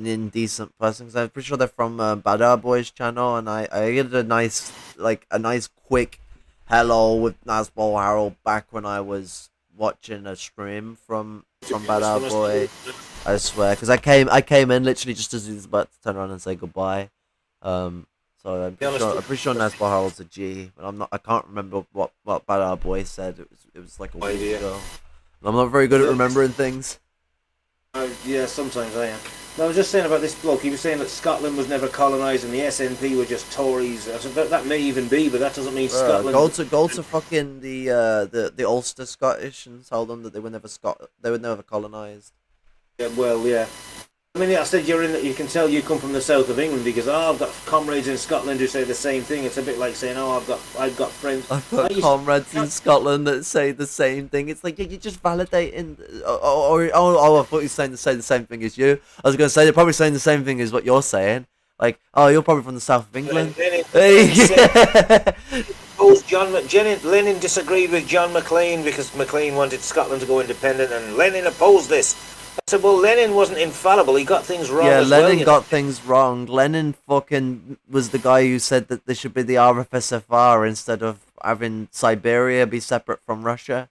indecent person, because I'm pretty sure they're from Badar Boys channel, and I get a nice quick hello with Nasbol Harold back when I was watching a stream from Badar Boy. I swear, because I came in literally just as he was about to turn around and say goodbye. So I'm pretty sure Nasbol Harold's a G, but I can't remember what Badar Boy said. It was like a week ago. And I'm not very good at remembering things. Yeah, sometimes I am. No, I was just saying about this bloke. He was saying that Scotland was never colonised and the SNP were just Tories. I said, that may even be, but that doesn't mean Scotland. Go to fucking the Ulster Scottish and tell them that they were never colonised. Yeah, well, yeah. I mean, I said you can tell you come from the south of England because I've got comrades in Scotland who say the same thing. It's a bit like saying, I've got friends. I've got comrades in Scotland that say the same thing. It's like you're just validating. I thought you were saying to say the same thing as you. I was going to say they're probably saying the same thing as what you're saying. Like, oh, you're probably from the south of England. Lenin disagreed with John Maclean because Maclean wanted Scotland to go independent, and Lenin opposed this. I said, well, Lenin wasn't infallible. He got things wrong. Yeah, Lenin well, got things wrong. Lenin fucking was the guy who said that there should be the RFSFR instead of having Siberia be separate from Russia.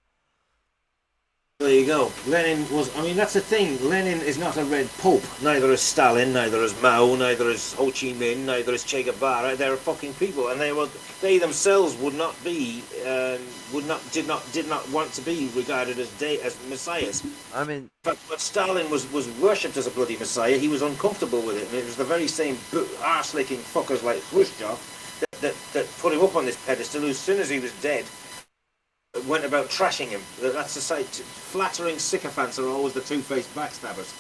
There you go. Lenin was. I mean, that's the thing. Lenin is not a red pope. Neither is Stalin. Neither is Mao. Neither is Ho Chi Minh. Neither is Che Guevara. They're fucking people, and they themselves would not be, did not want to be regarded as messiahs. I mean, but Stalin was worshipped as a bloody messiah. He was uncomfortable with it, and it was the very same arse-licking fuckers like Khrushchev that put him up on this pedestal. Who, as soon as he was dead, went about trashing him. That's the site. Flattering sycophants are always the two-faced backstabbers.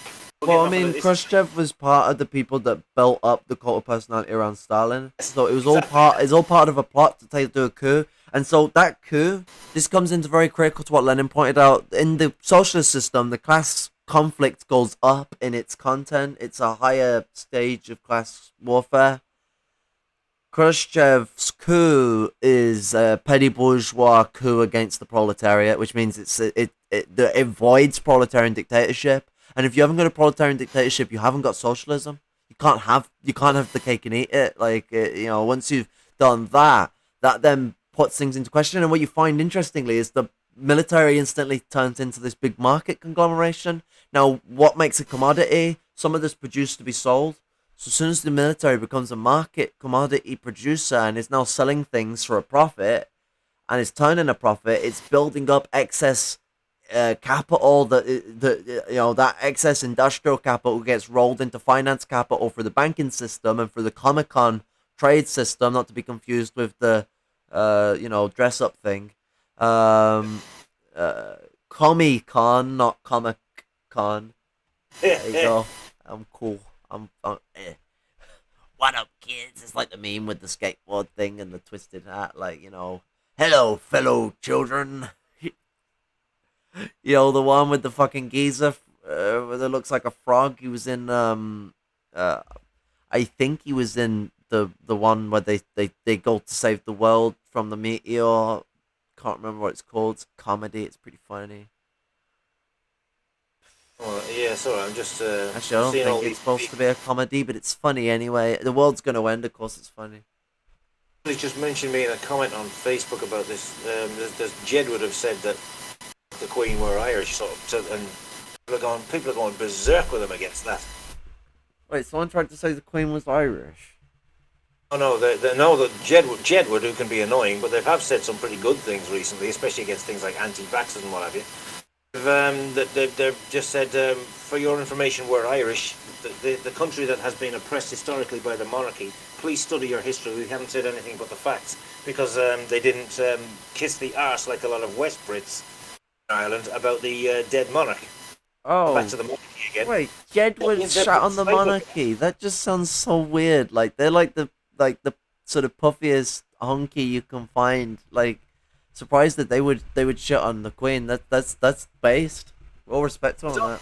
Well, I mean, Khrushchev was part of the people that built up the cult of personality around Stalin. So it was all part. It's all part of a plot to do a coup. And so that coup, this comes into very critical to what Lenin pointed out. In the socialist system, the class conflict goes up in its content. It's a higher stage of class warfare. Khrushchev's coup is a petty bourgeois coup against the proletariat, which means it voids proletarian dictatorship. And if you haven't got a proletarian dictatorship, you haven't got socialism. You can't have the cake and eat it. Like once you've done that then puts things into question. And what you find interestingly is the military instantly turns into this big market conglomeration. Now, what makes a commodity? Some of this produced to be sold. So as soon as the military becomes a market commodity producer and is now selling things for a profit, and is turning a profit, it's building up excess capital. That excess industrial capital gets rolled into finance capital for the banking system and for the Comic-Con trade system, not to be confused with the dress up thing. Comic-Con, not Comic-Con. There you go. I'm cool. What up, kids? It's like the meme with the skateboard thing and the twisted hat. Like, hello, fellow children. The one with the fucking geezer that looks like a frog. He was in, I think he was in the one where they go to save the world from the meteor. Can't remember what it's called. It's a comedy. It's pretty funny. Well, yeah, sorry, I'm just actually, I don't think it's supposed to be a comedy, but it's funny anyway. The world's going to end, of course. It's funny. Somebody just mentioned me in a comment on Facebook about this. There's Jed would have said that the Queen were Irish, and people are going berserk with them against that. Wait, someone tried to say the Queen was Irish. Oh no, that Jedward, who can be annoying, but they have said some pretty good things recently, especially against things like anti-vaxxers and what have you. They've just said, for your information, we're Irish. The country that has been oppressed historically by the monarchy. Please study your history. We haven't said anything but the facts because they didn't kiss the arse like a lot of West Brits in Ireland about the dead monarch. Oh, back to the monarchy again. Wait, Jedward shot on the monarchy. That just sounds so weird. Like they're like the sort of puffiest honky you can find. Like surprised that they would shit on the Queen. That's based. All respect to them on that.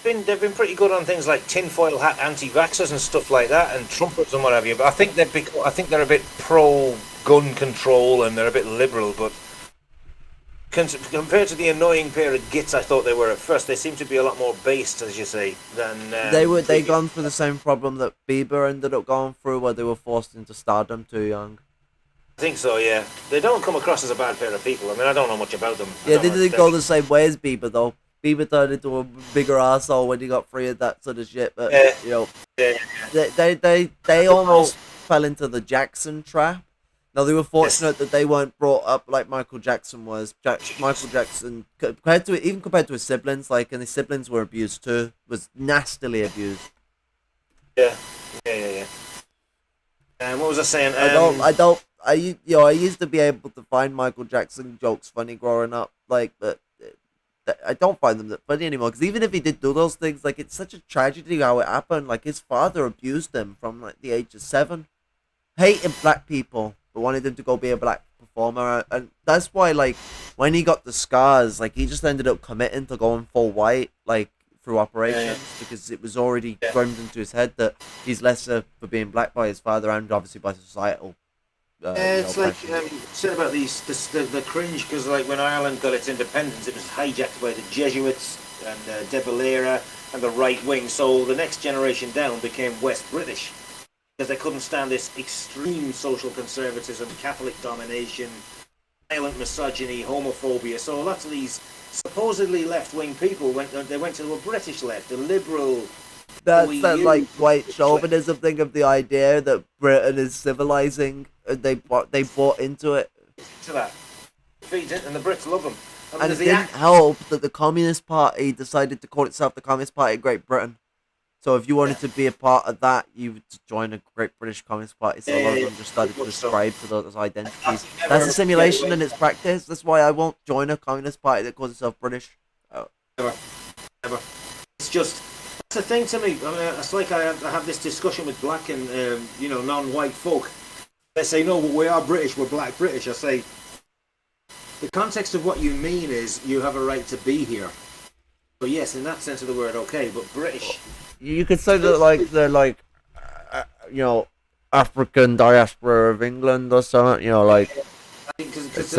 They've been pretty good on things like tinfoil hat anti-vaxxers and stuff like that, and trumpets and what have you. But I think they're a bit pro gun control and they're a bit liberal. But compared to the annoying pair of gits I thought they were at first, they seem to be a lot more based, as you say, than they gone through the same problem that Bieber ended up going through, where they were forced into stardom too young. I think so, yeah. They don't come across as a bad pair of people. I mean, I don't know much about them. Yeah, they didn't go the same way as Bieber though. Bieber turned into a bigger asshole when he got free of that sort of shit. But you know, they almost fell into the Jackson trap. Now they were fortunate that they weren't brought up like Michael Jackson was. Michael Jackson, compared to his siblings, like, and his siblings were abused too. Was nastily abused. Yeah. What was I saying? I used to be able to find Michael Jackson jokes funny growing up, like, but I don't find them that funny anymore. Because even if he did do those things, like, it's such a tragedy how it happened. Like, his father abused him from like the age of 7, hating black people, but wanted him to go be a black performer, and that's why, like, when he got the scars, like, he just ended up committing to going full white, like, through operations, because it was already drummed into his head that he's lesser for being black by his father and obviously by societal. It's like said about the cringe, because like when Ireland got its independence, it was hijacked by the Jesuits and De Valera and the right wing. So the next generation down became West British because they couldn't stand this extreme social conservatism, Catholic domination, violent misogyny, homophobia. So lots of these supposedly left-wing people went to a British left, a liberal. That's that like white chauvinism thing of the idea that Britain is civilizing, and they bought into it. To that, feeds it, and the Brits love them. I mean, and it didn't help that the Communist Party decided to call itself the Communist Party of Great Britain. So if you wanted to be a part of that, you would join a Great British Communist Party. So a lot of them just started to ascribe to those identities. That's a simulation in its practice. That's why I won't join a Communist Party that calls itself British. Never. It's just, that's the thing to me. I mean, it's like I have this discussion with black and non-white folk. They say, no, but we are British, we're black British. I say, the context of what you mean is you have a right to be here. So yes, in that sense of the word, okay, but British. You could say that they're African diaspora of England or something, Because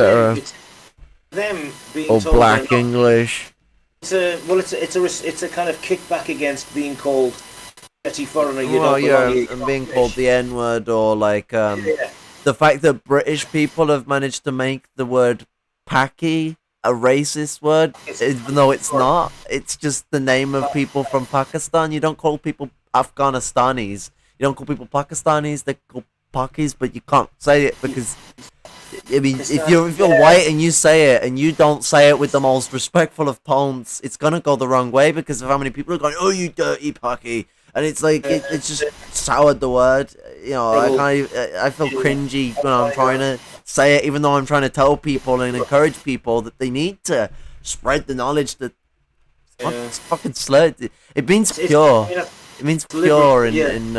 them being or told black English. It's a kind of kickback against being called dirty foreigner. And being called the N-word, or the fact that British people have managed to make the word Paki a racist word, even though it's not. It's just the name of people from Pakistan. You don't call people Afghanistanis. You don't call people Pakistanis. They call Pakis, but you can't say it because, I mean, if you're white and you say it and you don't say it with the most respectful of tones, it's gonna go the wrong way because of how many people are going, "Oh, you dirty Paki," and it's like it's just soured the word. I feel cringy when I'm trying to say it, even though I'm trying to tell people and encourage people that they need to spread the knowledge that it's fucking slurred. It means pure. It means pure in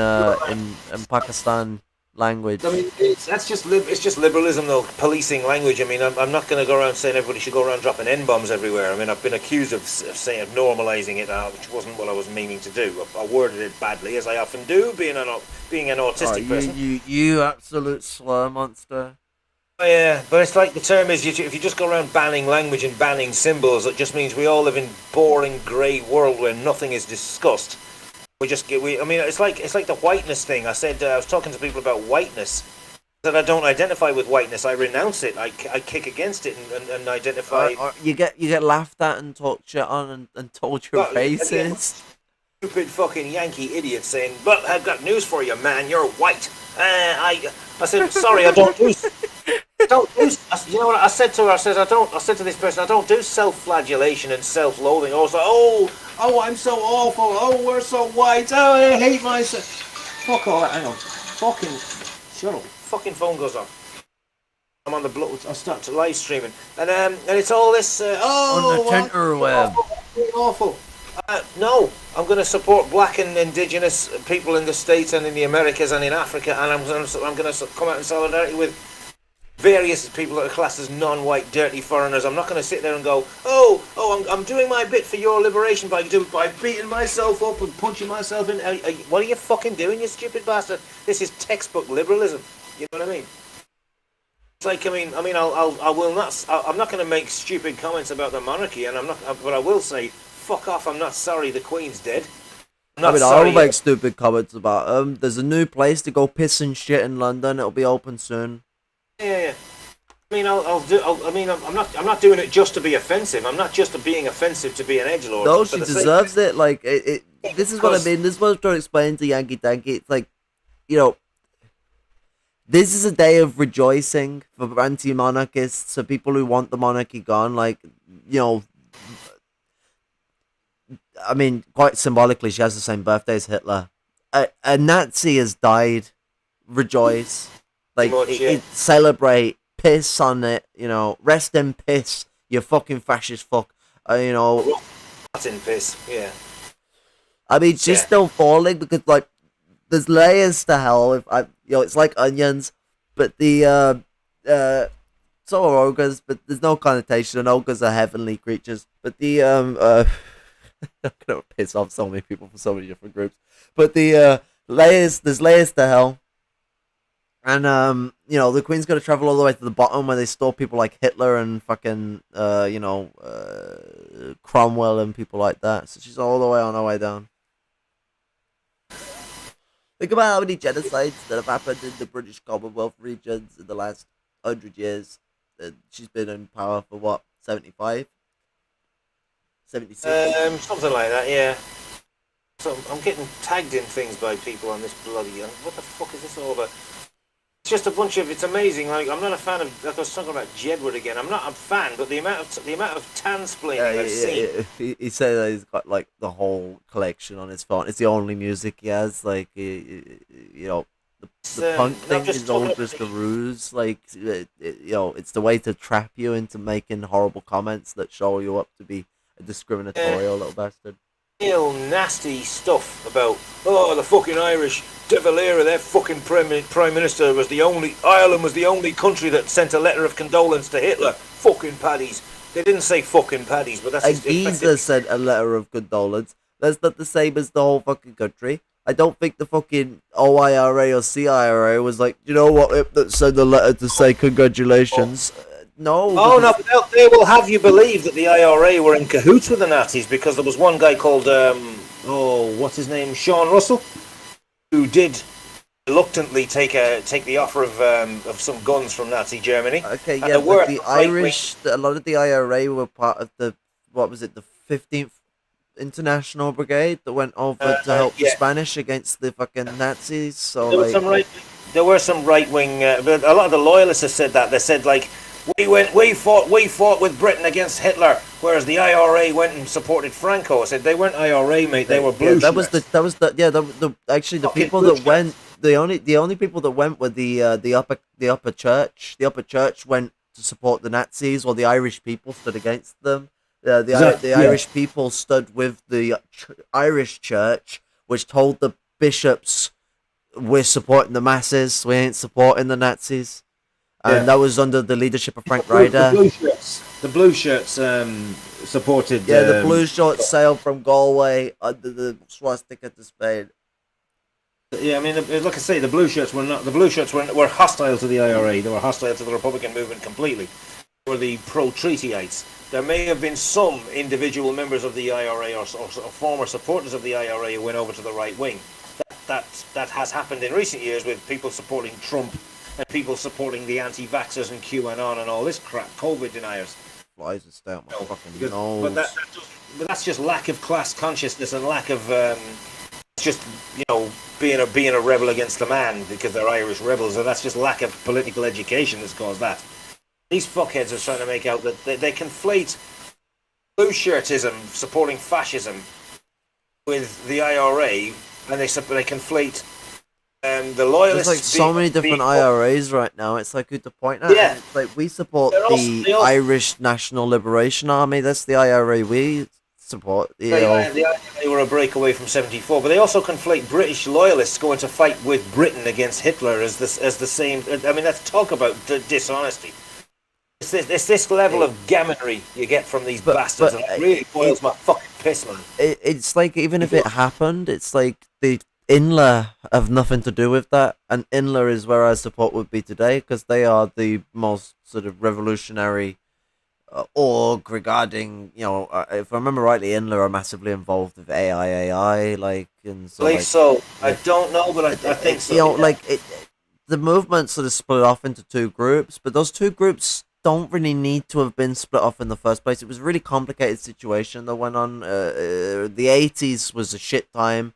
Pakistan language. I mean, it's just liberalism, though, policing language. I mean, I'm not going to go around saying everybody should go around dropping N-bombs everywhere. I mean, I've been accused of normalising it, which wasn't what I was meaning to do. I worded it badly, as I often do, being an autistic person. You absolute slur monster. Oh, yeah, but it's like the term is, if you just go around banning language and banning symbols, it just means we all live in boring, grey world where nothing is discussed. It's like the whiteness thing. I said I was talking to people about whiteness. That I don't identify with whiteness. I renounce it. I kick against it and identify. You get laughed at and talked shit on and told you're racist. Stupid fucking Yankee idiot saying, "But I've got news for you, man. You're white." I said, "Sorry, I don't do." You know what I said to her? I said to this person, I don't do self-flagellation and self-loathing. I was like, oh, I'm so awful. Oh, we're so white. Oh, I hate myself. Fuck all that. Hang on. Fucking shut up. Fucking phone goes off. I'm on the Bluetooth. I start to live streaming, and it's all this. On the Tinterweb. Awful. No, I'm going to support black and indigenous people in the States and in the Americas and in Africa, and I'm going to come out in solidarity with various people that are classed as non-white, dirty foreigners. I'm not going to sit there and go, I'm doing my bit for your liberation by beating myself up and punching myself in. What are you fucking doing, you stupid bastard? This is textbook liberalism. You know what I mean? It's like, I'm not going to make stupid comments about the monarchy, but I will say, fuck off. I'm not sorry the Queen's dead. I'll make stupid comments about there's a new place to go piss and shit in London. It'll be open soon. Yeah. I'm not doing it just to be offensive. I'm not just being offensive to be an edgelord. No, she deserves it. Like this is what I mean. This is what I'm trying to explain to Yankee Danky. It's like, this is a day of rejoicing for anti-monarchists, for people who want the monarchy gone. Like, I mean, quite symbolically, she has the same birthday as Hitler. A Nazi has died. Rejoice. Like, celebrate. Piss on it. Rest in piss. You fucking fascist fuck. That's in piss, yeah. I mean, she's still falling because, like, there's layers to hell. It's like onions. But so are ogres, but there's no connotation, and ogres are heavenly creatures. But I'm gonna piss off so many people from so many different groups. But there's layers to hell, and the Queen's gonna travel all the way to the bottom where they store people like Hitler and fucking Cromwell and people like that. So she's all the way on her way down. Think about how many genocides that have happened in the British Commonwealth regions in the last 100 years. She's been in power for what, 75? 76? Something like that, yeah. So I'm getting tagged in things by people on this bloody... What the fuck is this all about? It's just a bunch of... It's amazing. Like, I'm not a fan of... Like I was talking about Jedward again. I'm not a fan, but the amount of tansplaining I've seen... He said that he's got, like, the whole collection on his phone. It's the only music he has. Like, the punk thing is all just a ruse. Like, it's the way to trap you into making horrible comments that show you up to be a discriminatory little bastard. Real nasty stuff about the fucking Irish De Valera, their fucking prime minister Ireland was the only country that sent a letter of condolence to Hitler. Fucking paddies. They didn't say fucking paddies, but that's Ibiza sent a letter of condolence. That's not the same as the whole fucking country. I don't think the fucking OIRA or CIRA was like, you know what, that sent a letter to say congratulations. No. Oh, no, but they will have you believe that the IRA were in cahoots with the Nazis, because there was one guy called, what's his name, Sean Russell, who did reluctantly take the offer of some guns from Nazi Germany. Okay, yeah, but the Irish, a lot of the IRA were part of the 15th International Brigade that went over to help the Spanish against the fucking Nazis. So there were some right-wing, but a lot of the loyalists have said that. They said, like, we fought with Britain against Hitler, whereas the IRA went and supported Franco. I said they weren't IRA, mate. They were blue. That was the actually the people that went. The only people that went were the upper church. The upper church went to support the Nazis, while the Irish people stood against them. The Irish people stood with the Irish church, which told the bishops, "We're supporting the masses. We ain't supporting the Nazis." And that was under the leadership of Frank Ryder. The blue shirts supported. Yeah, the blue shirts sailed from Galway under the swastika to Spain. Yeah, I mean, like I say, the blue shirts were hostile to the IRA. They were hostile to the Republican movement completely. They were the pro-treatyites. There may have been some individual members of the IRA or former supporters of the IRA who went over to the right wing. That has happened in recent years with people supporting Trump and people supporting the anti-vaxxers and QAnon and all this crap, COVID deniers. Flies and stay out my fucking nose. But that's just lack of class consciousness and lack of just being a rebel against the man because they're Irish rebels, and that's just lack of political education that's caused that. These fuckheads are trying to make out that they conflate blue shirtism supporting fascism with the IRA, and they conflate the loyalists. There's like so many different IRAs right now. It's like who to point at. Yeah. Like we support the Irish National Liberation Army. That's the IRA we support. You They, know, they were a break away from 74, but they also conflate British loyalists going to fight with Britain against Hitler as the same. I mean, let's talk about dishonesty. It's this level of gammonry you get from these bastards, and it really boils my fucking piss, man. it's like even if it happened, it's like the Inler have nothing to do with that, and Inler is where our support would be today because they are the most sort of revolutionary org regarding, you know, if I remember rightly, Inler are massively involved with AI, like, and so. I believe like, so. I don't know, but I think so. You know, yeah. like the movement sort of split off into two groups, but those two groups don't really need to have been split off in the first place. It was a really complicated situation that went on. The 80s was a shit time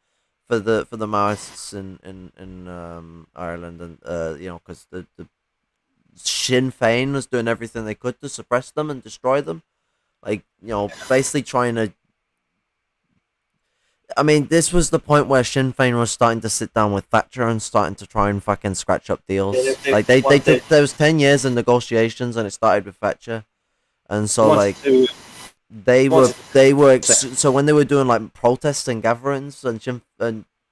for the Maoists in Ireland, and you know, because the Sinn Féin was doing everything they could to suppress them and destroy them, like, you know, basically trying to. I mean, this was the point where Sinn Féin was starting to sit down with Thatcher and starting to try and fucking scratch up deals. Like they took, there was 10 years in negotiations and it started with Thatcher, and so like they were so when they were doing like protests and gatherings and you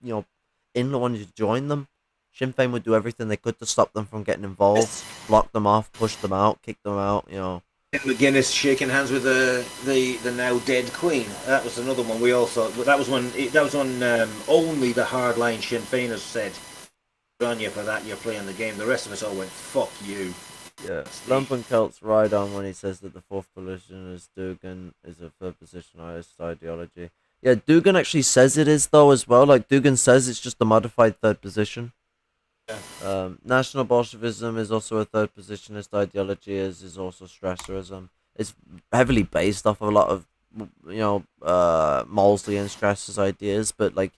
know, Inler wanted to join them, Sinn Féin would do everything they could to stop them from getting involved, block them off, push them out, kick them out, you know. McGuinness shaking hands with the now dead Queen. That was another one we also. That was when only the hardline Sinn Féiners said, "Good on you for that. You're playing the game." The rest of us all went, "Fuck you." Yeah, Lumpen-Celt's right on when he says that the fourth position is Dugan is a third positionist ideology. Yeah, Dugan actually says it is though as well. Like Dugan says it's just a modified third position. Yeah. National Bolshevism is also a third positionist ideology, as is also Strasserism. It's heavily based off of a lot of, you know, Molesley and Strasser's ideas, but like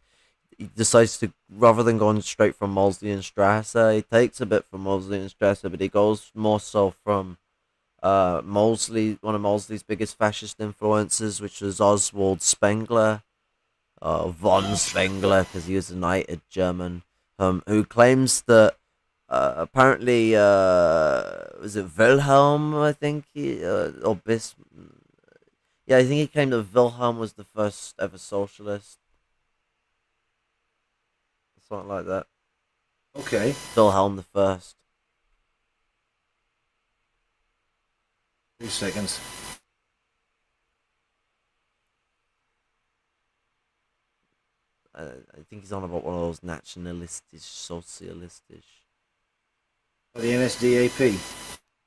he decides to, rather than going straight from Molesley and Strasser, he takes a bit from Molesley and Strasser, but he goes more so from Molesley, one of Molesley's biggest fascist influences, which was Oswald Spengler, von Spengler, because he was a knighted German. Who claims that apparently was it Wilhelm? I think or Yeah, I think he claimed that Wilhelm was the first ever socialist, something like that. Okay. Wilhelm the First. 2 seconds. I think he's on about one of those nationalistish, socialistish. The NSDAP.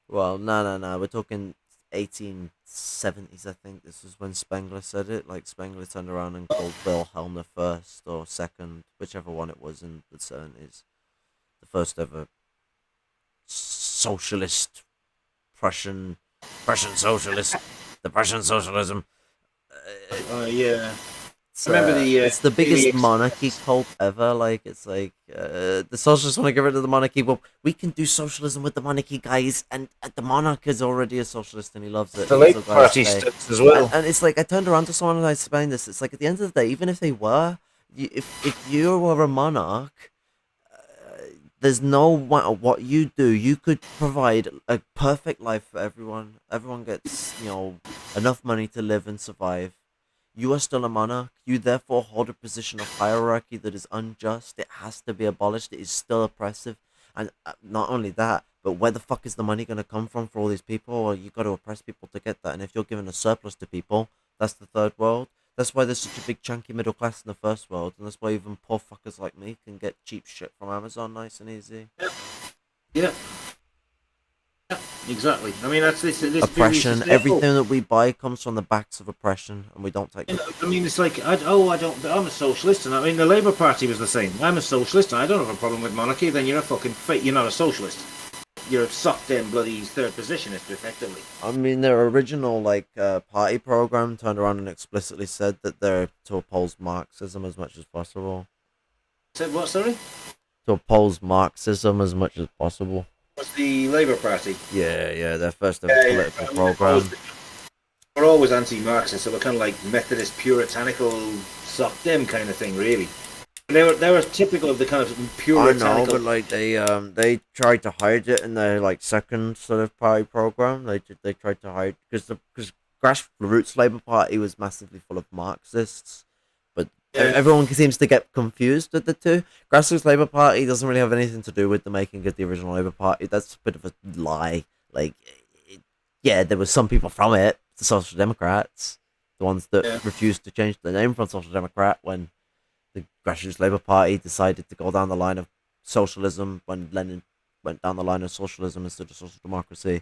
Well, no. We're talking 1870s. I think this was when Spengler said it. Like Spengler turned around and called Wilhelm the First or Second, whichever one it was in the 70s, the first ever socialist Prussian socialist, the Prussian socialism. Yeah. Remember it's the biggest monarchy cult ever. Like it's like the socialists want to get rid of the monarchy. Well, we can do socialism with the monarchy, guys, and the monarch is already a socialist and he loves it. The Labour Party sticks as well. And it's like I turned around to someone and I explained this. It's like at the end of the day, even if they were, if you were a monarch, there's no matter what you do, you could provide a perfect life for everyone. Everyone gets, you know, enough money to live and survive. You are still a monarch. You therefore hold a position of hierarchy that is unjust. It has to be abolished. It is still oppressive. And not only that, but where the fuck is the money going to come from for all these people? Or you got to oppress people to get that. And if you're giving a surplus to people, that's the third world. That's why there's such a big chunky middle class in the first world. And that's why even poor fuckers like me can get cheap shit from Amazon nice and easy. Yeah. Exactly. I mean, that's this oppression. Everything that we buy comes from the backs of oppression, and we don't take it. I mean, it's like I'm a socialist, and I mean the Labour Party was the same. I'm a socialist, and I don't have a problem with monarchy. Then you're a fucking fake. You're not a socialist. You're a sucked in bloody third positionist, effectively. I mean, their original party program turned around and explicitly said that they're to oppose Marxism as much as possible. Said what? Sorry. To oppose Marxism as much as possible. What's the Labour Party? Yeah, their first ever political program. We're always anti-Marxist, so we're kind of like Methodist, puritanical, suck them kind of thing, really. They were typical of the kind of puritanical. I know, but like they tried to hide it in their like second sort of party program. They tried to hide because grassroots Labour Party was massively full of Marxists, but everyone seems to get confused with the two. Grassroots Labour Party doesn't really have anything to do with the making of the original Labour Party. That's a bit of a lie. Like, yeah, there were some people from it, the Social Democrats, the ones that refused to change the name from Social Democrat when the Grassroots Labour Party decided to go down the line of socialism, when Lenin went down the line of socialism instead of social democracy,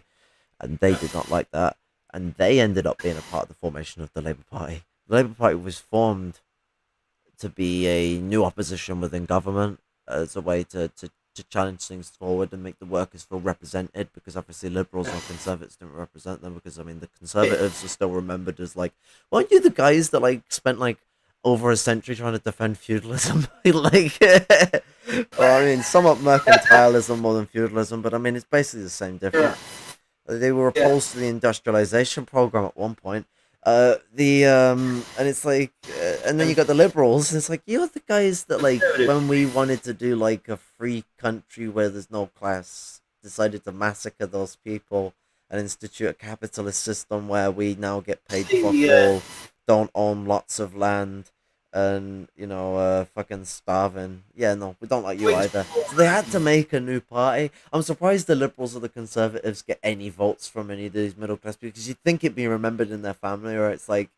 and they did not like that, and they ended up being a part of the formation of the Labour Party. The Labour Party was formed to be a new opposition within government as a way to challenge things forward and make the workers feel represented, because obviously liberals and conservatives didn't represent them, because I mean the conservatives are still remembered as like, weren't you the guys that like spent like over a century trying to defend feudalism? Like, well, I mean, somewhat mercantilism more than feudalism, but I mean it's basically the same difference. They were opposed to the industrialization program at one point. And it's like, and then you got the liberals. And it's like, you're the guys that like when we wanted to do like a free country where there's no class, decided to massacre those people and institute a capitalist system where we now get paid for all, don't own lots of land, and fucking starving. Yeah, no, we don't like you either. So they had to make a new party. I'm surprised the liberals or the conservatives get any votes from any of these middle class people, because you'd think it'd be remembered in their family, or it's like,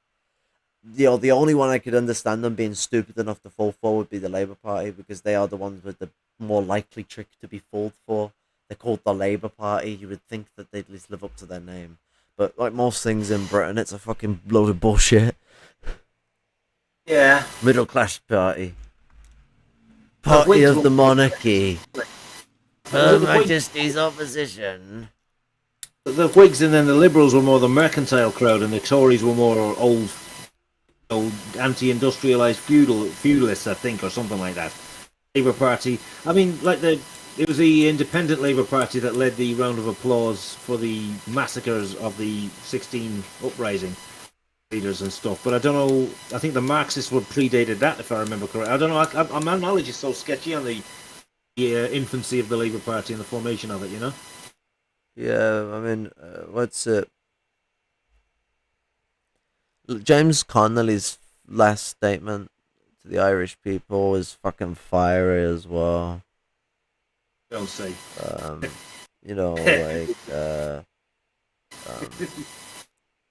the only one I could understand them being stupid enough to fall for would be the Labour Party, because they are the ones with the more likely trick to be fooled for. They're called the Labour Party. You would think that they'd at least live up to their name, but like most things in Britain, it's a fucking load of bullshit. Yeah. Middle class party. Party of the monarchy. Her Majesty's opposition. The Whigs and then the Liberals were more the mercantile crowd, and the Tories were more old anti-industrialised feudalists, I think, or something like that. Labour Party. I mean, like it was the Independent Labour Party that led the round of applause for the massacres of the 16 uprising leaders and stuff, but I don't know. I think the Marxists would predated that, if I remember correctly. I don't know. My knowledge is so sketchy on the infancy of the Labour Party and the formation of it. Yeah, I mean, what's it? James Connolly's last statement to the Irish people was fucking fiery as well. Don't say.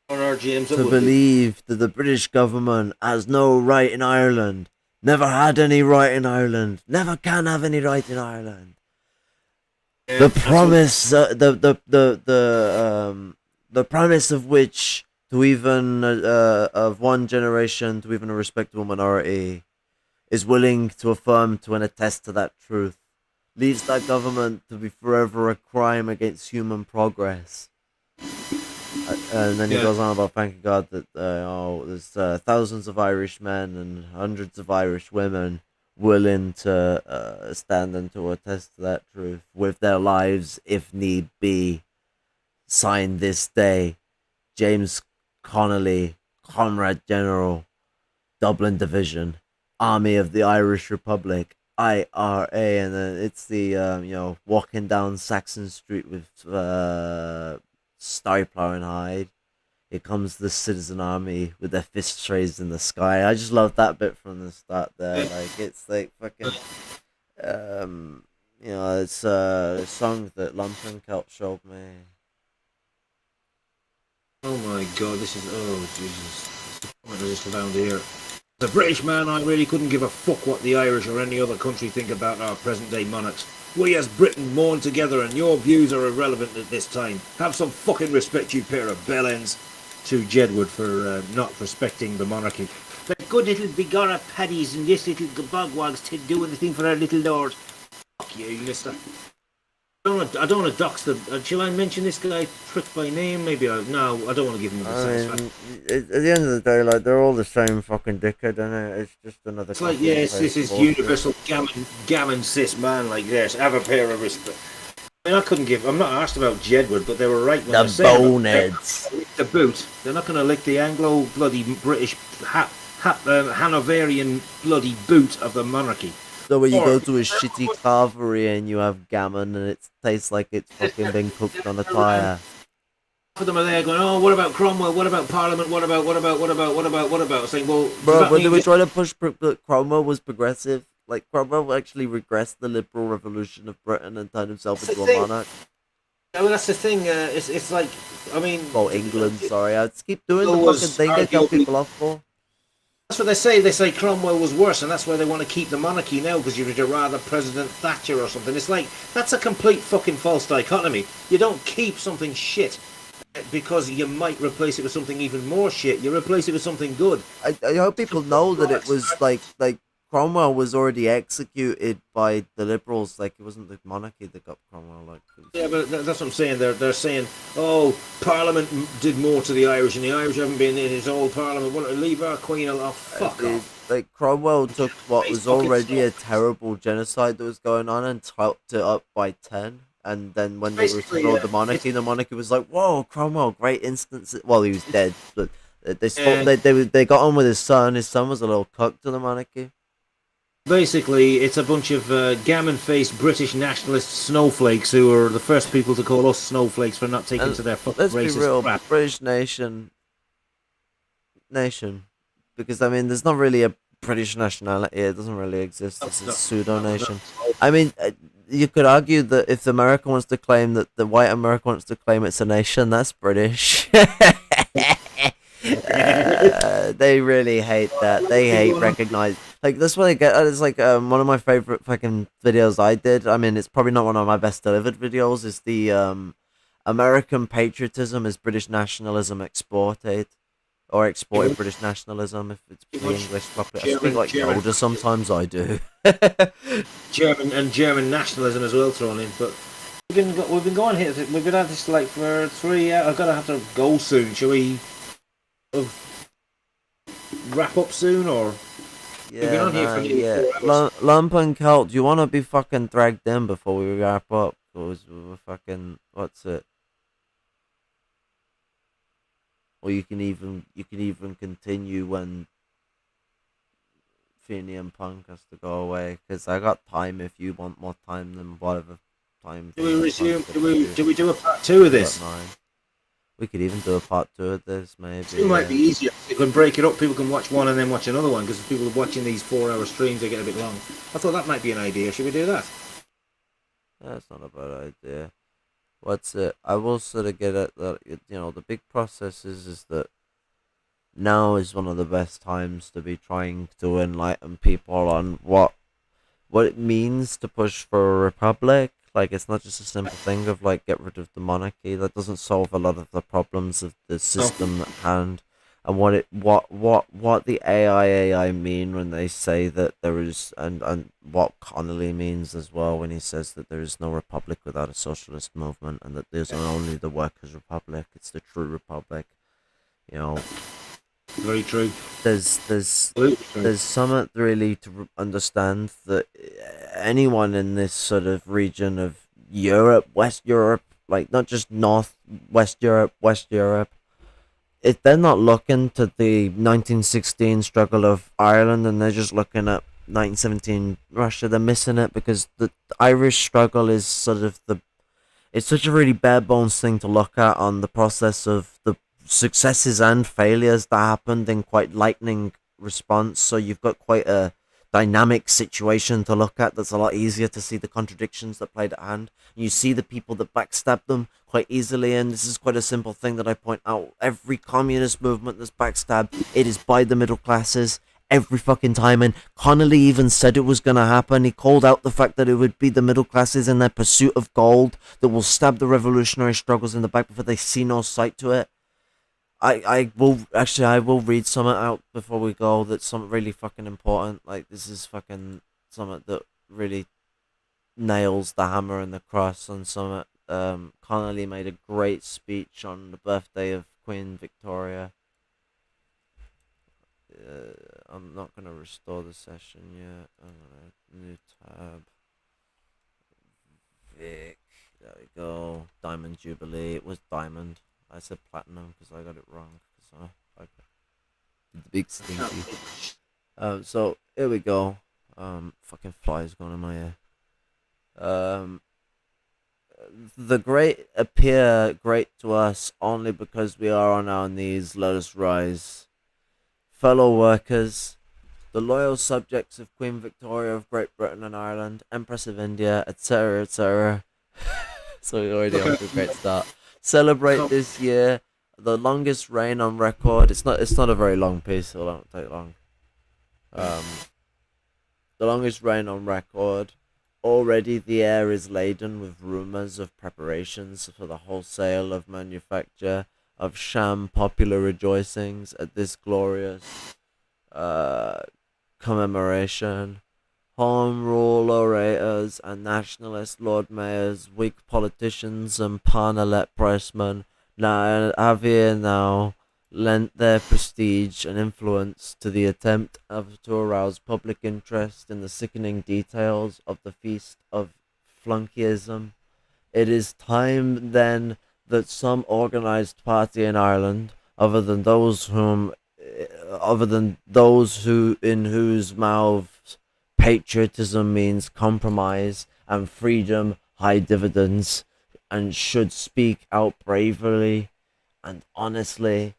To believe that the British government has no right in Ireland, never had any right in Ireland, never can have any right in Ireland. The promise, the promise of which, to even of one generation to even a respectable minority, is willing to affirm to and attest to that truth, leaves that government to be forever a crime against human progress. And then he goes on about thanking God that there's thousands of Irish men and hundreds of Irish women willing to stand and to attest to that truth with their lives if need be. Signed this day, James Connolly, Comrade General, Dublin Division, Army of the Irish Republic, IRA, and then it's the walking down Saxon Street with Starry Plough and Hyde. Here comes the citizen army with their fists raised in the sky. I just love that bit from the start there. Like, it's like fucking it's a song that Lumpen-Maoist showed me. Oh my god, this is Jesus. What is this around here? As a British man, I really couldn't give a fuck what the Irish or any other country think about our present day monarchs. We as Britain mourn together, and your views are irrelevant at this time. Have some fucking respect, you pair of bellends. To Jedward for not respecting the monarchy. But good little bigorra paddies and this little bogwags to do anything for our little lord. Fuck you, mister. I don't want to dox them. Shall I mention this guy Prick by name? Maybe no, I don't want to give him the satisfaction. At the end of the day, like, they're all the same fucking dickhead, and it's just another. It's like, yes, this is universal gammon cis man like this. Have a pair of respect. I mean, I'm not asked about Jedward, but they were right when they said boneheads. The boot. They're not going to lick the Anglo bloody British Hanoverian bloody boot of the monarchy. So when you go to a shitty carvery and you have gammon and it tastes like it's fucking been cooked on a tire. For them are there going, oh, what about Cromwell? What about Parliament? What about? Saying, well, does Bro, that when they mean were trying to push that Cromwell was progressive, like Cromwell actually regressed the liberal revolution of Britain and turned himself that's the into a thing? monarch. I mean, that's the thing. It's like, I mean, Well, England, sorry, I just keep doing the Cromwell fucking was thing I cut arguably. people off for. That's what they say. They say Cromwell was worse, and that's why they want to keep the monarchy now because you'd rather President Thatcher or something. It's like that's a complete fucking false dichotomy. You don't keep something shit because you might replace it with something even more shit. You replace it with something good. I hope people know that it was like Cromwell was already executed by the liberals. Like it wasn't the monarchy that got Cromwell. Like it was, Yeah, but that's what I'm saying. They're saying, oh, Parliament did more to the Irish, and the Irish haven't been in his old Parliament. Well, leave our Queen alone. Oh, fuck off. like Cromwell took what Face was fucking already a stuff. terrible genocide that was going on and topped it up by 10. And then when they Basically, restored it's the monarchy was like, whoa, Cromwell, great instance. Well, he was dead, but uh, they got on with his son. His son was a little cook to the monarchy. basically it's a bunch of gammon-faced British nationalist snowflakes who are the first people to call us snowflakes for not taking And to their fucking let's be racist real, crap. British nation, because I mean, there's not really a British nationality. It doesn't really exist. It's a pseudo nation. I mean, you could argue that if America wants to claim that the white America wants to claim it's a nation, that's British. They really hate that. They hate recognize. Like that's what I get. It's like one of my favorite fucking videos I did. I mean, it's probably not one of my best delivered videos. Is the American patriotism is British nationalism exported or exported British nationalism if it's the English properly. I speak like Yoda sometimes. I do. German nationalism as well thrown in, but. We've been going here. We've been at this like for 3 hours. I've got to have to go soon. Shall we wrap up soon, or we've been Yeah, on here for man, nearly yeah. 4 hours? Lump and Celt, do you want to be fucking dragged in before we wrap up? Because we're fucking, what's it? Or you can even continue when Feeny and Punk has to go away. Because I got time if you want more time than whatever time. Do we Feeny and resume? Punk Do we do a part two of I got this? 9. We could even do a part 2 of this, maybe. It might be easier. You can break it up. People can watch one and then watch another one because people are watching these 4 hour streams. They get a bit long. I thought that might be an idea. Should we do that? That's not a bad idea. What's it? I will sort of get at that. You know, the big process is that now is one of the best times to be trying to enlighten people on what it means to push for a republic. Like it's not just a simple thing of like get rid of the monarchy. That doesn't solve a lot of the problems of the system at hand. And what the AI mean when they say that there is and what Connolly means as well when he says that there is no republic without a socialist movement and that there's only the workers' republic. It's the true republic. You know, Very true. there's something really to understand that anyone in this sort of region of Europe, West Europe, like not just North, West Europe, West Europe, if they're not looking to the 1916 struggle of Ireland and they're just looking at 1917 Russia, they're missing it because the Irish struggle is sort of it's such a really bare bones thing to look at on the process of the successes and failures that happened in quite lightning response. So you've got quite a dynamic situation to look at that's a lot easier to see the contradictions that played at hand. You see the people that backstabbed them quite easily, and this is quite a simple thing that I point out. Every communist movement that's backstabbed, it is by the middle classes every fucking time, and Connolly even said it was gonna happen. He called out the fact that it would be the middle classes in their pursuit of gold that will stab the revolutionary struggles in the back before they see no sight to it. I will read something out before we go that's something really fucking important. Like this is fucking something that really nails the hammer and the cross on something. Connolly made a great speech on the birthday of Queen Victoria. I'm not gonna restore the session yet. I'm gonna new tab. Vic. There we go. Diamond Jubilee. It was diamond. I said platinum because I got it wrong. So I did the big stinky. So here we go. Fucking flies going in my ear. the great appear great to us only because we are on our knees. Let us rise. Fellow workers, the loyal subjects of Queen Victoria of Great Britain and Ireland, Empress of India, etc., etc. So we're already off to a great start. Celebrate this year the longest reign on record. It's not a very long piece, so it won't take long. Um, the longest reign on record. Already the air is laden with rumours of preparations for the wholesale of manufacture of sham popular rejoicings at this glorious commemoration. Home Rule orators and nationalist Lord Mayors, Whig politicians and Parnalet pressmen have here now lent their prestige and influence to the attempt to arouse public interest in the sickening details of the feast of flunkyism. It is time then that some organised party in Ireland, other than those who in whose mouths patriotism means compromise and freedom high dividends, and should speak out bravely and honestly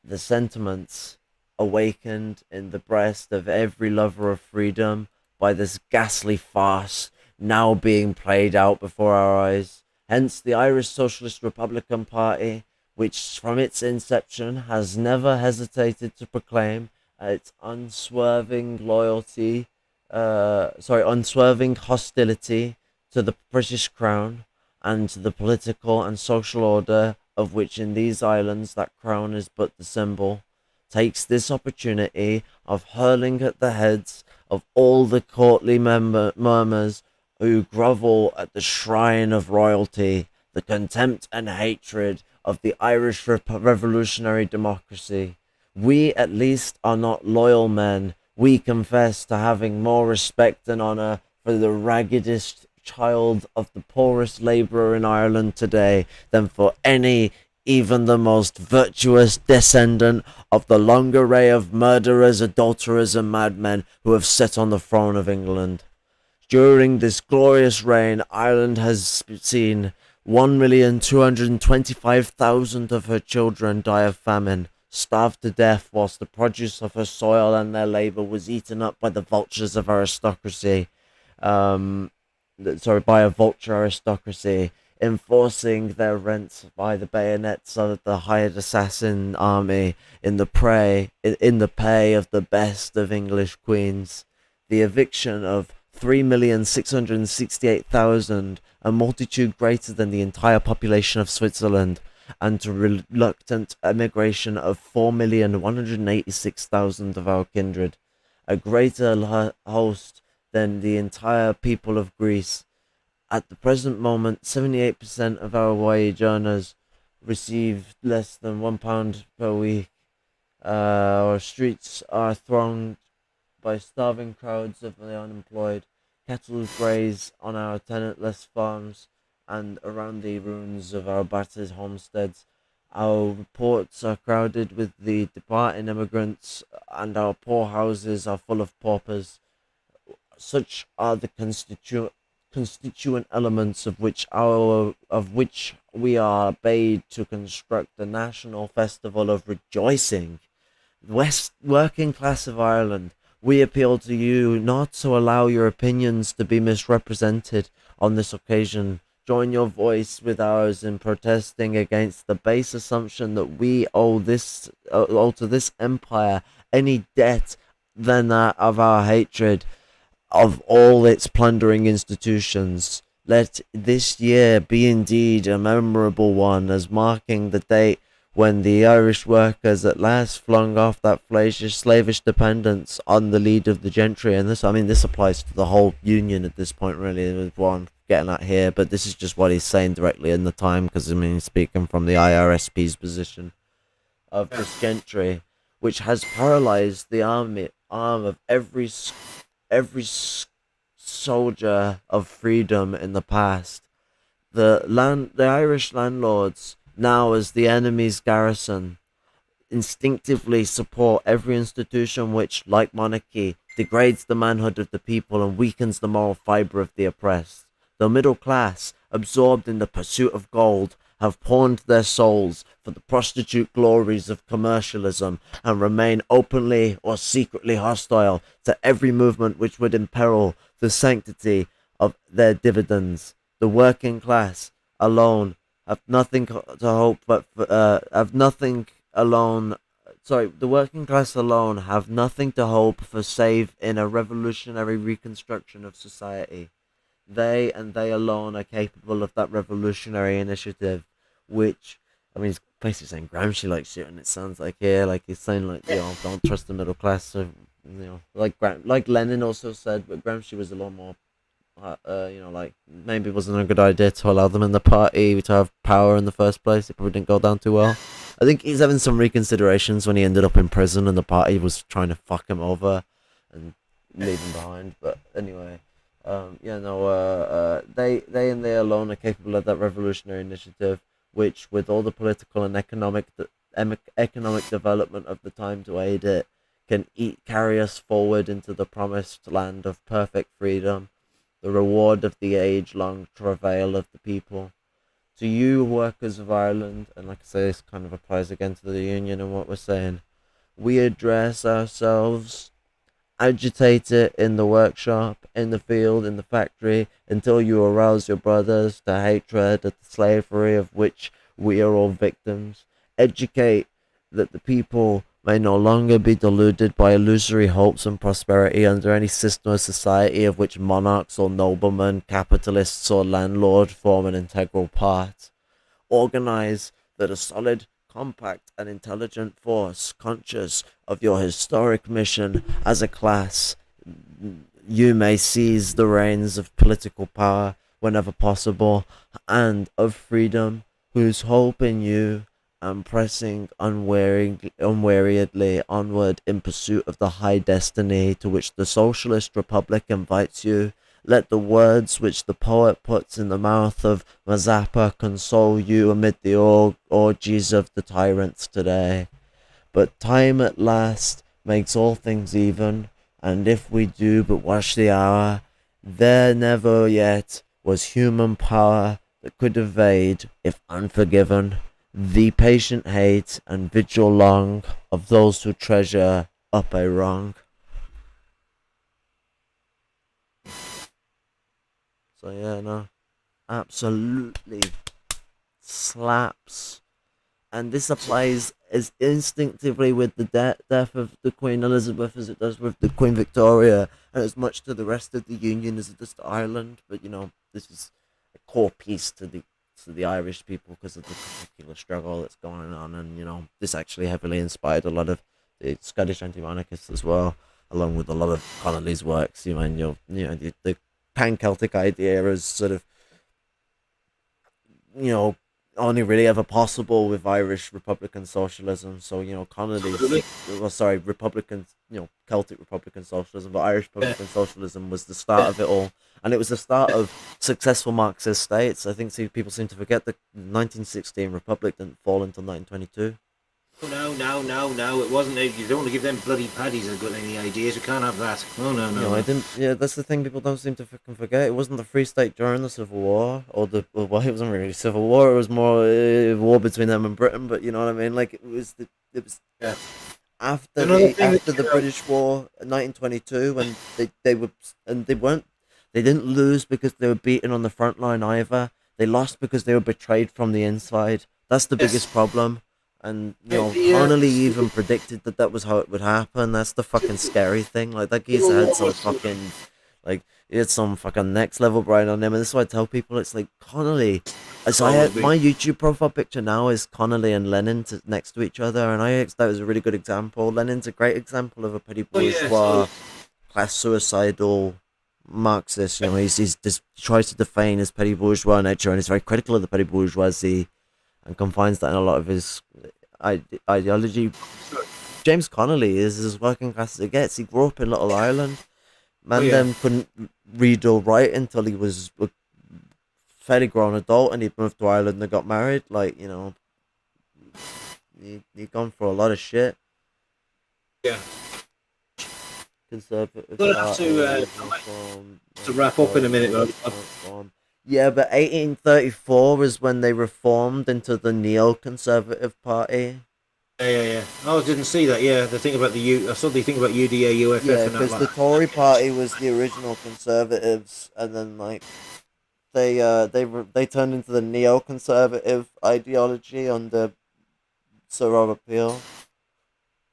the sentiments awakened in the breast of every lover of freedom by this ghastly farce now being played out before our eyes. Hence the Irish Socialist-Republican Party, which from its inception has never hesitated to proclaim its unswerving hostility to the British Crown and to the political and social order of which in these islands that crown is but the symbol, takes this opportunity of hurling at the heads of all the courtly murmurs who grovel at the shrine of royalty the contempt and hatred of the Irish revolutionary democracy. We at least are not loyal men. We confess to having more respect and honour for the raggedest child of the poorest labourer in Ireland today than for any, even the most virtuous descendant of the long array of murderers, adulterers and madmen who have sat on the throne of England. During this glorious reign, Ireland has seen 1,225,000 of her children die of famine, starved to death, whilst the produce of her soil and their labour was eaten up by the vultures of aristocracy. By a vulture aristocracy, enforcing their rents by the bayonets of the hired assassin army in the pay of the best of English queens. The eviction of 3,668,000, a multitude greater than the entire population of Switzerland, and to reluctant emigration of 4,186,000 of our kindred, a greater host than the entire people of Greece. At the present moment, 78% of our wage earners receive less than £1 per week. Our streets are thronged by starving crowds of the unemployed. Cattle graze on our tenantless farms and around the ruins of our battered homesteads. Our ports are crowded with the departing immigrants, and our poor houses are full of paupers. Such are the constituent elements of which we are bade to construct a national festival of rejoicing. Working class of Ireland, we appeal to you not to allow your opinions to be misrepresented on this occasion. Join your voice with ours in protesting against the base assumption that we owe to this empire any debt than that of our hatred of all its plundering institutions. Let this year be indeed a memorable one, as marking the date when the Irish workers at last flung off that slavish dependence on the lead of the gentry. And this applies to the whole union at this point, really, is what I'm getting at here. But this is just what he's saying directly in the time, because he's speaking from the IRSP's position of this gentry, which has paralysed the arm of every soldier of freedom in the past. The Irish landlords, now as the enemy's garrison, instinctively support every institution which, like monarchy, degrades the manhood of the people and weakens the moral fibre of the oppressed. The middle class, absorbed in the pursuit of gold, have pawned their souls for the prostitute glories of commercialism and remain openly or secretly hostile to every movement which would imperil the sanctity of their dividends. The working class alone have nothing to hope but have nothing alone. Sorry, the working class alone have nothing to hope for save in a revolutionary reconstruction of society. They and they alone are capable of that revolutionary initiative, which, I mean, he's basically saying Gramsci like shit, and it sounds like here, like he's saying like, you know, don't trust the middle class. So, you know, like Lenin also said, but Gramsci was a lot more, you know, like maybe it wasn't a good idea to allow them in the party to have power in the first place. It probably didn't go down too well. I think he's having some reconsiderations when he ended up in prison and the party was trying to fuck him over and leave him behind. But anyway. Yeah, no, they and they alone are capable of that revolutionary initiative, which, with all the political and economic development of the time to aid it, can carry us forward into the promised land of perfect freedom, the reward of the age-long travail of the people. To you, workers of Ireland, and like I say, this kind of applies again to the Union and what we're saying, we address ourselves. Agitate it in the workshop, in the field, in the factory, until you arouse your brothers to hatred of the slavery of which we are all victims. Educate that the people may no longer be deluded by illusory hopes and prosperity under any system of society of which monarchs or noblemen, capitalists or landlords form an integral part. Organize that a solid, compact and intelligent force, conscious of your historic mission as a class, you may seize the reins of political power whenever possible, and of freedom, whose hope in you, and pressing unweariedly onward in pursuit of the high destiny to which the Socialist Republic invites you. Let the words which the poet puts in the mouth of Mazeppa console you amid the orgies of the tyrants today. But time at last makes all things even, and if we do but watch the hour, there never yet was human power that could evade, if unforgiven, the patient hate and vigil long of those who treasure up a wrong. So yeah, no, absolutely slaps. And this applies as instinctively with the death of the Queen Elizabeth as it does with the Queen Victoria, and as much to the rest of the Union as it does to Ireland. But you know, this is a core piece to the Irish people because of the particular struggle that's going on, and you know, this actually heavily inspired a lot of the Scottish anti-monarchists as well, along with a lot of Connolly's works. You know, the pan-Celtic idea is sort of, you know, only really ever possible with Irish Republican socialism. So, you know, Connolly's, well, sorry, Republican, you know, Celtic Republican socialism, but Irish Republican socialism was the start of it all. And it was the start of successful Marxist states. I think people seem to forget that 1916 Republic didn't fall until 1922. No, it wasn't. You don't want to give them bloody paddies that got any ideas. We can't have that. No. I didn't. Yeah, that's the thing people don't seem to fucking forget. It wasn't the Free State during the Civil War, or it wasn't really Civil War. It was more war between them and Britain. But you know what I mean? Like it was after the British War, 1922, when they didn't lose because they were beaten on the front line either. They lost because they were betrayed from the inside. That's the biggest problem. And, you know, Connolly even predicted that was how it would happen. That's the fucking scary thing. Like, that geezer had some fucking, like, he had some fucking next level brain on him. And this is why I tell people, it's like, Connolly. So my YouTube profile picture now is Connolly and Lenin next to each other. And that was a really good example. Lenin's a great example of a petty bourgeois, class suicidal Marxist. You know, he tries to define his petty bourgeois nature, and he's very critical of the petty bourgeoisie, and confines that in a lot of his ideology. James Connolly is as working class as it gets. He grew up in Little Ireland. Them couldn't read or write until he was a fairly grown adult, and he moved to Ireland and got married. Like, you know, he gone for a lot of shit. Yeah. Conservative. We'll have to wrap up in a minute. Yeah, but 1834 was when they reformed into the Neo-Conservative Party. Yeah. Oh, I didn't see that. Yeah, the thing about I saw the thing about UDA, UFF, Yeah, and that. because the Tory Party was the original Conservatives, and then like they turned into the Neo-Conservative ideology under Sir Robert Peel.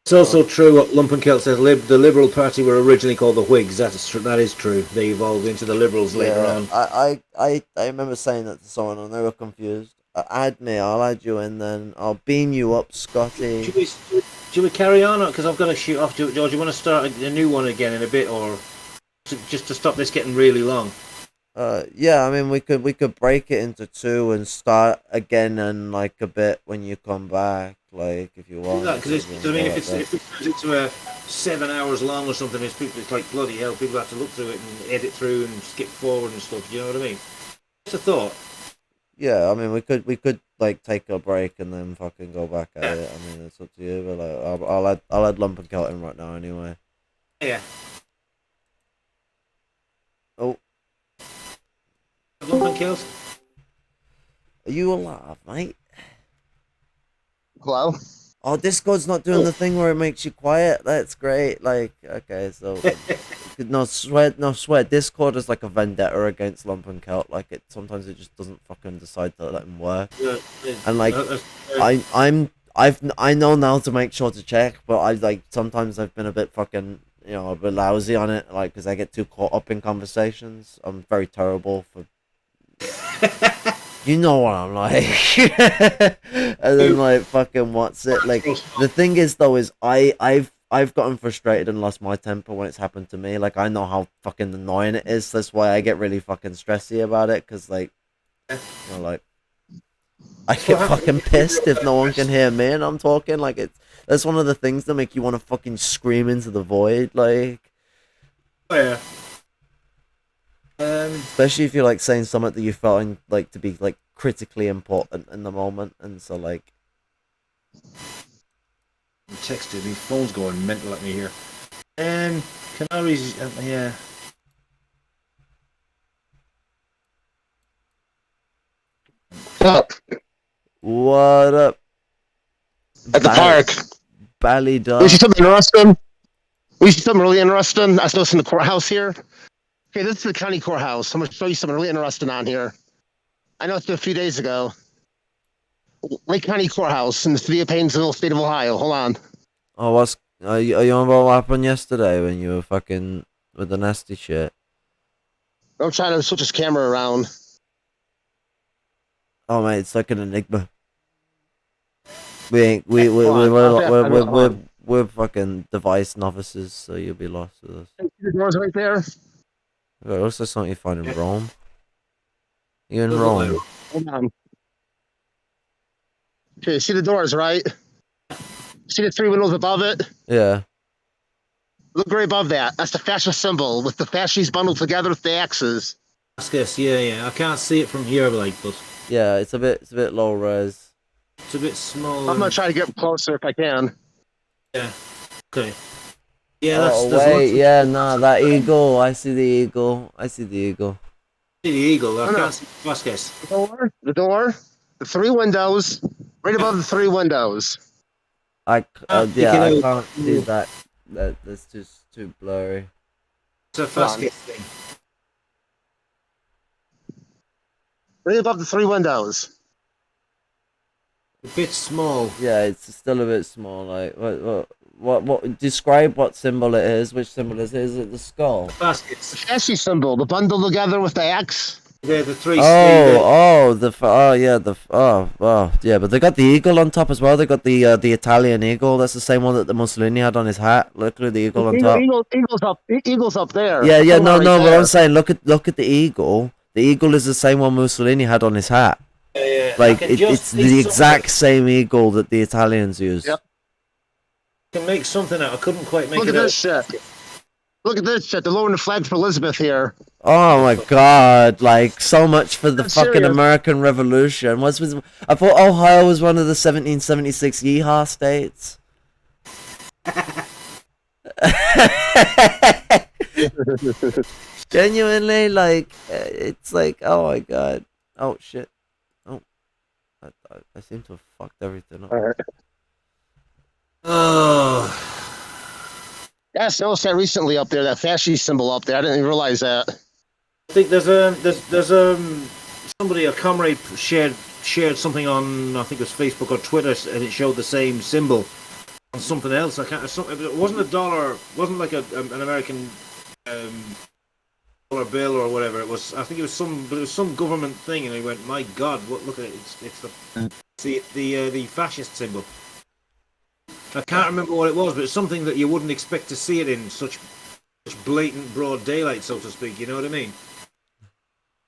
It's also true what Lumpen-Maoist says. The Liberal Party were originally called the Whigs. That is true. They evolved into the Liberals later on. I remember saying that to someone and they were confused. Add me, I'll add you in then. I'll beam you up, Scotty. Should we carry on? Because I've got to shoot off. George, you want to start a new one again in a bit, or just to stop this getting really long? Yeah, I mean we could break it into two and start again in like a bit when you come back, like if you want. Because I mean, if it turns into 7 hours long or something, it's like bloody hell. People have to look through it and edit through and skip forward and stuff. You know what I mean? Just a thought. Yeah, I mean we could like take a break and then fucking go back at it. I mean it's up to you, but like I'll add Lumpen-Maoist in right now anyway. Yeah. Oh. Lumpen-Maoist? Are you alive, mate? Hello? Oh, Discord's not doing the thing where it makes you quiet. That's great. Like, okay, so no sweat. Discord is like a vendetta against Lumpen-Maoist. Like, sometimes it just doesn't fucking decide to let him work. Yeah. And like, I know now to make sure to check, but sometimes I've been a bit fucking a bit lousy on it. Like, because I get too caught up in conversations. I'm very terrible for. You know what I'm like. And then like fucking what's it like? The thing is though is I've gotten frustrated and lost my temper when it's happened to me. Like I know how fucking annoying it is. That's why I get really fucking stressy about it. Cause like, like I get fucking pissed if no one can hear me and I'm talking. Like that's one of the things that make you want to fucking scream into the void. Like, oh yeah. Especially if you're like saying something that you felt like to be like critically important in the moment, and so like. I'm texting. My phone's going mental at me here. Can I yeah. Up What up? at the park. Ballydog. We see something interesting. We see something really interesting. I saw this in the courthouse here. Okay, this is the county courthouse. I'm going to show you something really interesting on here. I know it's a few days ago. Lake County Courthouse in the city of Painesville, state of Ohio. Hold on. Oh, are you on about what happened yesterday when you were fucking with the nasty shit? I'm trying to switch this camera around. Oh mate, it's like an enigma. We're fucking device novices, so you'll be lost with us. The door's right there. It looks like something you find in Rome. You in Rome? Hold on. Okay, see the doors, right? See the three windows above it? Yeah. Look right above that. That's the fascist symbol with the fascists bundled together with the axes. Yes, yeah. I can't see it from here, but Yeah, it's a bit low res. It's a bit small. I'm gonna try to get closer if I can. Yeah. Okay. Yeah, that eagle. I see the eagle. See the eagle. I can't see Vasquez. The door, the three windows, right above the three windows. I can't see that. That's just too blurry. It's a Vasquez thing. Right above the three windows. A bit small. Yeah, it's still a bit small. Like what? Describe what symbol it is. Which symbol it is? Is it the skull? Baskets. The fascist symbol, the bundle together with the axe. Yeah, the three. Yeah, but they got the eagle on top as well. They got the Italian eagle. That's the same one that the Mussolini had on his hat. Look at the eagle on top. Eagle's up there. Yeah, no. But I'm saying, look at the eagle. The eagle is the same one Mussolini had on his hat. Yeah. Like it's the exact same eagle that the Italians used. Yep. I can make something out. I couldn't quite make Look it at out. this shit. Look at this shit. They're lowering the flag for Elizabeth here. Oh my god, like so much for the I'm fucking serious. American Revolution. I thought Ohio was one of the 1776 yeehaw states. Genuinely, like, it's like, oh my god. Oh shit. Oh, I seem to have fucked everything up. All right. Oh. Yes, I noticed that recently up there, that fascist symbol up there. I didn't even realize that. I think there's somebody, a comrade, shared something on, I think it was Facebook or Twitter, and it showed the same symbol on something else. I can't. It wasn't a dollar. Wasn't like an American dollar bill or whatever. It was. I think it was some government thing, and he went, "My God, what? Look at it! It's the fascist symbol." I can't remember what it was, but it's something that you wouldn't expect to see it in such blatant broad daylight, so to speak. You know what I mean?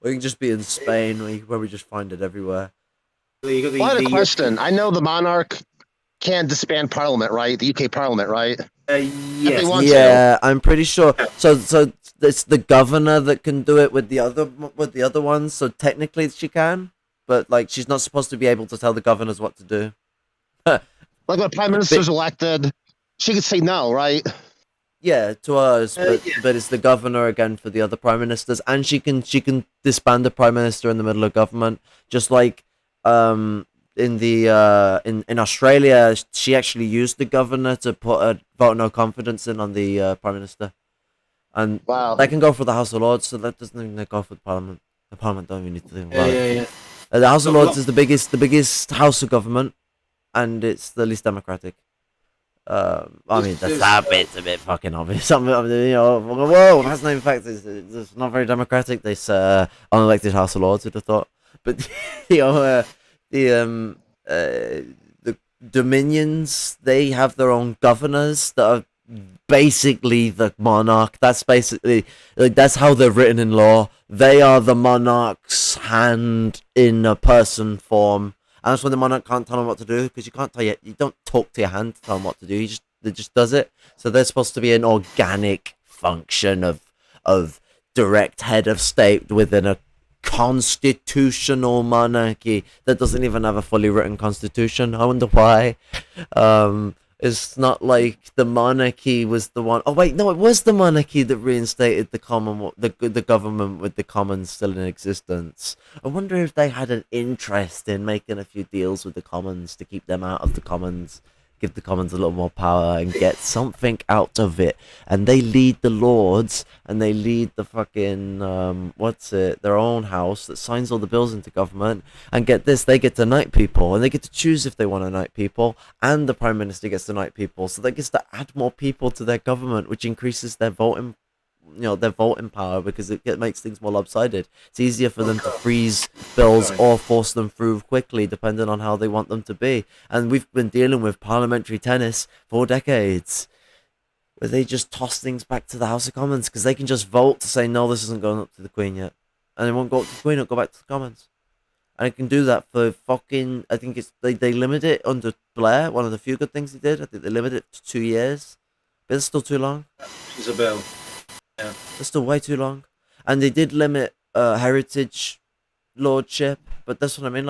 Or you can just be in Spain, where we just find it everywhere. You got I had a question. I know the monarch can disband Parliament, right? The UK Parliament, right? Yes. Yeah, I'm pretty sure. So it's the governor that can do it with the other ones. So technically she can, but like she's not supposed to be able to tell the governors what to do. Like when Prime Minister's elected, she could say no, right? Yeah, to us, but it's the governor again for the other prime ministers, and she can disband the prime minister in the middle of government, just like in Australia, she actually used the governor to put a vote no confidence in on the prime minister, and Wow. they can go for the House of Lords, so that doesn't even go for the Parliament. The Parliament don't even need to think about it. Yeah. The House of Lords is the biggest house of government, and it's the least democratic. I mean, that bit's a bit fucking obvious. You know, whoa, that's not in fact, it's not very democratic. This unelected House of Lords, would have thought. But you know, the Dominions, they have their own governors that are basically the monarch. That's basically like that's how they're written in law. They are the monarch's hand in a person form. And that's when the monarch can't tell them what to do, because you don't talk to your hand to tell them what to do. It just does it. So they're supposed to be an organic function of direct head of state within a constitutional monarchy that doesn't even have a fully written constitution. I wonder why. It's not like the monarchy was the one. Oh wait, no, it was the monarchy that reinstated the the government with the commons still in existence. I wonder if they had an interest in making a few deals with the commons to keep them out of the commons, give the commons a little more power and get something out of it. And they lead the lords, and they lead the fucking their own house that signs all the bills into government. And get this, they get to knight people, and they get to choose if they want to knight people, and the prime minister gets to knight people, so they get to add more people to their government, which increases their voting power, because it makes things more lopsided. It's easier for them to freeze bills or force them through quickly, depending on how they want them to be. And we've been dealing with parliamentary tennis for decades, where they just toss things back to the House of Commons, because they can just vote to say, no, this isn't going up to the Queen yet. And it won't go up to the Queen, it'll go back to the Commons. And it can do that for fucking, I think they limit it under Blair, one of the few good things he did. I think they limit it to 2 years. But it's still too long. Isabel. Yeah. It's still way too long. And they did limit heritage lordship, but that's what I mean.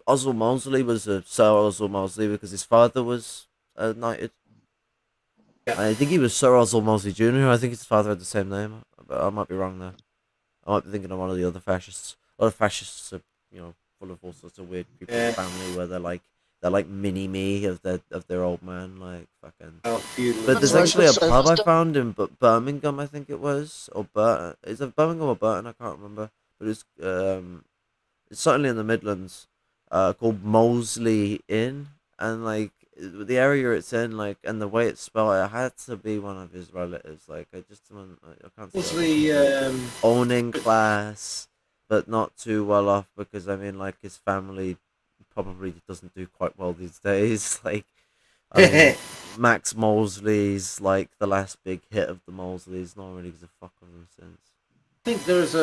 Oswald Mosley was Sir Oswald Mosley because his father was knighted. Yeah. I think he was Sir Oswald Mosley Jr. I think his father had the same name, but I might be wrong there. I might be thinking of one of the other fascists. A lot of fascists are, full of all sorts of weird people in the family where they're like mini me of their old man, like fucking. But there's actually a pub I found in Birmingham, I think it was, or Burton. Is it Birmingham or Burton? I can't remember. But it's certainly in the Midlands, called Mosley Inn, and like the area it's in, like, and the way it's spelled, it had to be one of his relatives. Like I can't. Mosley, owning class, but not too well off, because I mean, like, his family probably doesn't do quite well these days. Like, I mean, Max Mosley's like the last big hit of the Mosleys. No one really gives a fuck of them since. I think there's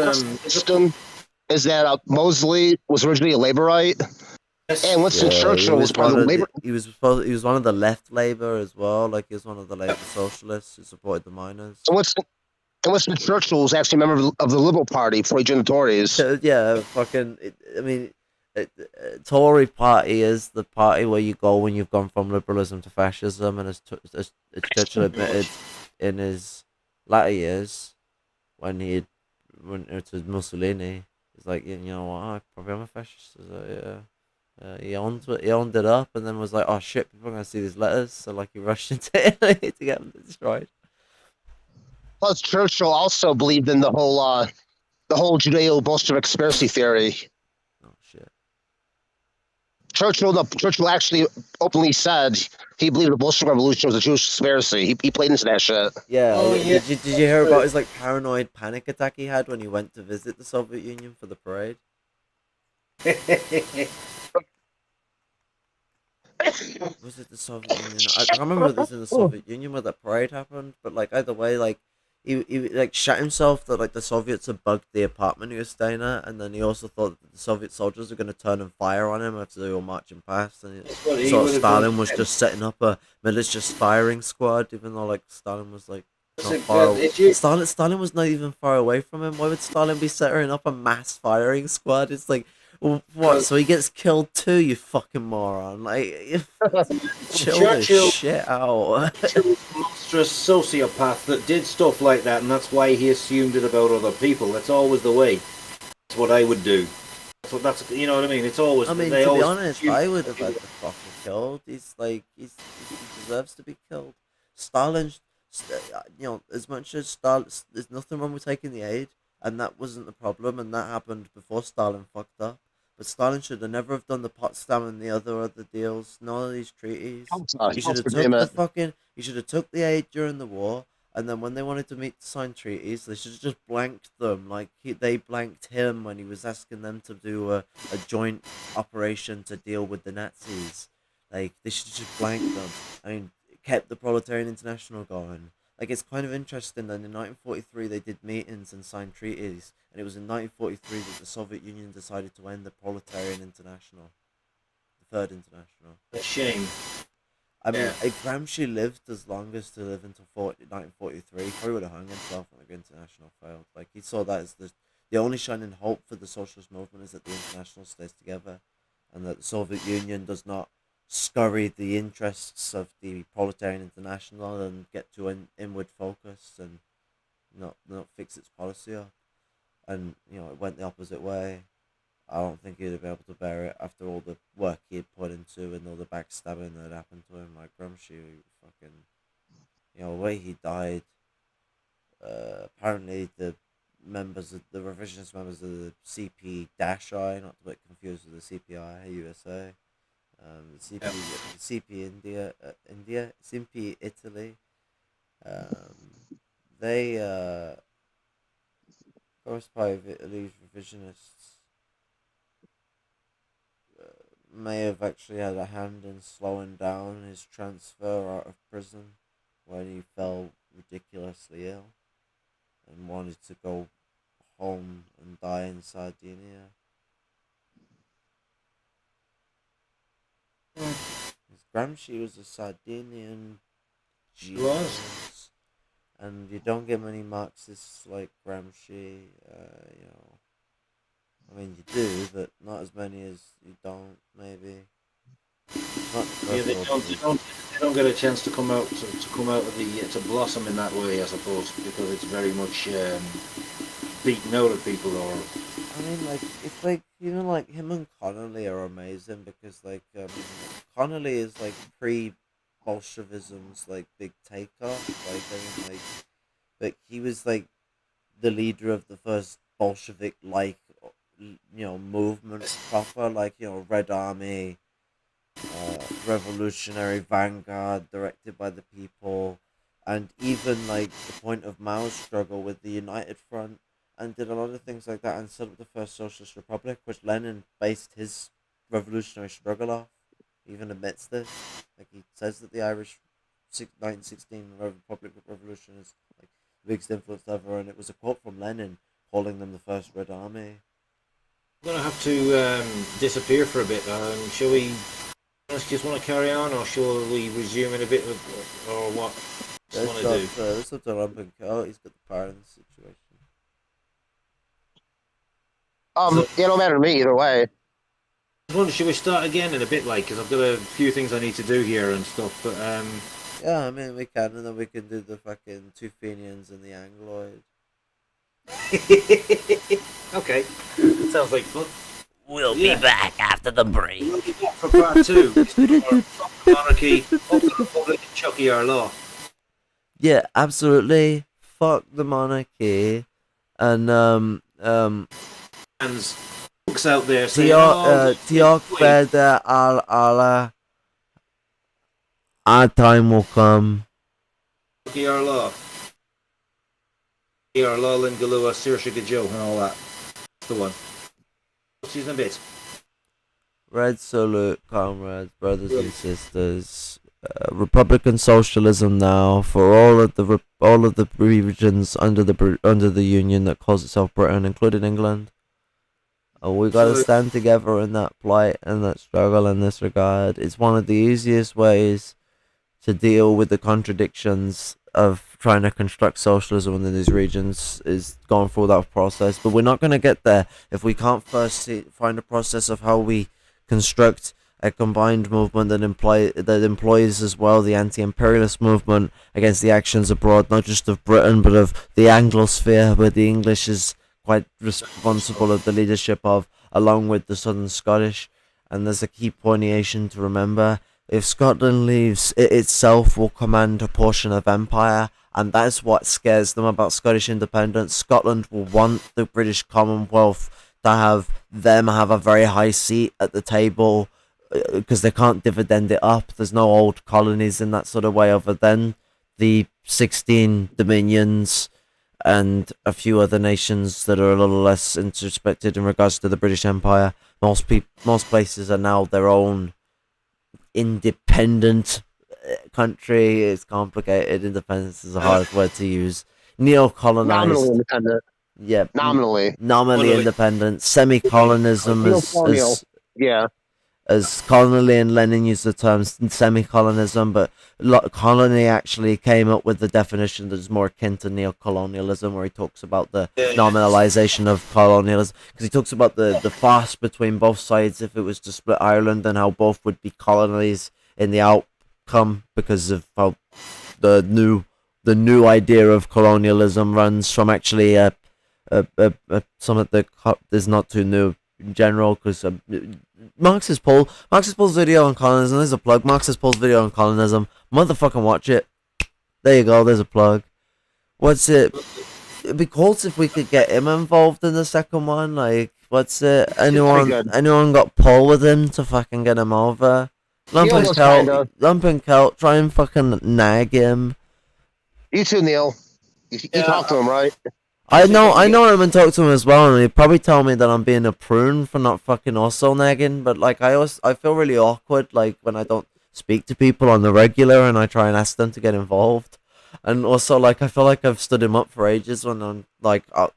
is that Mosley was originally a Labourite, and Winston Churchill was part of the Labour. He was one of the left Labour as well. Like, he was one of the Labour socialists who supported the miners. And Winston Churchill was actually a member of the Liberal Party before he joined the Tories. Yeah, fucking. Tory party is the party where you go when you've gone from liberalism to fascism, and as Churchill admitted in his latter years, when he went to Mussolini, he's like, you know what, I probably am a fascist. So, yeah. He owned it up, and then was like, "Oh shit, people are gonna see these letters." So like, he rushed into Italy to get them destroyed. Plus, Churchill also believed in the whole Judeo-Bolshevik conspiracy theory. Oh shit. Churchill actually openly said he believed the Bolshevik Revolution was a Jewish conspiracy. He played into that shit. Yeah, Oh yeah. yeah. Did you hear about his like paranoid panic attack he had when he went to visit the Soviet Union for the parade? Was it the Soviet Union? I can't remember if it was in the Soviet Union where that parade happened, but like either way, like he like shot himself that like the Soviets had bugged the apartment he was staying at, and then he also thought that the Soviet soldiers were gonna turn and fire on him after they were marching past, and That's what he sort of would have Stalin done. was just setting up a militia firing squad, even though like Stalin was like not Listen, far. if you Stalin was not even far away from him. Why would Stalin be setting up a mass firing squad? It's like, well, what? So he gets killed too, you fucking moron! Like, chill this Churchill shit out. was a monstrous sociopath that did stuff like that, and that's why he assumed it about other people. That's always the way. That's what I would do. That's you know what I mean. It's always. I mean, they to be always honest, assume I would have had the fucker killed. He's like, he deserves to be killed. Stalin, you know, as much as Stalin, there's nothing wrong with taking the aid, and that wasn't the problem, and that happened before Stalin fucked up. But Stalin should have never have done the Potsdam and the other deals. None of these treaties. He should have took the Agreement. fucking. He should have took the aid during the war, and then when they wanted to meet to sign treaties, they should have just blanked them. Like they blanked him when he was asking them to do a joint operation to deal with the Nazis. Like they should have just blanked them. I mean, it kept the Proletarian International going. Like it's kind of interesting that in 1943 they did meetings and signed treaties, and it was in 1943 that the Soviet Union decided to end the Proletarian International, the Third International. a shame. I mean, Yeah. if Gramsci lived as long as to live until 1943, he probably would have hung himself when the International failed. Like, he saw that as the only shining hope for the socialist movement is that the International stays together and that the Soviet Union does not scurry the interests of the Proletarian International and get too inward focused and not fix its policy up. And, you know, it went the opposite way. I don't think he'd be able to bear it after all the work he had put into and all the backstabbing that had happened to him. Like Gramsci, fucking, you know, the way he died. Apparently, the revisionist members of the CP-I, not to get confused with the CPI USA, the CP India, CP Italy. They first part of Italy's revisionists may have actually had a hand in slowing down his transfer out of prison when he fell ridiculously ill and wanted to go home and die in Sardinia. Gramsci was a Sardinian genius, and you don't get many Marxists like Gramsci. You know, I mean, you do, but not as many as you don't. Maybe. Not Yeah, they don't get a chance to come out of the to blossom in that way, I suppose, because it's very much beaten out of people. Or I mean, like it's like even like him and Connolly are amazing because like Connolly is like pre-Bolshevism's like big takeoff. Like I mean, like he was like the leader of the first Bolshevik like movement proper, like Red Army, revolutionary vanguard directed by the people, and even like the point of Mao's struggle with the United Front, and did a lot of things like that, and set up the first socialist republic, which Lenin based his revolutionary struggle off. He even admits this. Like he says that the Irish 1916 Republic Revolution is like the biggest influence ever, and it was a quote from Lenin calling them the first Red Army. I'm gonna have to disappear for a bit. Shall we? Just want to carry on, or shall we resume in a bit, or what? Just want to do. Let's up to Lumpen-Maoist. He's got the power in this situation. Yeah, no matter to me either way. I wonder, should we start again in a bit, like, because I've got a few things I need to do here and stuff. But Yeah, I mean we can, and then we can do the fucking two Fenians and the Angloid. Okay, sounds like fun. We'll Yeah. be back after the break. We'll be back for part 2. Fuck the monarchy, fuck the republic, and Chucky our law. Yeah, absolutely. Fuck the monarchy, and And folks out there saying, oh, Tiok Beda Al Allah. Our time will come. Chucky our law. Our law, Lingalua, Saoirse Gajo, and all that. That's the one. She's in a bit. Red salute, comrades, brothers and sisters. Republican socialism now for all of the regions under the Union that calls itself Britain, including England. We gotta stand together in that plight and that struggle in this regard. It's one of the easiest ways to deal with the contradictions of trying to construct socialism within these regions, is going through that process. But we're not gonna get there if we can't first find a process of how we construct a combined movement that employs as well the anti-imperialist movement against the actions abroad, not just of Britain but of the Anglosphere, where the English is quite responsible of the leadership of, along with the Southern Scottish. And there's a key pointation to remember: if Scotland leaves, it itself will command a portion of empire, and that's what scares them about Scottish independence. Scotland will want the British Commonwealth to have a very high seat at the table, because they can't dividend it up. There's no old colonies in that sort of way, other than the 16 dominions and a few other nations that are a little less introspected in regards to the British Empire. Most places are now their own independent country. It's complicated. Independence is a hard word to use. Neo-colonized. Nominally independent. Yeah. Nominally independent. Semi-colonism is yeah. As Connolly and Lenin used the term semi-colonism, but Connolly actually came up with the definition that is more akin to neo-colonialism, where he talks about the nominalization of colonialism, because he talks about the farce between both sides if it was to split Ireland, and how both would be colonies in the outcome, because of how the new idea of colonialism runs from actually something that is not too new in general, because Marxist Poll's video on colonism, there's a plug. Marxist Poll's video on colonism, motherfucking watch it. There you go, there's a plug. What's it? It'd be cool if we could get him involved in the second one. Like, what's it? Anyone got Paul with him to fucking get him over? Lumpen-Celt, try and fucking nag him. You too, Neil. You talked to him, right? I know him and talk to him as well, and he'd probably tell me that I'm being a prune for not fucking also nagging, but like I feel really awkward like when I don't speak to people on the regular and I try and ask them to get involved. And also, like, I feel like I've stood him up for ages when I'm like, I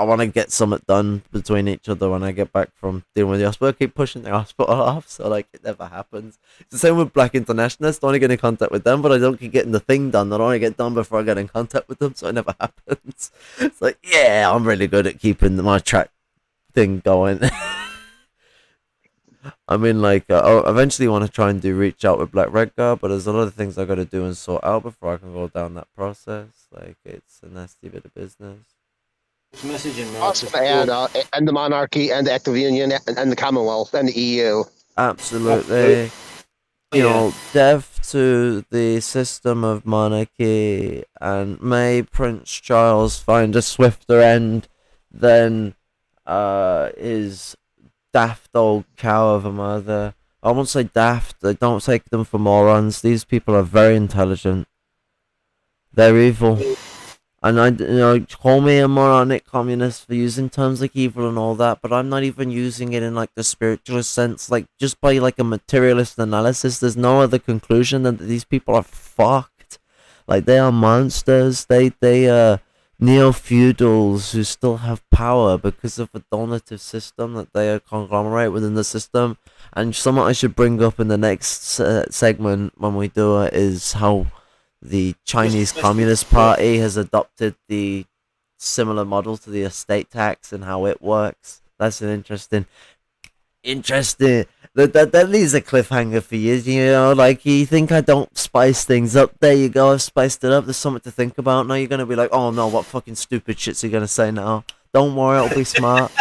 want to get something done between each other when I get back from dealing with the hospital. I keep pushing the hospital off, so like it never happens. It's the same with Black Internationalists. I want to get in contact with them, but I don't keep getting the thing done. I don't want to get done before I get in contact with them, so it never happens. It's like, yeah, I'm really good at keeping my track thing going. I mean, like, I eventually want to try and reach out with Black Red Guard, but there's a lot of things I got to do and sort out before I can go down that process. Like, it's a nasty bit of business. Messaging, and the monarchy, and the active union, and the Commonwealth, and the EU. Absolutely. You know, death to the system of monarchy, and may Prince Charles find a swifter end than his daft old cow of a mother. I won't say daft. I don't take them for morons. These people are very intelligent. They're evil. And call me a moronic communist for using terms like evil and all that, but I'm not even using it in like the spiritualist sense. Like, just by like a materialist analysis, there's no other conclusion than that these people are fucked. Like, they are monsters. They neo-feudals who still have power because of a donative system that they conglomerate within the system. And something I should bring up in the next segment when we do it is how the Chinese Communist Party has adopted the similar model to the estate tax and how it works. That's an interesting That leaves a cliffhanger for you. You know, like you think I don't spice things up. There you go. I've spiced it up. There's something to think about. Now you're gonna be like, oh no, what fucking stupid shit's he gonna say now? Don't worry, it'll be smart.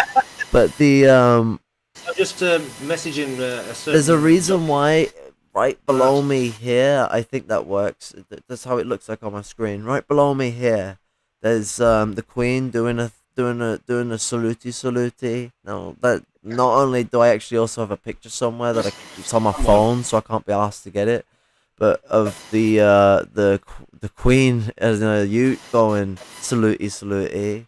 But the I'm just messaging a certain... there's a reason why right below me here. I think that works. That's how it looks like on my screen. Right below me here, there's the Queen doing a saluti. No, that not only do I actually also have a picture somewhere that it's on my phone, so I can't be asked to get it, but of the Queen as a Ute going saluti.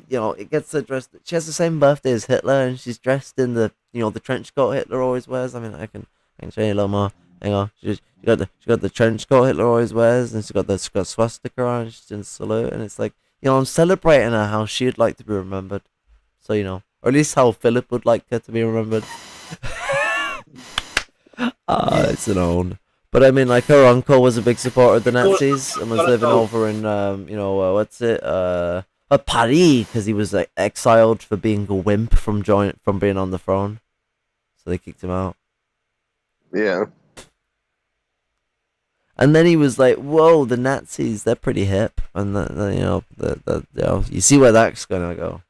You know, it gets addressed. She has the same birthday as Hitler, and she's dressed in the the trench coat Hitler always wears. I mean, I can show you a little more. Hang on, she got the trench coat Hitler always wears, and she got swastika on. She's in salute, and it's like, I'm celebrating her how she'd like to be remembered. So or at least how Philip would like her to be remembered. It's an own. But I mean, like, her uncle was a big supporter of the Nazis and was living over in Paris, because he was like exiled for being a wimp from being on the throne, so they kicked him out. Yeah. And then he was like, "Whoa, the Nazis, they're pretty hip," and you see where that's gonna go.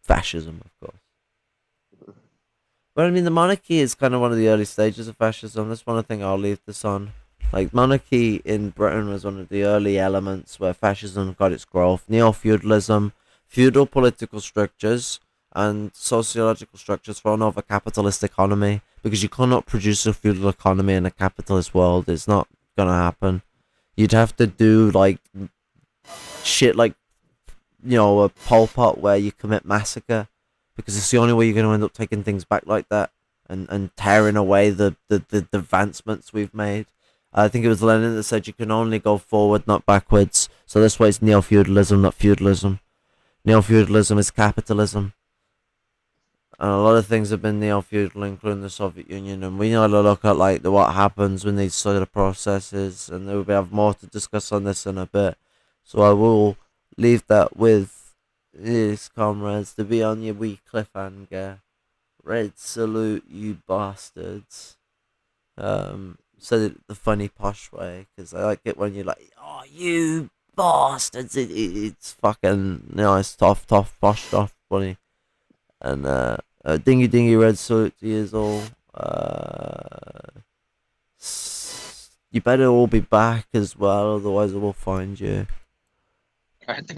Fascism, of course. But I mean, the monarchy is kind of one of the early stages of fascism. That's one thing I'll leave this on. Like, monarchy in Britain was one of the early elements where fascism got its growth. Neo-feudalism, feudal political structures, and sociological structures thrown over capitalist economy, because you cannot produce a feudal economy in a capitalist world. It's not gonna happen. You'd have to do like shit like a Pol Pot where you commit massacre, because it's the only way you're gonna end up taking things back like that and tearing away the advancements we've made. I think it was Lenin that said you can only go forward, not backwards. So this way it's neo-feudalism, not feudalism. Neo-feudalism is capitalism. And a lot of things have been neo-feudal, including the Soviet Union, and we know to look at like what happens when these sort of processes, and we have more to discuss on this in a bit. So I will leave that with these comrades to be on your wee cliffhanger. Red salute, you bastards. Said it the funny posh way, because I like it when you're like, oh, you bastards. It's fucking, it's tough, posh, funny. And dingy red salute to you all. You better all be back as well, otherwise I will find you. I think